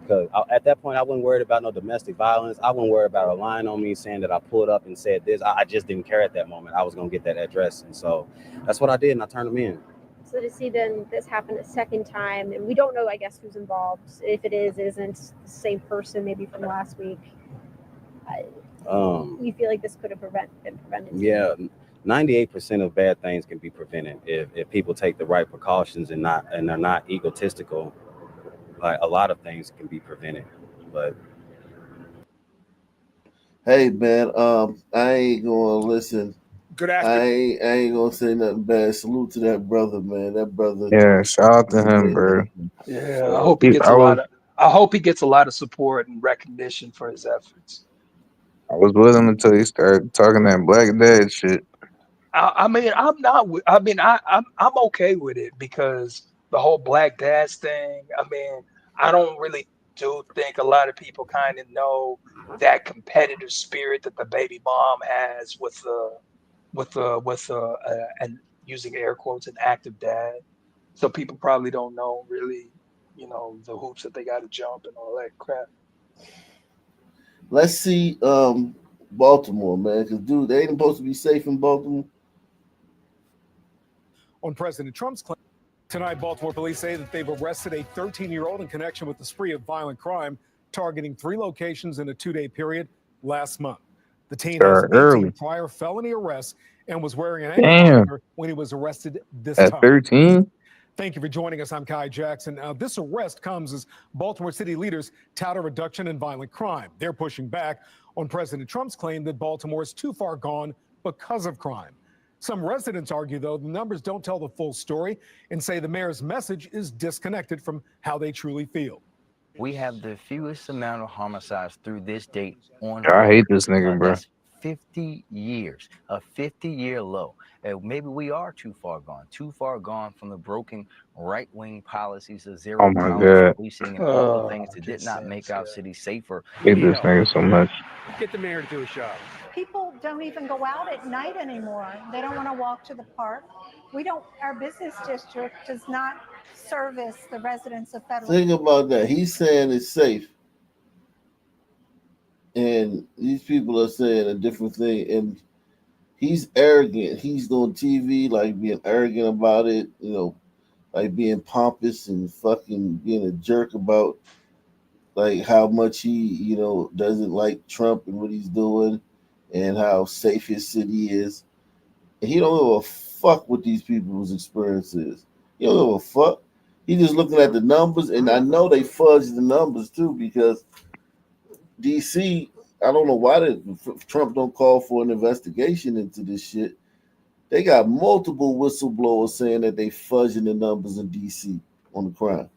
Because at that point, I wasn't worried about no domestic violence. I wasn't worried about relying on me saying that I pulled up and said this. I just didn't care at that moment. I was gonna get that address, and so that's what I did, and I turned them in. So to see then this happen a second time, and we don't know, I guess, who's involved. If it isn't the same person, maybe from last week. You feel like this could have been prevented? Yeah, 98% of bad things can be prevented if people take the right precautions and they're not egotistical. Like, a lot of things can be prevented, but Hey man, I ain't gonna listen. Good afternoon. I ain't gonna say nothing bad. Salute to that brother, man. That brother. Yeah, shout out to him, bro. Yeah, I hope he gets I hope he gets a lot of support and recognition for his efforts. I was with him until he started talking that black dad shit. I mean, I'm not. I mean, I'm okay with it because the whole black dads thing. I mean, I don't really do think a lot of people kind of know that competitive spirit that the baby mom has with and using air quotes, an active dad. So people probably don't know really, the hoops that they got to jump and all that crap. Let's see, Baltimore, man, because dude, they ain't supposed to be safe in Baltimore. On President Trump's claim tonight, Baltimore police say that they've arrested a 13-year-old in connection with the spree of violent crime targeting 3 locations in a 2-day period last month. The teen has 18 prior felony arrests and was wearing an ankle monitor when he was arrested this At time. 13? Thank you for joining us. I'm Kai Jackson. This arrest comes as Baltimore city leaders tout a reduction in violent crime. They're pushing back on President Trump's claim that Baltimore is too far gone because of crime. Some residents argue, though, the numbers don't tell the full story and say the mayor's message is disconnected from how they truly feel. We have the fewest amount of homicides through this date on I hate this nigga, bro. That's 50 years, a 50-year low. Maybe we are too far gone from the broken right-wing policies of zero Oh my tolerance God. policing and all the things that did not make our city safer. I hate this nigga so much. Get the mayor to do his job. People don't even go out at night anymore. They don't want to walk to the park. Our business district does not service the residents of Federal. Think about that. He's saying it's safe, and these people are saying a different thing. And he's arrogant. He's on TV like being arrogant about it. Like being pompous and fucking being a jerk about like how much he doesn't like Trump and what he's doing, and how safe his city is. And he don't give a fuck what these people's experience is. He don't give a fuck. He's just looking at the numbers, and I know they fudge the numbers too because DC. I don't know why Trump don't call for an investigation into this shit. They got multiple whistleblowers saying that they fudging the numbers in DC on the crime.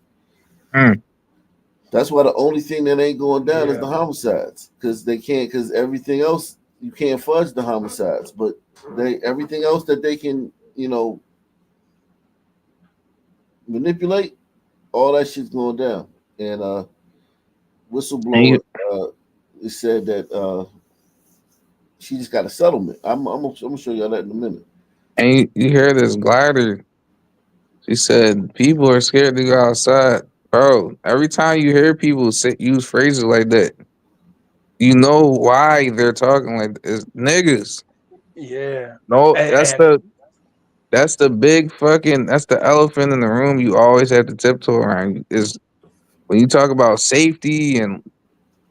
That's why the only thing that ain't going down is the homicides, because they can't. Because everything else you can't fudge the homicides, but everything else that they can manipulate, all that shit's going down. And whistleblower it said that she just got a settlement. I'm gonna show y'all that in a minute. And you hear this glider? She said people are scared to go outside, bro. Every time you hear people use phrases like that, you know why they're talking like this. Niggas. Yeah. No, And that's the big fucking, that's the elephant in the room. You always have to tiptoe around. Is when you talk about safety and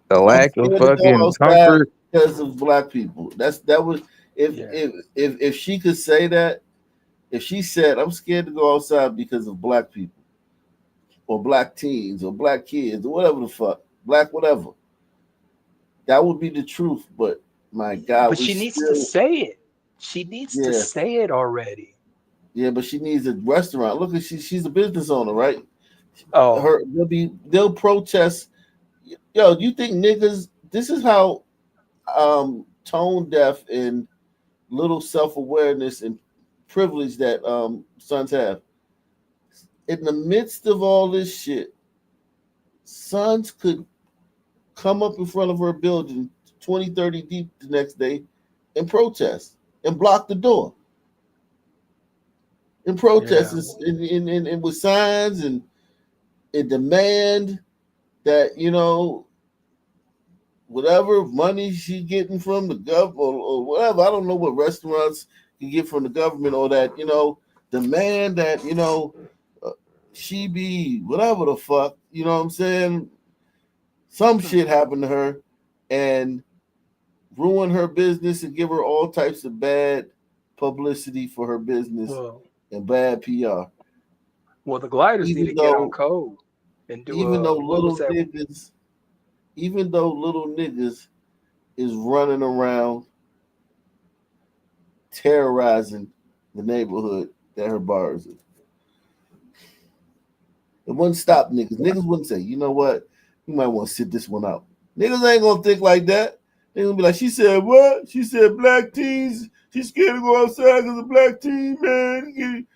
the I'm lack of scared to go fucking outside comfort. because of black people. That was if she could say that. If she said, "I'm scared to go outside because of black people, or black teens, or black kids, or whatever the fuck, black whatever," that would be the truth. But my God, but we she needs to still, say it. She needs to yeah, say it already. yeah. But she needs a restaurant. Look, she's a business owner, right? Oh, They'll protest. Yo, you think niggas? This is how tone deaf and little self awareness and privilege that sons have. In the midst of all this shit, sons could come up in front of her building 20, 30 deep the next day and protest and block the door. And protest and with signs and demand that, whatever money she getting from the government or whatever, I don't know what restaurants can get from the government, or that, demand that, she be whatever the fuck, you know what I'm saying? Some shit happened to her and ruin her business and give her all types of bad publicity for her business and bad PR. Well, the gliders need to get on code and do even though what was that? even though little niggas is running around terrorizing the neighborhood that her bar is in. It wouldn't stop niggas. Niggas wouldn't say, you know what? You might want to sit this one out. Niggas ain't gonna think like that. They're gonna be like, she said what? She said black teens. She's scared to go outside because of black teen, man.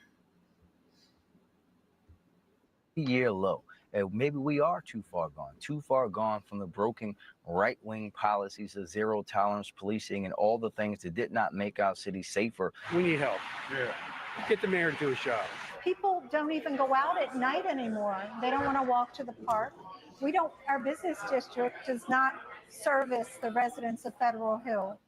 Year low. And maybe we are too far gone from the broken right-wing policies of zero tolerance policing and all the things that did not make our city safer. We need help. Yeah. Get the mayor to do his job. People don't even go out at night anymore. They don't want to walk to the park. Our business district does not service the residents of Federal Hill.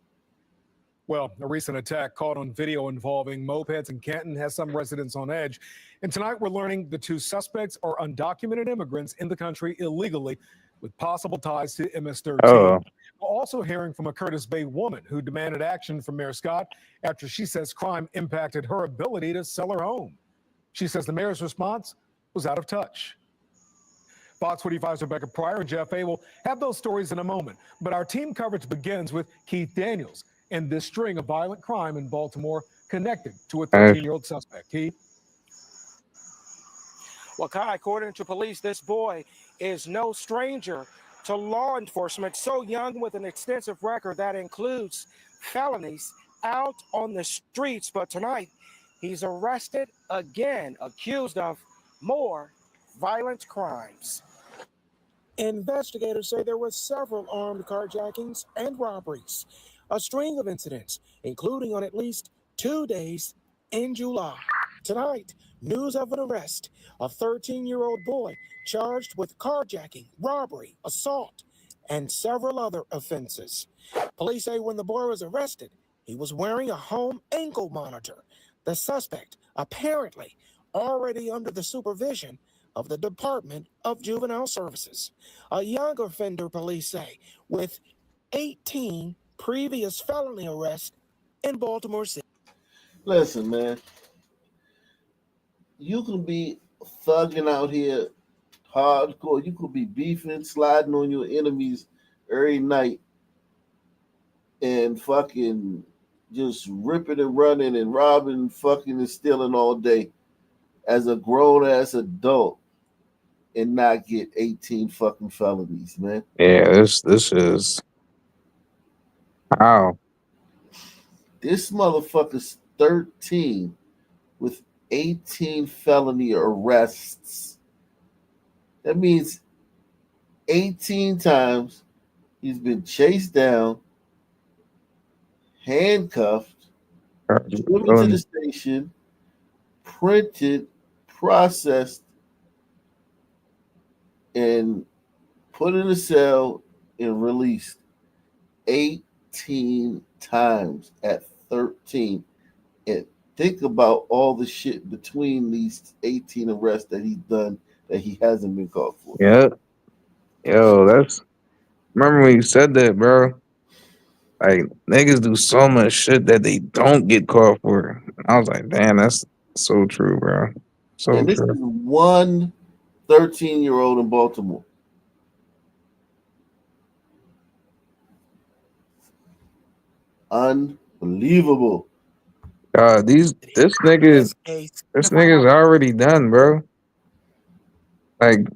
Well, a recent attack caught on video involving mopeds in Canton has some residents on edge. And tonight we're learning the two suspects are undocumented immigrants in the country illegally with possible ties to MS-13. Oh. We're also hearing from a Curtis Bay woman who demanded action from Mayor Scott after she says crime impacted her ability to sell her home. She says the mayor's response was out of touch. Fox 45's Rebecca Pryor and Jeff A. will have those stories in a moment. But our team coverage begins with Keith Daniels and this string of violent crime in Baltimore connected to a 13-year-old suspect. Keith? Well, Kai, according to police, this boy is no stranger to law enforcement. So young with an extensive record that includes felonies out on the streets. But tonight, he's arrested again, accused of more violent crimes. Investigators say there were several armed carjackings and robberies. a string of incidents, including on at least 2 days in July. Tonight, news of an arrest. A 13-year-old boy charged with carjacking, robbery, assault, and several other offenses. Police say when the boy was arrested, he was wearing a home ankle monitor. The suspect, apparently already under the supervision of the Department of Juvenile Services. A young offender, police say, with 18 previous felony arrests in Baltimore City. Listen, man, you can be thugging out here hardcore. You could be beefing, sliding on your enemies every night, and fucking just ripping and running and robbing, fucking and stealing all day as a grown ass adult and not get 18 fucking felonies, man. Yeah, this is how. This motherfucker's 13 with 18 felony arrests. That means 18 times he's been chased down, handcuffed, driven to the station, printed, processed, and put in a cell and released 18 times at 13. And think about all the shit between these 18 arrests that he's done that he hasn't been caught for. Yep. Yo, that's. Remember when you said that, bro? Like niggas do so much shit that they don't get caught for. I was like, damn, that's so true, bro. So And this true. is one 13-year-old in Baltimore. Unbelievable. This nigga's already done, bro. Like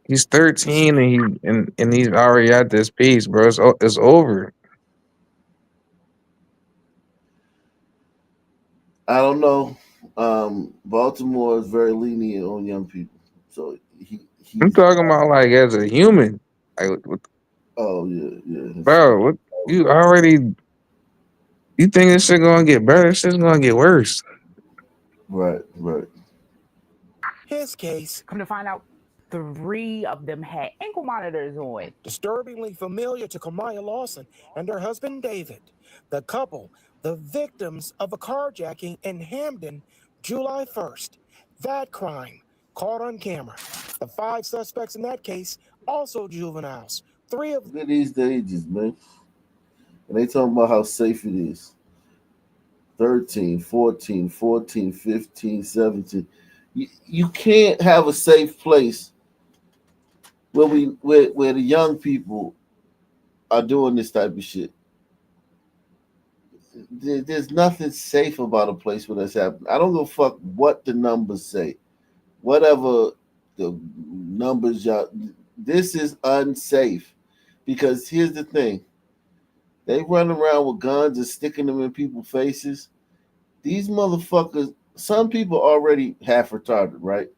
he's 13 and he's already at this piece, bro. It's over. I don't know. Baltimore is very lenient on young people. So I'm talking about like as a human. Like, oh yeah. Bro, what you already? You think this shit gonna get better? This shit's gonna get worse. Right. His case. Come to find out, 3 of them had ankle monitors on. Disturbingly familiar to Kamaya Lawson and her husband David. The couple, the victims of a carjacking in Hamden, July 1st. That crime caught on camera. The 5 suspects in that case, also juveniles. 3 of Look at these ages, man. And they talking about how safe it is. 13, 14, 15, 17. You can't have a safe place where the young people are doing this type of shit. There's nothing safe about a place where that's happening. I don't give a fuck what the numbers say. Whatever the numbers y'all, this is unsafe. Because here's the thing. They run around with guns and sticking them in people's faces. These motherfuckers, some people already half retarded, right?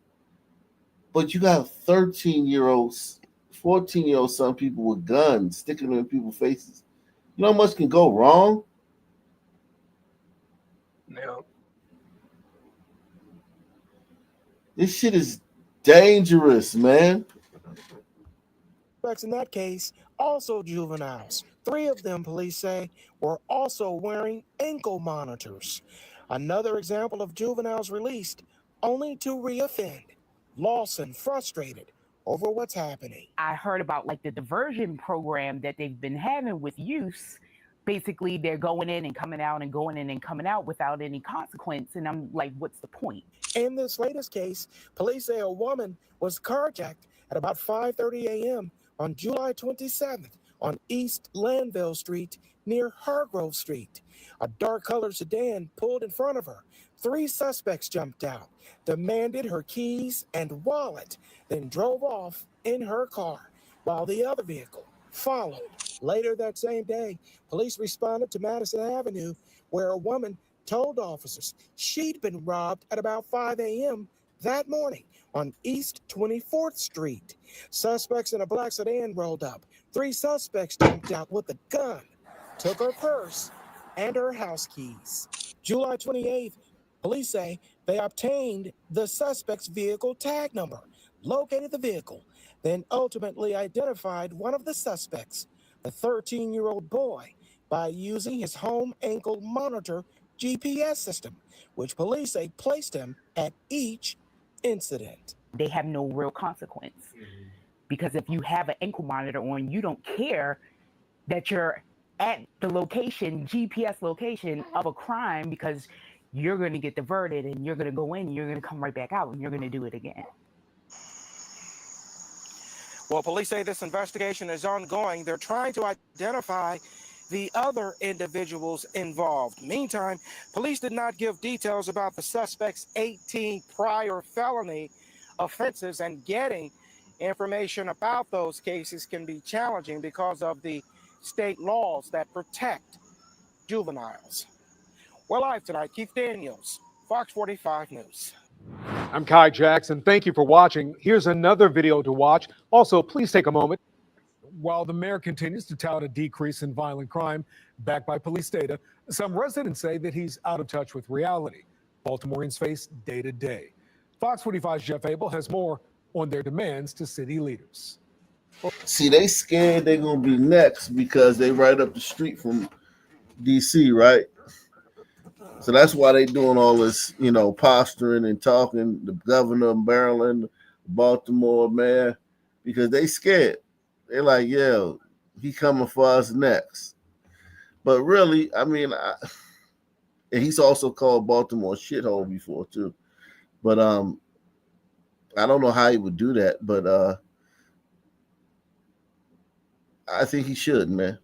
But you got 13-year-olds, 14-year-old some people with guns sticking them in people's faces. You know how much can go wrong? No. This shit is dangerous, man. suspects in that case, also juveniles. 3 of them, police say, were also wearing ankle monitors. Another example of juveniles released only to reoffend. Lawson frustrated over what's happening. I heard about like the diversion program that they've been having with youths. Basically, they're going in and coming out and going in and coming out without any consequence. And I'm like, what's the point? In this latest case, police say a woman was carjacked at about 5:30 a.m. on July 27th on East Lanville Street near Hargrove Street. A dark-colored sedan pulled in front of her. 3 suspects jumped out, demanded her keys and wallet, then drove off in her car, while the other vehicle followed. Later that same day, police responded to Madison Avenue, where a woman told officers she'd been robbed at about 5 a.m. that morning on East 24th Street. Suspects in a black sedan rolled up. 3 suspects jumped out with a gun. took her purse and her house keys. July 28th, police say they obtained the suspect's vehicle tag number, located the vehicle, then ultimately identified one of the suspects, a 13-year-old boy, by using his home ankle monitor GPS system, which police say placed him at each incident. They have no real consequence. Because if you have an ankle monitor on, you don't care that you're at the location, GPS location of a crime, because you're going to get diverted and you're going to go in and you're going to come right back out and you're going to do it again. Well, police say this investigation is ongoing. They're trying to identify the other individuals involved. Meantime, police did not give details about the suspect's 18 prior felony offenses, and getting information about those cases can be challenging because of the state laws that protect juveniles. We're live tonight. Keith Daniels, Fox 45 News. I'm Kai Jackson. Thank you for watching. Here's another video to watch. Also, please take a moment. While the mayor continues to tout a decrease in violent crime backed by police data, some residents say that he's out of touch with reality Baltimoreans face day to day. Fox 45's Jeff Abel has more on their demands to city leaders. See, they scared they're gonna be next because they right up the street from DC, right? So that's why they doing all this, posturing and talking. The governor of Maryland, Baltimore mayor, because they scared. They're like, yeah, he coming for us next. But really, I mean, and he's also called Baltimore a shithole before too. But I don't know how he would do that, but I think he should, man.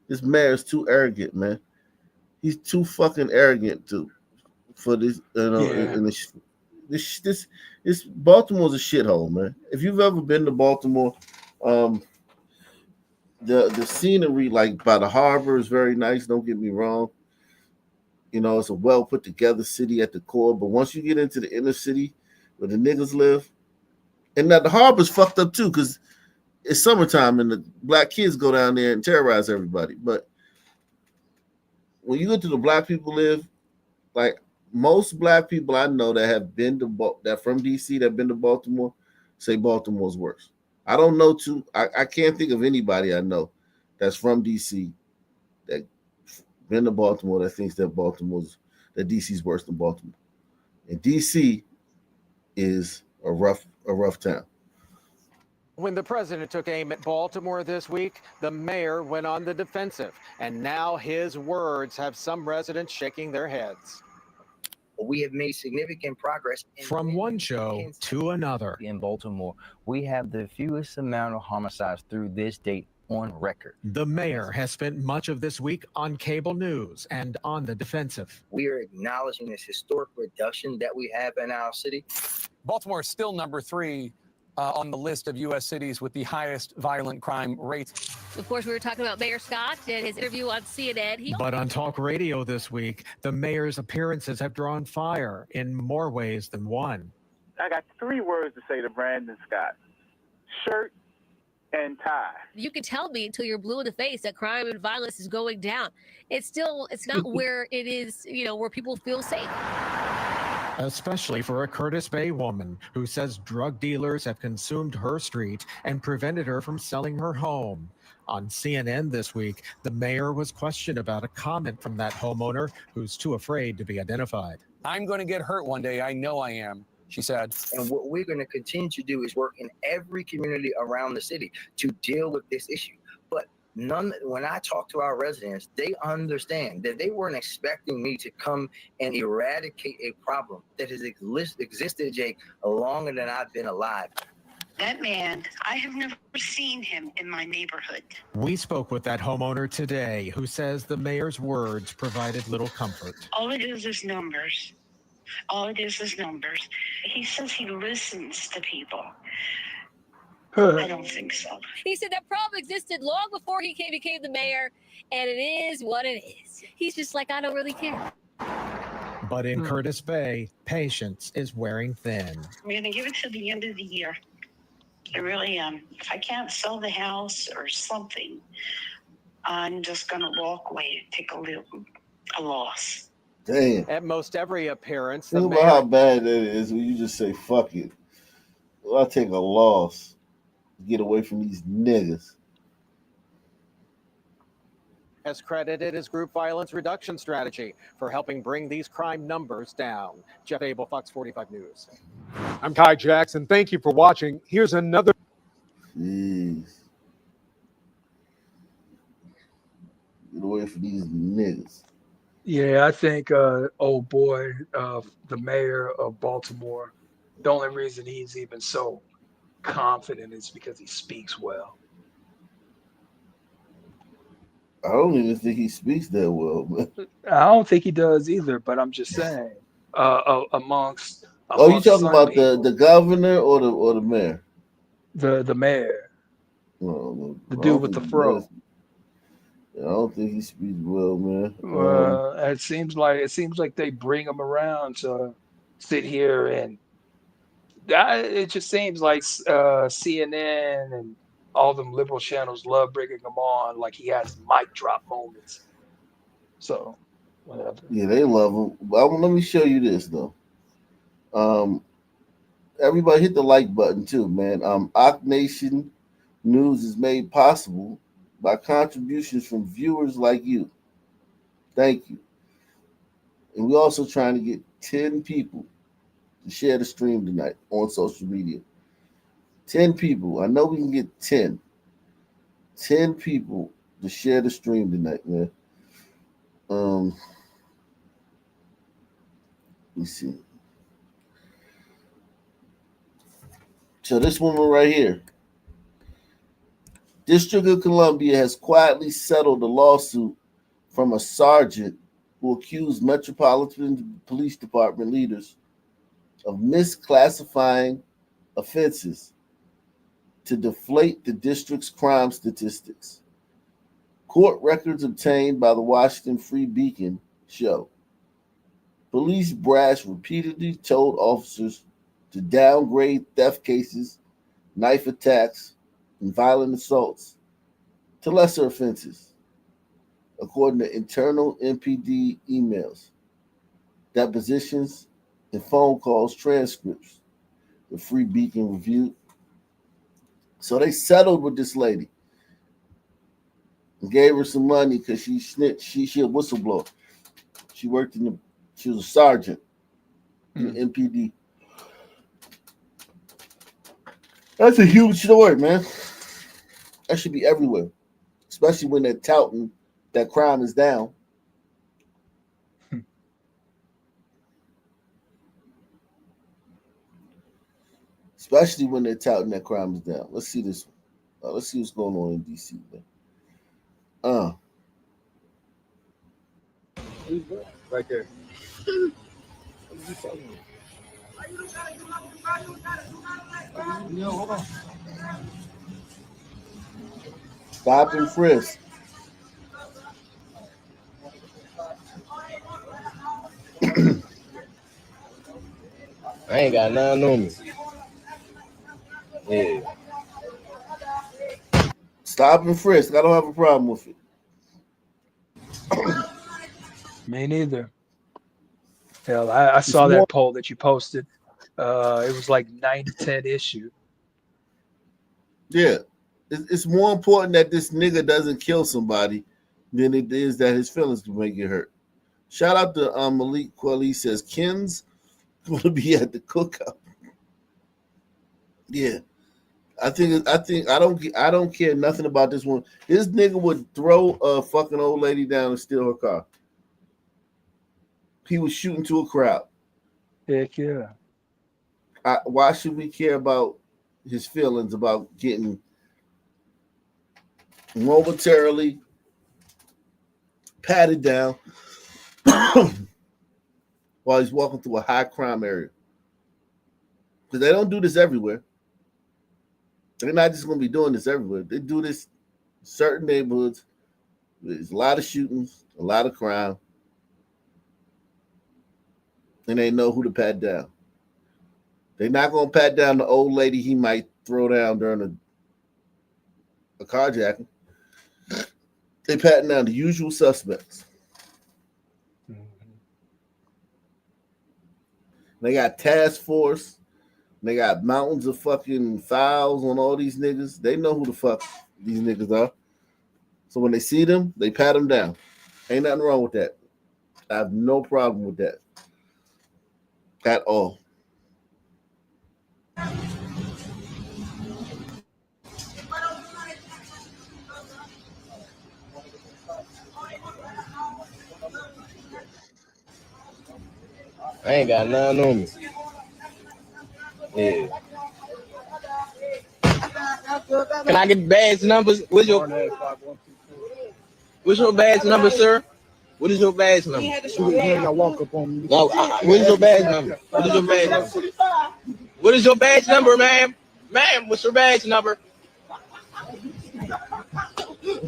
This mayor is too arrogant, man. He's too fucking arrogant for this, and this Baltimore's a shithole, man. If you've ever been to Baltimore, the scenery, like by the harbor, is very nice. Don't get me wrong. It's a well put together city at the core. But once you get into the inner city where the niggas live, and now the harbor's fucked up too, because it's summertime and the black kids go down there and terrorize everybody. But when you go to the black people live, like most black people I know that have been to that from DC that have been to Baltimore, say Baltimore's worse. I don't know I can't think of anybody I know that's from DC that been to Baltimore that thinks that DC's worse than Baltimore. And DC is a rough town. When the president took aim at Baltimore this week, the mayor went on the defensive, and now his words have some residents shaking their heads. We have made significant progress. From one show to another. In Baltimore, we have the fewest amount of homicides through this date on record. The mayor has spent much of this week on cable news and on the defensive. We are acknowledging this historic reduction that we have in our city. Baltimore is still number 3 on the list of U.S. cities with the highest violent crime rates. Of course, we were talking about Mayor Scott and his interview on CNN. But on talk radio this week, the mayor's appearances have drawn fire in more ways than one. I got 3 words to say to Brandon Scott: shirt and tie. You can tell me until you're blue in the face that crime and violence is going down. It's not where it is, where people feel safe. Especially for a Curtis Bay woman who says drug dealers have consumed her street and prevented her from selling her home. On CNN this week, the mayor was questioned about a comment from that homeowner who's too afraid to be identified. I'm going to get hurt one day. I know I am, she said. And what we're going to continue to do is work in every community around the city to deal with this issue. But when I talk to our residents, they understand that they weren't expecting me to come and eradicate a problem that has existed, Jake, longer than I've been alive. That man, I have never seen him in my neighborhood. We spoke with that homeowner today who says the mayor's words provided little comfort. All it is numbers. All it is numbers. He says he listens to people. I don't think so. He said that problem existed long before he became the mayor, and it is what it is. He's just like, I don't really care. But in Curtis Bay, patience is wearing thin. I'm going to give it to the end of the year. I really am. If I can't sell the house or something, I'm just gonna walk away, take a loss. Damn. At most every appearance, the Think about mayor how bad that is when you just say fuck it. Well, I'll take a loss to get away from these niggas. has credited his group violence reduction strategy for helping bring these crime numbers down. Jeff Abel, Fox 45 News. I'm Kai Jackson. Thank you for watching. Here's another. Jeez. Get away from these niggas. Yeah, I think old boy, the mayor of Baltimore, the only reason he's even so confident is because he speaks well. I don't even think he speaks that well, man. I don't think he does either, but I'm just saying, amongst Oh, you talking some about people, the governor or the mayor? the mayor, No, the I dude don't with the think he does. fro. I don't think he speaks well, man. It seems like they bring him around to sit here and it just seems like CNN and all them liberal channels love bringing him on like he has mic drop moments. So whatever. Yeah, they love him. But let me show you this though. Everybody hit the like button too, man. Oc Nation News is made possible by contributions from viewers like you. Thank you. And we're also trying to get 10 people to share the stream tonight on social media. 10 people. I know we can get 10. 10 people to share the stream tonight, man. Let me see. So this woman right here, District of Columbia has quietly settled a lawsuit from a sergeant who accused Metropolitan Police Department leaders of misclassifying offenses to deflate the district's crime statistics. Court records obtained by the Washington Free Beacon show police brass repeatedly told officers to downgrade theft cases, knife attacks, and violent assaults to lesser offenses, according to internal MPD emails, depositions, and phone calls transcripts the Free Beacon reviewed. So they settled with this lady and gave her some money because she snitched. She a whistleblower. She worked she was a sergeant in the MPD. That's a huge story, man. That should be everywhere, especially when they're touting that crime is down. Especially when they're touting that crime is down. Let's see this one. Let's see what's going on in DC, man. Right there. Stop and frisk. I ain't got nothing on me. Yeah. Stop and frisk. I don't have a problem with it. Me neither. Hell, I saw that poll that you posted. It was like 9-10 issue. Yeah. It's more important that this nigga doesn't kill somebody than it is that his feelings can make it hurt. Shout out to Malik Quelly, says Ken's going to be at the cookout. Yeah. I don't care nothing about this one. This nigga would throw a fucking old lady down and steal her car. He was shooting to a crowd. Heck yeah. Why should we care about his feelings about getting momentarily patted down while he's walking through a high crime area? Because they don't do this everywhere. They're not just going to be doing this everywhere. They do this in certain neighborhoods. There's a lot of shootings, a lot of crime, and they know who to pat down. They're not going to pat down the old lady he might throw down during a carjacking. They patting down the usual suspects. They got task force. They got mountains of fucking files on all these niggas. They know who the fuck these niggas are. So when they see them, they pat them down. Ain't nothing wrong with that. I have no problem with that at all. I ain't got none on me. Yeah. Can I get badge numbers? What's your badge number, sir? What is your badge number? No, what is your badge number? What is your badge number? What is your badge number, ma'am? Ma'am, what's your badge number? You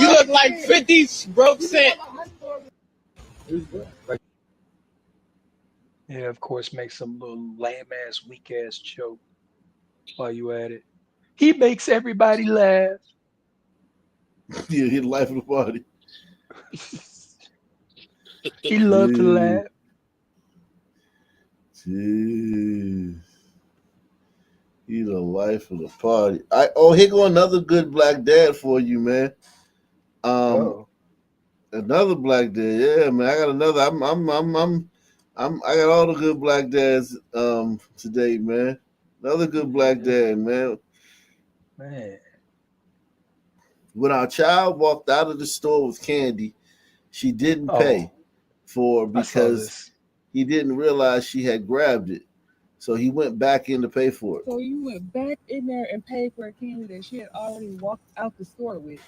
look like 50 broke cent. Yeah, of course, make some little lame ass, weak ass joke while you at it. He makes everybody laugh. Yeah, he the life of the party. He loved to laugh. Jeez. He's the life of the party. Here go another good black dad for you, man. Another black dad. Yeah, man. I got another. I got all the good black dads today, man. Another good black dad, man. Man. When our child walked out of the store with candy, she didn't pay because he didn't realize she had grabbed it. So he went back in to pay for it. So you went back in there and paid for a candy that she had already walked out the store with.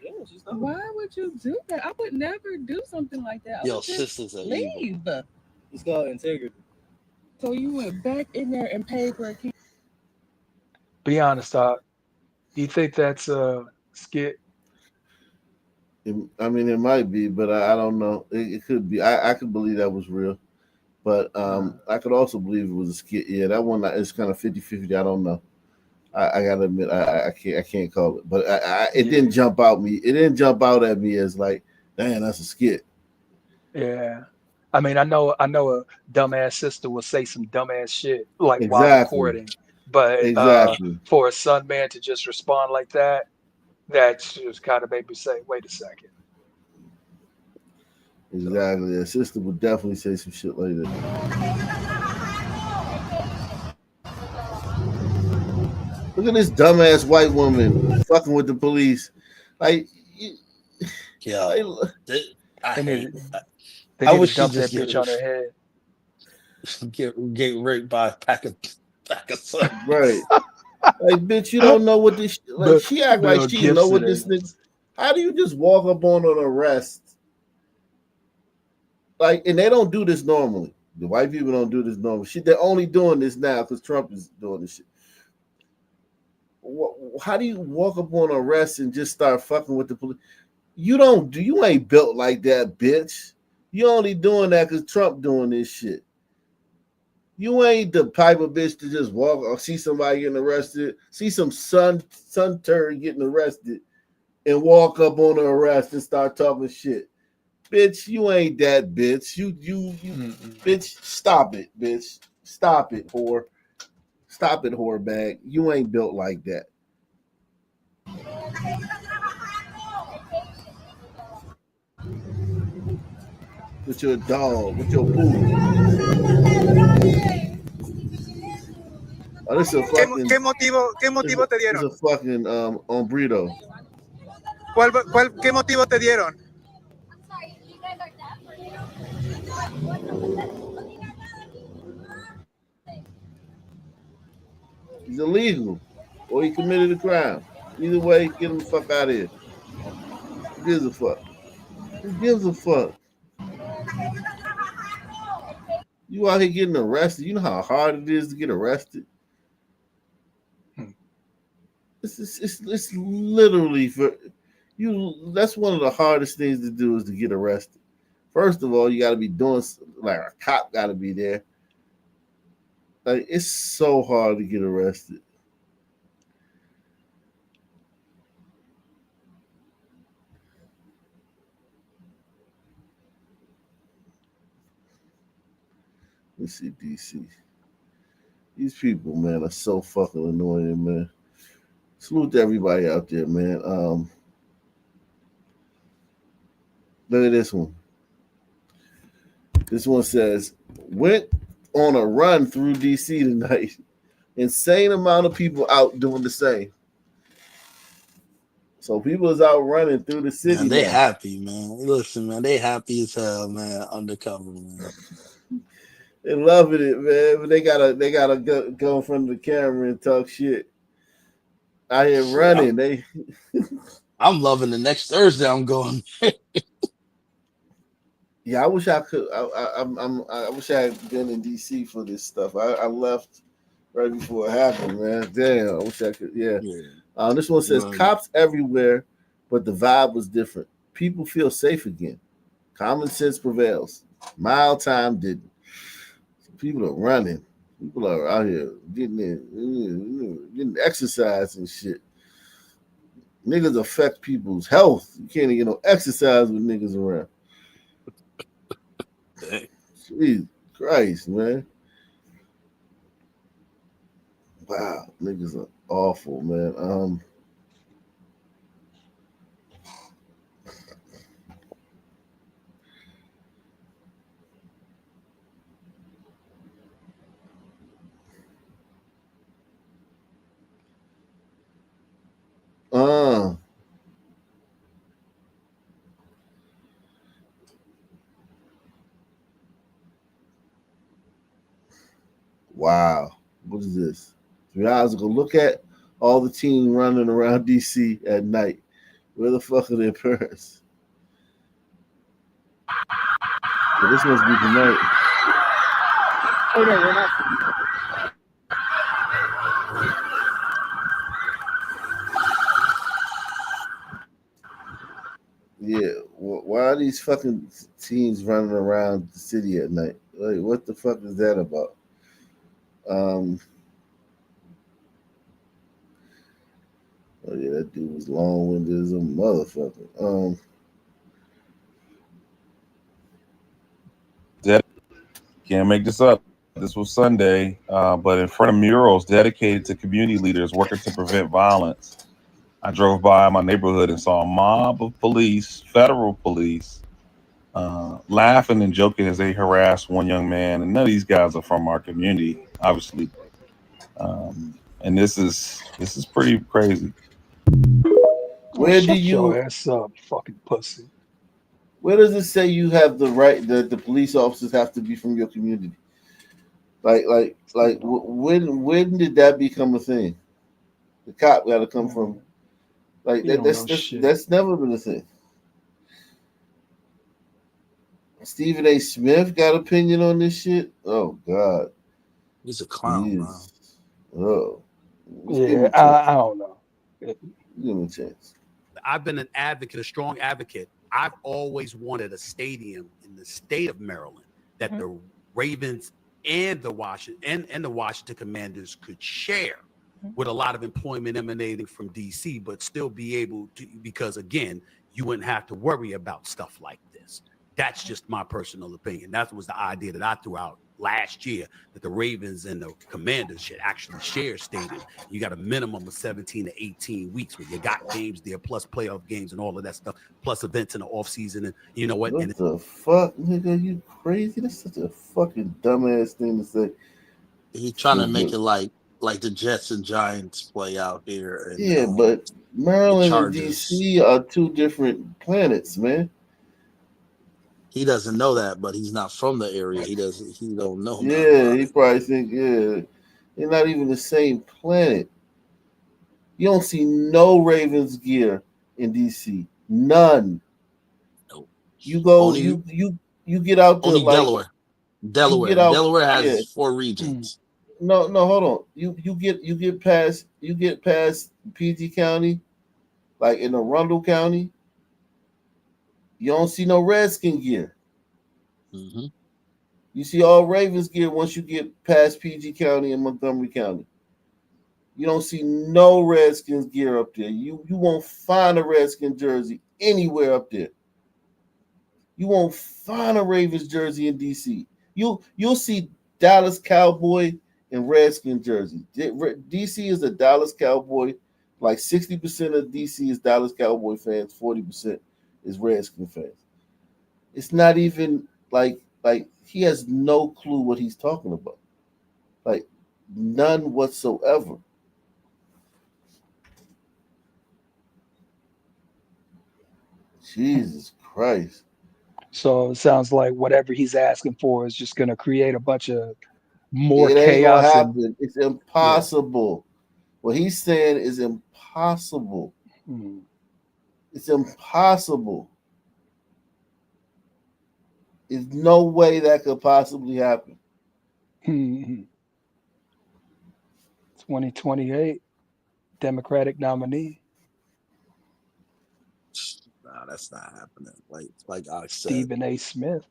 Yeah, why would you do that? I would never do something like that. I would just sisters are leave. evil. It's called integrity. So you went back in there and paid for a candy. Be honest, Doc. Do you think that's a skit? I mean, it might be, but I don't know. It could be. I could believe that was real. But I could also believe it was a skit. Yeah, that one is kind of 50-50. I don't know. I gotta admit, I can't call it. But it didn't jump out me. It didn't jump out at me as like, damn, that's a skit. Yeah. I mean, I know a dumbass sister will say some dumbass shit like while Exactly. recording. But Exactly. for a son man to just respond like that just kind of made me say, wait a second. Exactly. A sister would definitely say some shit like that. Look at this dumbass white woman fucking with the police. Like, yeah. I need I to wish she dump that just bitch on her head. Get raped by a pack of sun. Right. Like, bitch, you don't know what this. Like, she act like she know what this nigga. How do you just walk up on an arrest? Like, and they don't do this normally. The white people don't do this normally. They're only doing this now because Trump is doing this shit. How do you walk up on an arrest and just start fucking with the police? You ain't built like that, bitch. You only doing that because Trump doing this shit. You ain't the type of bitch to just walk or see somebody getting arrested, see some son turd getting arrested, and walk up on the arrest and start talking shit. Bitch, you ain't that bitch. You bitch, stop it, bitch. Stop it, whore. Stop it, whore bag. You ain't built like that. With your dog, with your poodle. Oh, this is a fucking. ¿Qué motivo te dieron? This is a fucking hombrito. ¿Qué motivo te dieron? He's illegal, or he committed a crime. Either way, get him the fuck out of here. Who gives a fuck? Who gives a fuck? You out here getting arrested. You know how hard it is to get arrested? It's literally for you. That's one of the hardest things to do is to get arrested. First of all, you got to be doing like a cop got to be there. Like, it's so hard to get arrested. Let me see DC. These people, man, are so fucking annoying, man. Salute to everybody out there, man. Look at this one. This one says, went on a run through DC tonight. Insane amount of people out doing the same. So people is out running through the city. Man, they now. happy, man. Listen, man, they happy as hell, man. Undercover, man. They loving it, man. But they gotta go in front of the camera and talk shit. Out here running. I'm loving the next Thursday. I'm going. Yeah, I wish I could. I wish I had been in DC for this stuff. I left right before it happened, man. Damn, I wish I could. Yeah. This one says cops everywhere, but the vibe was different. People feel safe again. Common sense prevails. Mile time didn't. So people are running. People are out here getting exercise and shit. Niggas affect people's health. You can't even get no exercise with niggas around. Jesus Christ, man. Wow, niggas are awful, man. Wow. What is this? 3 hours ago. Look at all the teens running around DC at night. Where the fuck are their parents? Well, this must be tonight. Oh no, we're not. Yeah, why are these fucking teens running around the city at night? Like, what the fuck is that about? Oh yeah, that dude was long-winded as a motherfucker. Can't make this up. This was Sunday, but in front of murals dedicated to community leaders working to prevent violence, I drove by my neighborhood and saw a mob of police, federal police, laughing and joking as they harassed one young man. And none of these guys are from our community, obviously. And this is pretty crazy. Where do Shut you your ass up, fucking pussy? Where does it say you have the right that the police officers have to be from your community? When did that become a thing? The cop got to come from that's never been a thing. Stephen A. Smith got opinion on this shit. Oh God, he's a clown, man. Oh, yeah, I don't know. Give him a chance. I've been an advocate, a strong advocate. I've always wanted a stadium in the state of Maryland that the Ravens and the Washington Commanders could share, with a lot of employment emanating from DC, but still be able to, because again, you wouldn't have to worry about stuff like this. That's just my personal opinion. That was the idea that I threw out last year, that the Ravens and the Commanders should actually share stadium. You got a minimum of 17 to 18 weeks where you got games there, plus playoff games and all of that stuff, plus events in the offseason. And you know what? What the fuck, nigga? You crazy? That's such a fucking dumbass thing to say. He's trying to make it like the Jets and Giants play out here. And, yeah, but Maryland and DC are two different planets, man. He doesn't know that, but he's not from the area. He don't know. Yeah, he probably think, they're not even the same planet. You don't see no Ravens gear in DC. None. No. You go, you get out there only like Delaware has 4 regions. No, hold on. You get past PG County, like in Arundel County. You don't see no Redskin gear. Mm-hmm. You see all Ravens gear once you get past PG County and Montgomery County. You don't see no Redskins gear up there. You won't find a Redskin jersey anywhere up there. You won't find a Ravens jersey in DC. You'll see Dallas Cowboy and Redskin jersey. DC is a Dallas Cowboy. Like 60% of DC is Dallas Cowboy fans, 40% is Redskin fans. It's not even like he has no clue what he's talking about. Like none whatsoever. Jesus Christ. So it sounds like whatever he's asking for is just going to create a bunch of more It ain't gonna chaos. happen. It's impossible. What he's saying is impossible. It's impossible. There's no way that could possibly happen. 2028 Democratic nominee. Nah, that's not happening. Like I said. Stephen A. Smith.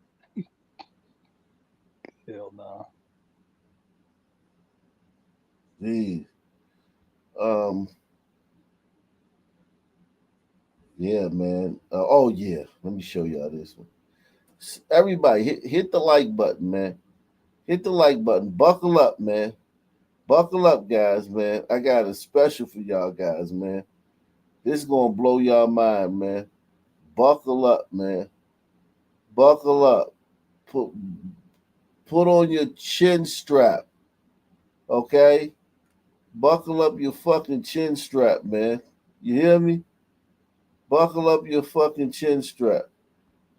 Hell no. Jeez. Yeah, man. Oh yeah. Let me show y'all this one. Everybody, hit the like button, man. Hit the like button. Buckle up, man. Buckle up, guys, man. I got a special for y'all guys, man. This is gonna blow y'all mind, man. Buckle up, man. Buckle up. Put on your chin strap. Okay? Buckle up your fucking chin strap, man. You hear me? Buckle up your fucking chin strap.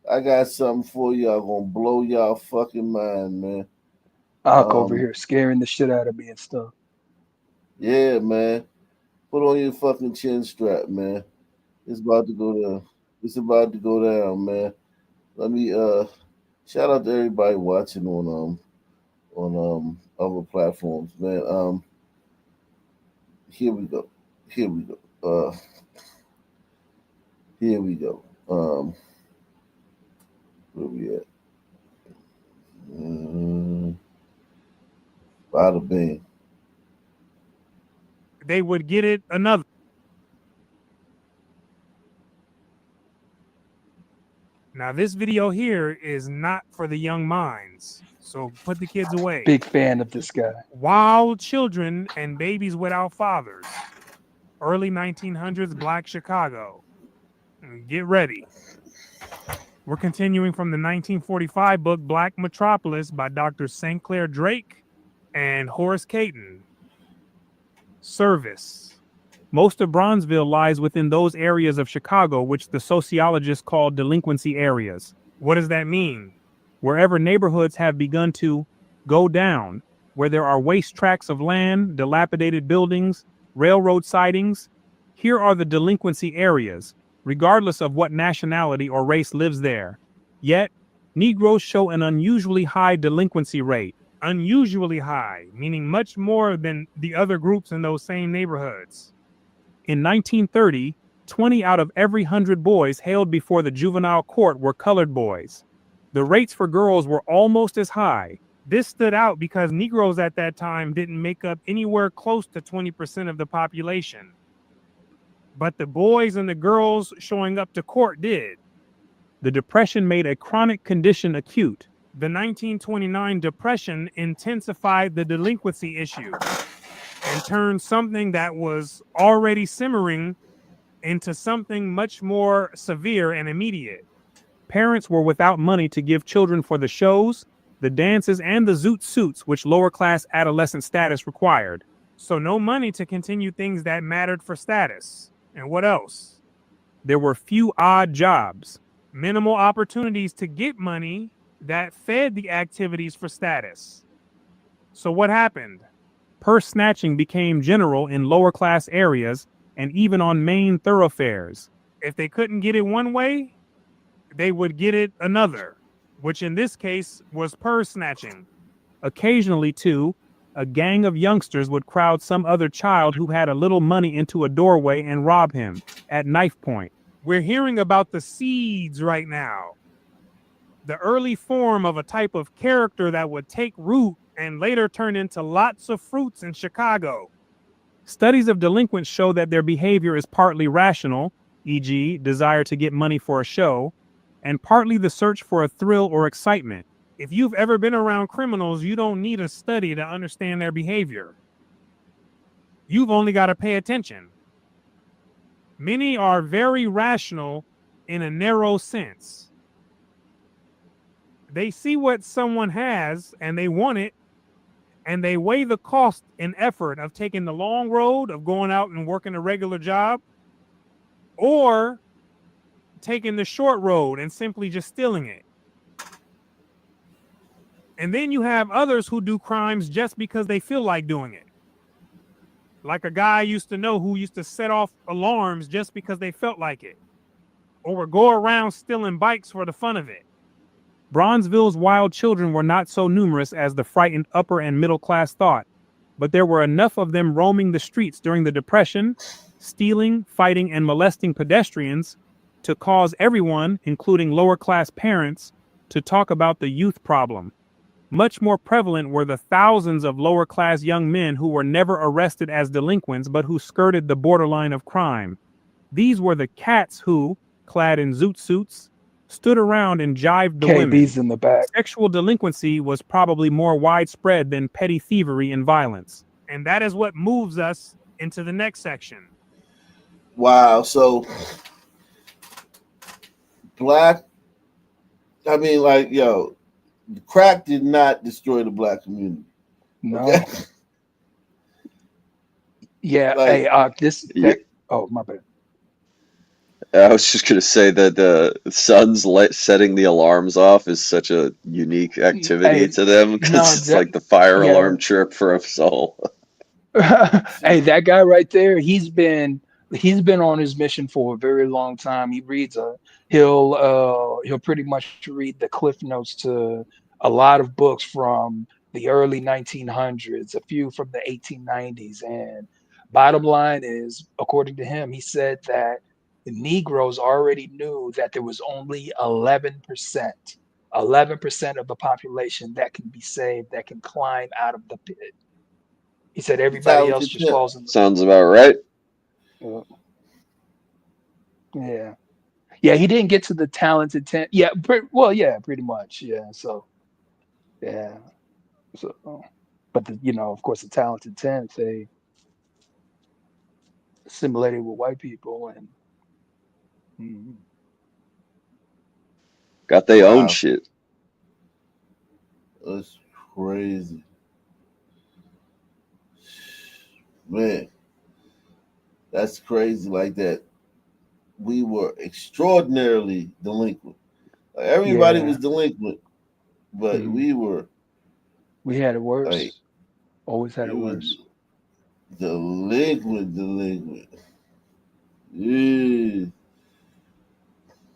I got something for y'all gonna blow y'all fucking mind, man. Ock over here scaring the shit out of me and stuff. Yeah, man. Put on your fucking chin strap, man. It's about to go down. It's about to go down, man. Let me shout out to everybody watching on other platforms, man. Here we go. Here we go. Here we go. Where we at? Bada bing. They would get it another. Now, this video here is not for the young minds, so put the kids away. Big fan of this guy. Wild children and babies without fathers. Early 1900s Black Chicago. Get ready. We're continuing from the 1945 book Black Metropolis by Dr. St. Clair Drake and Horace Caton. Service. Most of Bronzeville lies within those areas of Chicago which the sociologists call delinquency areas. What does that mean? Wherever neighborhoods have begun to go down, where there are waste tracts of land, dilapidated buildings, railroad sidings, here are the delinquency areas, regardless of what nationality or race lives there. Yet, Negroes show an unusually high delinquency rate. Unusually high, meaning much more than the other groups in those same neighborhoods. In 1930, 20 out of every 100 boys hailed before the juvenile court were colored boys. The rates for girls were almost as high. This stood out because Negroes at that time didn't make up anywhere close to 20% of the population. But the boys and the girls showing up to court did. The Depression made a chronic condition acute. The 1929 Depression intensified the delinquency issue and turned something that was already simmering into something much more severe and immediate. Parents were without money to give children for the shows, the dances, and the zoot suits which lower-class adolescent status required. So no money to continue things that mattered for status. And what else? There were few odd jobs, minimal opportunities to get money that fed the activities for status. So what happened? Purse snatching became general in lower class areas and even on main thoroughfares. If they couldn't get it one way, they would get it another, which in this case was purse snatching. Occasionally, too, a gang of youngsters would crowd some other child who had a little money into a doorway and rob him at knife point. We're hearing about the seeds right now. The early form of a type of character that would take root and later turn into lots of fruits in Chicago. Studies of delinquents show that their behavior is partly rational, e.g., desire to get money for a show, and partly the search for a thrill or excitement, If you've ever been around criminals, you don't need a study to understand their behavior. You've only got to pay attention. Many are very rational in a narrow sense. They see what someone has and they want it, and they weigh the cost and effort of taking the long road of going out and working a regular job, or taking the short road and simply just stealing it. And then you have others who do crimes just because they feel like doing it. Like a guy I used to know who used to set off alarms just because they felt like it, or would go around stealing bikes for the fun of it. Bronzeville's wild children were not so numerous as the frightened upper and middle class thought, but there were enough of them roaming the streets during the Depression, stealing, fighting, and molesting pedestrians to cause everyone, including lower class parents, to talk about the youth problem. Much more prevalent were the thousands of lower class young men who were never arrested as delinquents but who skirted the borderline of crime. These were the cats who, clad in zoot suits, stood around and jived the women. KB's in the back. Sexual delinquency was probably more widespread than petty thievery and violence. And that is what moves us into the next section. Wow. So black, I mean, like, yo, crack did not destroy the black community. No. Okay? Yeah. Like- Hey, oh, my bad. I was just gonna say that the sun's setting the alarms off is such a unique activity Hey, to them because no, it's that- like the fire yeah. alarm trip for us all. Hey, that guy right there, he's been on his mission for a very long time. He reads he'll pretty much read the cliff notes to a lot of books from the early 1900s, a few from the 1890s. And bottom line is, according to him, he said that the Negroes already knew that there was only 11% of the population that can be saved, that can climb out of the pit. He said everybody else just falls in. Sounds about right. Yeah. Yeah, he didn't get to the talented 10. Yeah, pretty much. Yeah, so yeah. So but of course the talented 10, they assimilated with white people and Got their own Wow. shit. That's crazy. Man, that's crazy like that. We were extraordinarily delinquent. Like, everybody Yeah. was delinquent, but Mhm. We had it worse. like, Always had it we were worse. delinquent. Yeah.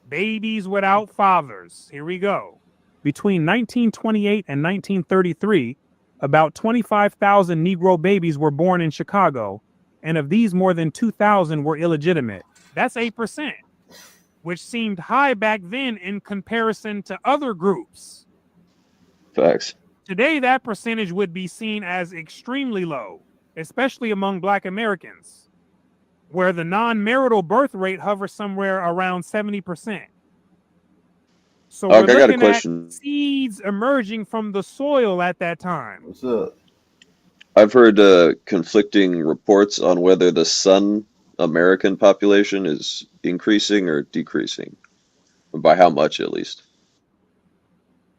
Babies without fathers. Here we go. Between 1928 and 1933, about 25,000 Negro babies were born in Chicago, and of these, more than 2,000 were illegitimate. That's 8%, which seemed high back then in comparison to other groups. Facts. Today, that percentage would be seen as extremely low, especially among Black Americans, where the non-marital birth rate hovers somewhere around 70%. So Doc, we're I got a looking question. at seeds emerging from the soil at that time. What's up? I've heard conflicting reports on whether the Sun American population is increasing or decreasing, by how much at least.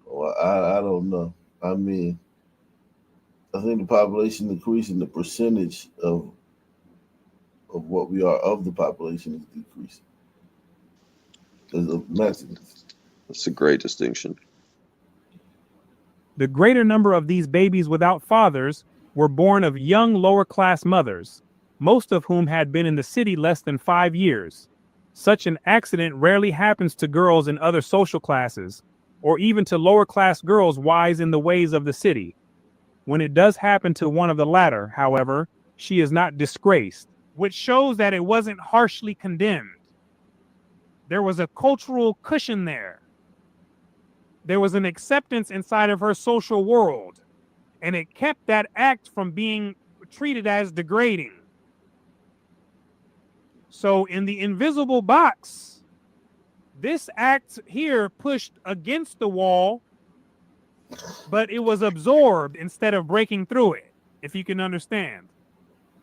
Well, I don't know. I mean, I think the population increasing, the percentage of what we are of the population is decreasing. Because of Mexicans. That's a great distinction. The greater number of these babies without fathers were born of young lower-class mothers, most of whom had been in the city less than 5 years. Such an accident rarely happens to girls in other social classes, or even to lower-class girls wise in the ways of the city. When it does happen to one of the latter, however, she is not disgraced, which shows that it wasn't harshly condemned. There was a cultural cushion there. There was an acceptance inside of her social world, and it kept that act from being treated as degrading. So in the invisible box, this act here pushed against the wall but it was absorbed instead of breaking through it, if you can understand.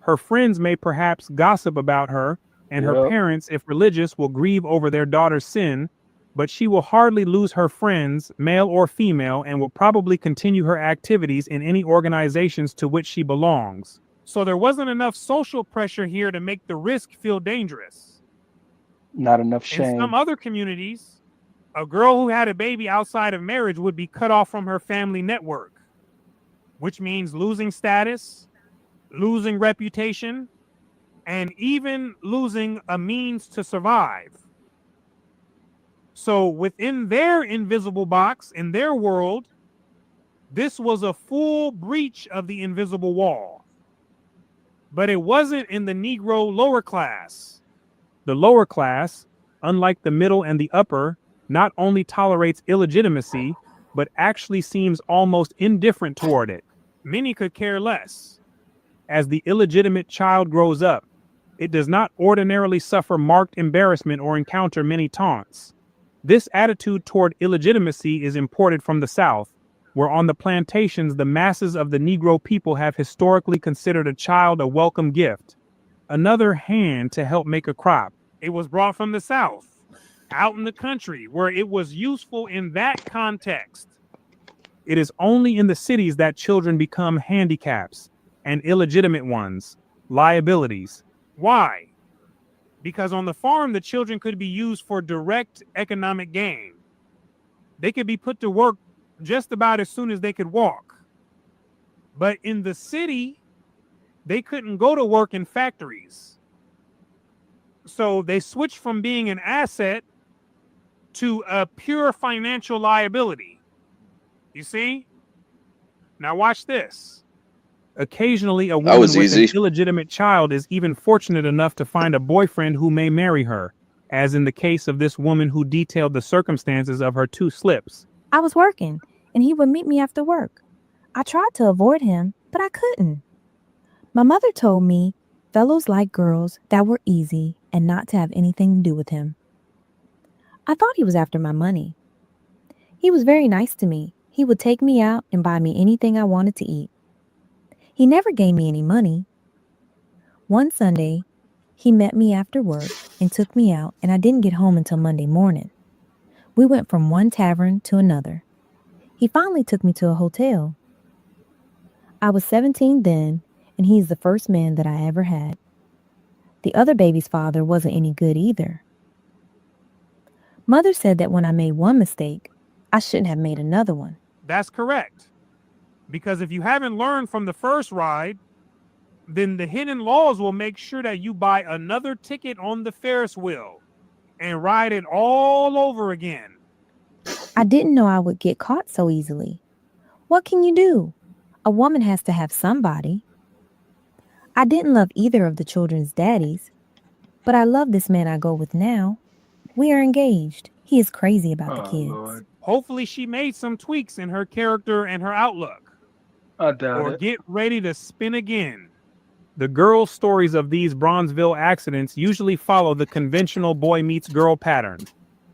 Her friends may perhaps gossip about her, and her Yep. parents, if religious, will grieve over their daughter's sin, but she will hardly lose her friends, male or female, and will probably continue her activities in any organizations to which she belongs. So there wasn't enough social pressure here to make the risk feel dangerous. Not enough In some shame. other communities, a girl who had a baby outside of marriage would be cut off from her family network, which means losing status, losing reputation, and even losing a means to survive. So within their invisible box, in their world, this was a full breach of the invisible wall. But it wasn't in the Negro lower class. The lower class, unlike the middle and the upper, not only tolerates illegitimacy, but actually seems almost indifferent toward it. Many could care less. As the illegitimate child grows up, it does not ordinarily suffer marked embarrassment or encounter many taunts. This attitude toward illegitimacy is imported from the South, where on the plantations the masses of the Negro people have historically considered a child a welcome gift, another hand to help make a crop. It was brought from the South, out in the country, where it was useful in that context. It is only in the cities that children become handicaps, and illegitimate ones, liabilities. Why? Because on the farm, the children could be used for direct economic gain. They could be put to work just about as soon as they could walk. But in the city, they couldn't go to work in factories. So they switched from being an asset to a pure financial liability. You see? Now watch this. Occasionally, a woman with an illegitimate child is even fortunate enough to find a boyfriend who may marry her, as in the case of this woman who detailed the circumstances of her 2 slips. I was working, and he would meet me after work. I tried to avoid him, but I couldn't. My mother told me fellows like girls that were easy and not to have anything to do with him. I thought he was after my money. He was very nice to me. He would take me out and buy me anything I wanted to eat. He never gave me any money. One Sunday, he met me after work and took me out, and I didn't get home until Monday morning. We went from one tavern to another. He finally took me to a hotel. I was 17 then, and he's the first man that I ever had. The other baby's father wasn't any good either. Mother said that when I made one mistake, I shouldn't have made another one. That's correct. Because if you haven't learned from the first ride, then the hidden laws will make sure that you buy another ticket on the Ferris wheel and ride it all over again. I didn't know I would get caught so easily. What can you do? A woman has to have somebody. I didn't love either of the children's daddies, but I love this man I go with now. We are engaged. He is crazy about the kids. Lord. Hopefully she made some tweaks in her character and her outlook. I doubt Or it. get ready to spin again. The girl stories of these Bronzeville accidents usually follow the conventional boy meets girl pattern.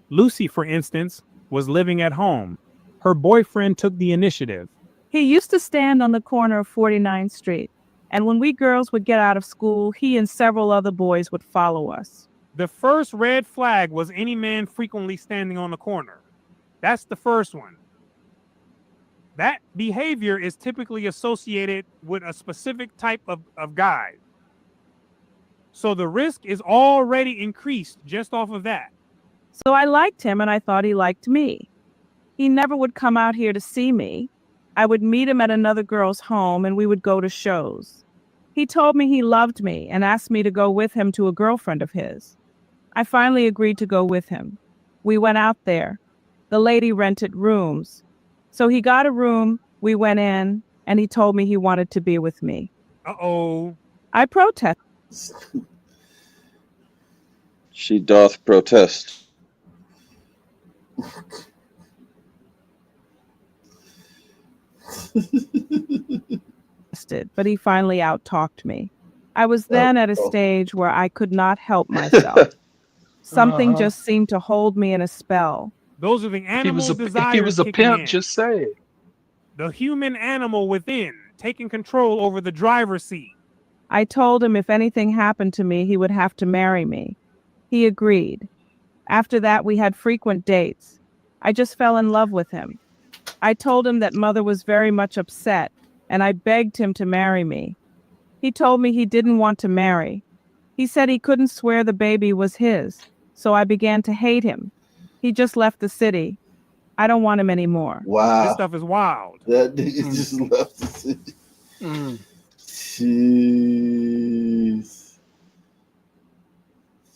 Lucy, for instance, was living at home. Her boyfriend took the initiative. He used to stand on the corner of 49th Street, and when we girls would get out of school, he and several other boys would follow us. The first red flag was any man frequently standing on the corner. That's the first one. That behavior is typically associated with a specific type of guy. So the risk is already increased just off of that. So I liked him, and I thought he liked me. He never would come out here to see me. I would meet him at another girl's home, and we would go to shows. He told me he loved me and asked me to go with him to a girlfriend of his. I finally agreed to go with him. We went out there. The lady rented rooms. So he got a room, we went in, and he told me he wanted to be with me. Uh-oh. I protested. She doth protest. But he finally out-talked me. I was then at a stage where I could not help myself. Something just seemed to hold me in a spell. Those are the animal desires. If he was a kicking pimp, in. just say it. The human animal within, taking control over the driver's seat. I told him if anything happened to me, he would have to marry me. He agreed. After that, we had frequent dates. I just fell in love with him. I told him that mother was very much upset, and I begged him to marry me. He told me he didn't want to marry. He said he couldn't swear the baby was his, so I began to hate him. He just left the city. I don't want him anymore. Wow. This stuff is wild. That nigga just left the city. Jeez.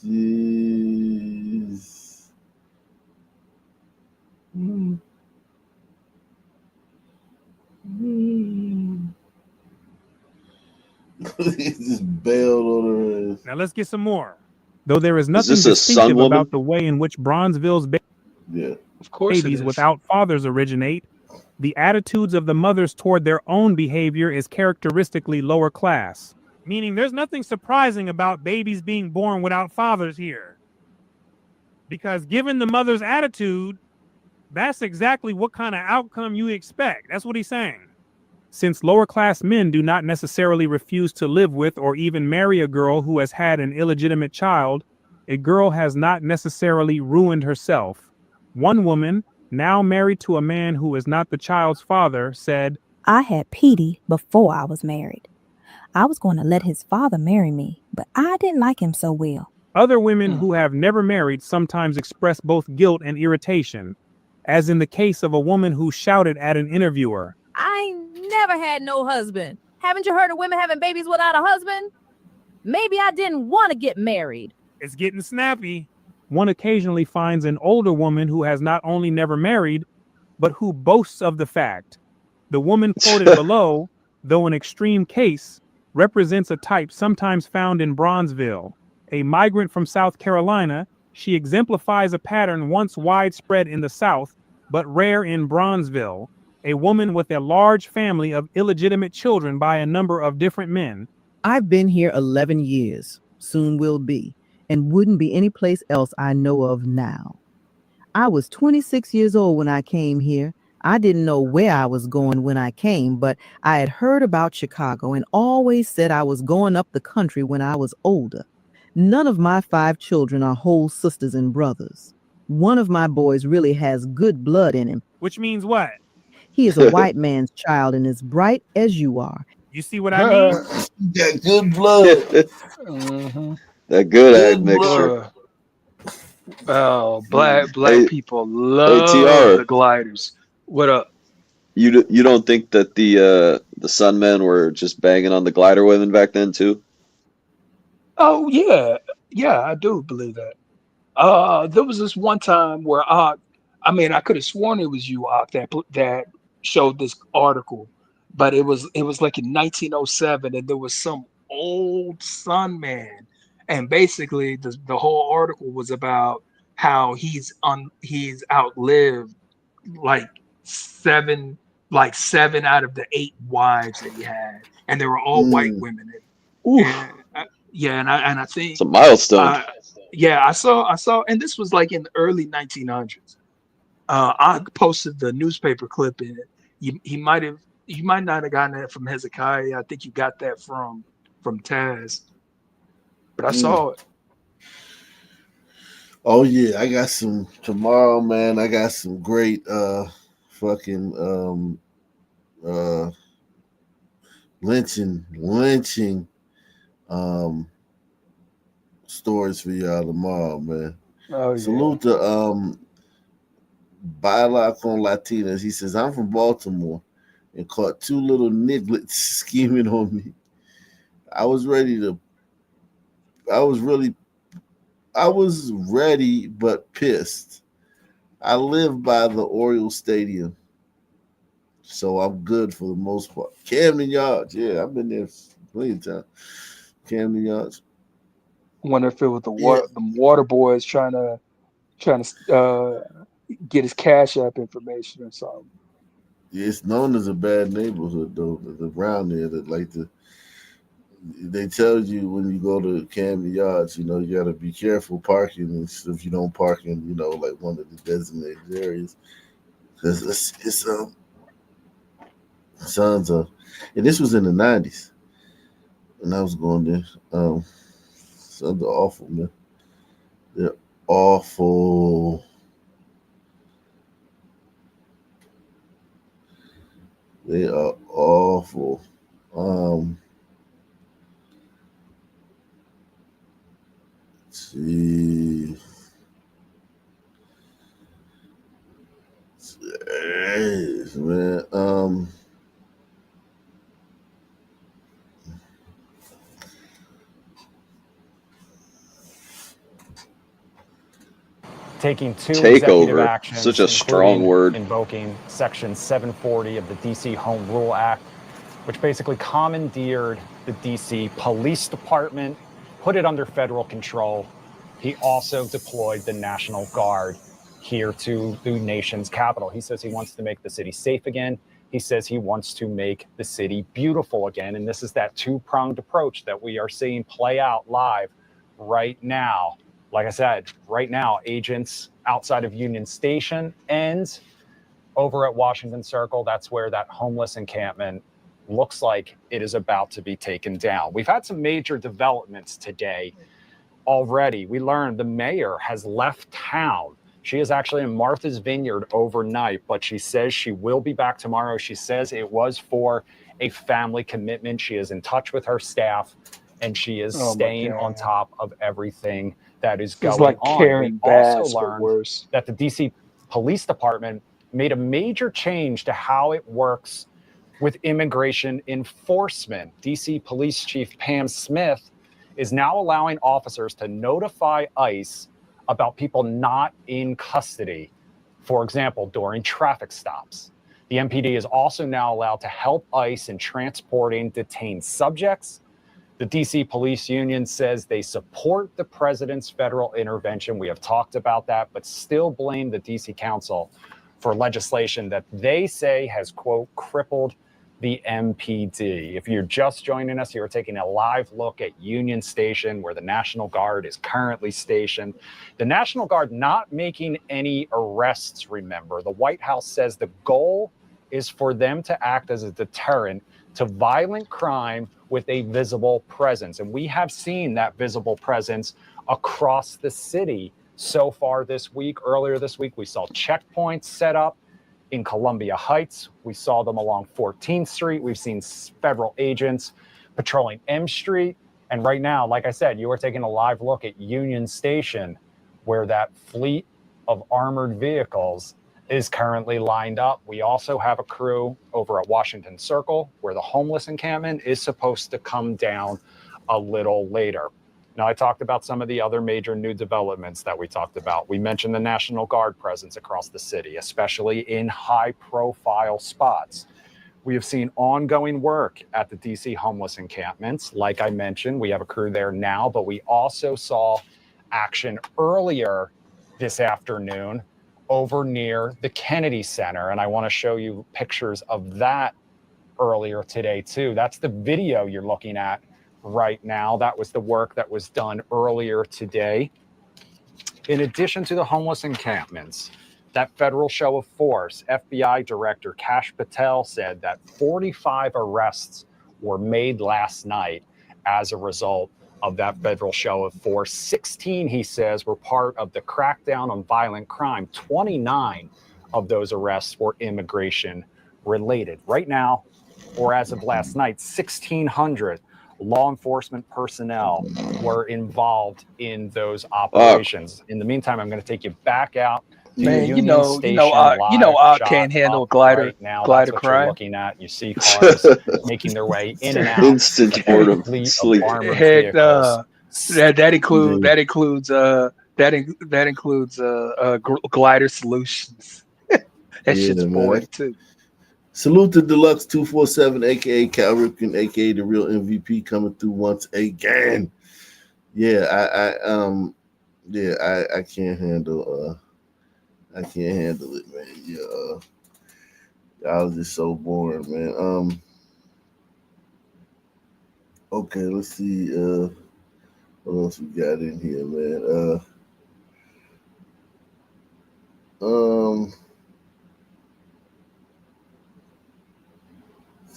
Jeez. He just bailed on her ass. Now let's get some more. Though there is nothing this a distinctive sun woman? about the way in which Bronzeville's Yeah. Of course it babies is. without fathers originate, the attitudes of the mothers toward their own behavior is characteristically lower class. Meaning there's nothing surprising about babies being born without fathers here. Because given the mother's attitude, that's exactly what kind of outcome you expect. That's what he's saying. Since lower class men do not necessarily refuse to live with or even marry a girl who has had an illegitimate child, a girl has not necessarily ruined herself. One woman, now married to a man who is not the child's father, said, I had Petey before I was married. I was going to let his father marry me, but I didn't like him so well. Other women who have never married sometimes express both guilt and irritation, as in the case of a woman who shouted at an interviewer, I ain't never had no husband. Haven't you heard of women having babies without a husband? Maybe I didn't want to get married. It's getting snappy. One occasionally finds an older woman who has not only never married, but who boasts of the fact. The woman quoted below, though an extreme case, represents a type sometimes found in Bronzeville. A migrant from South Carolina, she exemplifies a pattern once widespread in the South, but rare in Bronzeville. A woman with a large family of illegitimate children by a number of different men. I've been here 11 years, soon will be, and wouldn't be any place else I know of now. I was 26 years old when I came here. I didn't know where I was going when I came, but I had heard about Chicago and always said I was going up the country when I was older. None of my 5 children are whole sisters and brothers. One of my boys really has good blood in him. Which means what? He is a white man's child and as bright as you are. You see what I mean? That good blood. That good ag mixture. Oh, black Hey, people love TR. the gliders. What up? You don't think that the Sun men were just banging on the glider women back then too? Oh yeah, I do believe that. There was this one time where I could have sworn it was you, that showed this article, but it was like in 1907, and there was some old Sun man, and basically the whole article was about how he's outlived like seven out of the 8 wives that he had, and they were all white women. And I think It's a milestone. I saw, and this was like in the early 1900s. I posted the newspaper clip in it. You might not have gotten that from Hezekiah. I think you got that from Taz. But I saw it. Oh yeah, I got some tomorrow, man. I got some great lynching stories for y'all tomorrow, man. Oh, Salute to Baila con Latinas. He says, I'm from Baltimore and caught 2 little nigglets scheming on me. I was ready but pissed. I live by the Oriole Stadium, so I'm good for the most part. Camden Yards, yeah, I've been there plenty of times. Camden Yards. I wonder if it was the water boys trying to get his Cash App information or something. Yeah, it's known as a bad neighborhood though. Around there, they tell you when you go to Camden Yards, you got to be careful parking and if you don't park in, like one of the designated areas, because Sons of, and this was in the 90s, and I was going there. Sons are awful, man. They're awful. They are awful. Let's see. Jeez, man. Taking two executive Takeover. actions, Such a strong including word. invoking Section 740 of the DC Home Rule Act, which basically commandeered the DC Police Department, put it under federal control. He also deployed the National Guard here to the nation's capital. He says he wants to make the city safe again. He says he wants to make the city beautiful again. And this is that two-pronged approach that we are seeing play out live right now. Like I said, right now, agents outside of Union Station and over at Washington Circle, that's where that homeless encampment looks like it is about to be taken down. We've had some major developments today already. We learned the mayor has left town. She is actually in Martha's Vineyard overnight, but she says she will be back tomorrow. She says it was for a family commitment. She is in touch with her staff, and she is staying on top of everything that is This is going like on. Karen We also Bass, but learned worse. that the DC Police Department made a major change to how it works with immigration enforcement. DC Police Chief Pam Smith is now allowing officers to notify ICE about people not in custody, for example, during traffic stops. The MPD is also now allowed to help ICE in transporting detained subjects. The DC Police Union says they support the president's federal intervention. We have talked about that, but still blame the DC Council for legislation that they say has, quote, crippled the MPD. If you're just joining us, you're taking a live look at Union Station, where the National Guard is currently stationed. The National Guard not making any arrests, remember. The White House says the goal is for them to act as a deterrent to violent crime with a visible presence. And we have seen that visible presence across the city so far this week. Earlier this week, we saw checkpoints set up in Columbia Heights. We saw them along 14th Street. We've seen federal agents patrolling M Street. And right now, like I said, you are taking a live look at Union Station, where that fleet of armored vehicles is currently lined up. We also have a crew over at Washington Circle, where the homeless encampment is supposed to come down a little later. Now, I talked about some of the other major new developments that we talked about. We mentioned the National Guard presence across the city, especially in high-profile spots. We have seen ongoing work at the DC homeless encampments. Like I mentioned, we have a crew there now, but we also saw action earlier this afternoon over near the Kennedy Center. And I want to show you pictures of that earlier today, too. That's the video you're looking at right now. That was the work that was done earlier today. In addition to the homeless encampments, that federal show of force, FBI Director Kash Patel said that 45 arrests were made last night as a result of that federal show of force. 16, he says, were part of the crackdown on violent crime. 29 of those arrests were immigration related. Right now, or as of last night, 1,600 law enforcement personnel were involved in those operations. In the meantime, I'm going to take you back out to Man, Union Station I live can't shot handle up glider right now. glider That's what you're crime. looking at. You see cars making their way in and out. Instant A boredom. fleet of Sleep. armored Heck, vehicles. that includes glider solutions. That Yeah, shit's man. boring too. Salute to Deluxe 247, aka Cal Ripken, aka the real MVP, coming through once again. Yeah, I can't handle it, man. Yeah, y'all is just so boring, man. Okay, let's see what else we got in here, man.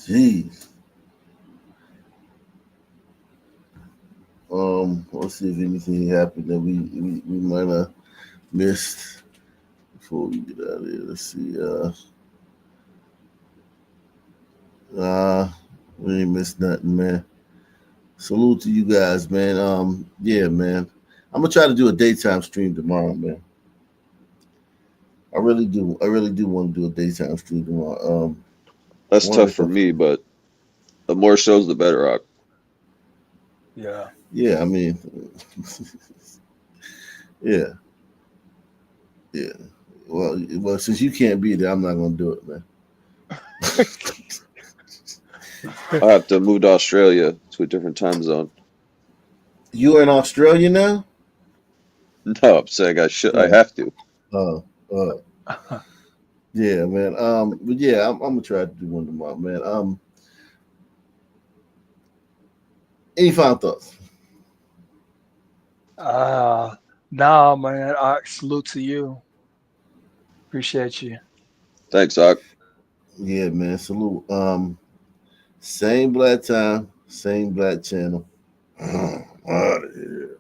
Jeez. Let's see if anything happened that we might have missed before we get out of here. Let's see. We ain't missed nothing, man. Salute to you guys, man. Yeah, man. I'm gonna try to do a daytime stream tomorrow, man. I really do. I really do want to do a daytime stream tomorrow. That's tough for me, but the more shows, the better. Rock. Yeah. Yeah, I mean, yeah. Well, since you can't be there, I'm not gonna do it, man. I have to move to Australia to a different time zone. You are in Australia now? No, I'm saying I have to. Yeah, man. But yeah, I'm gonna try to do one tomorrow, man. Any final thoughts? Nah, man. Salute to you. Appreciate you. Thanks, Doc. Yeah, man. Salute. Same black time, same black channel. Out of here.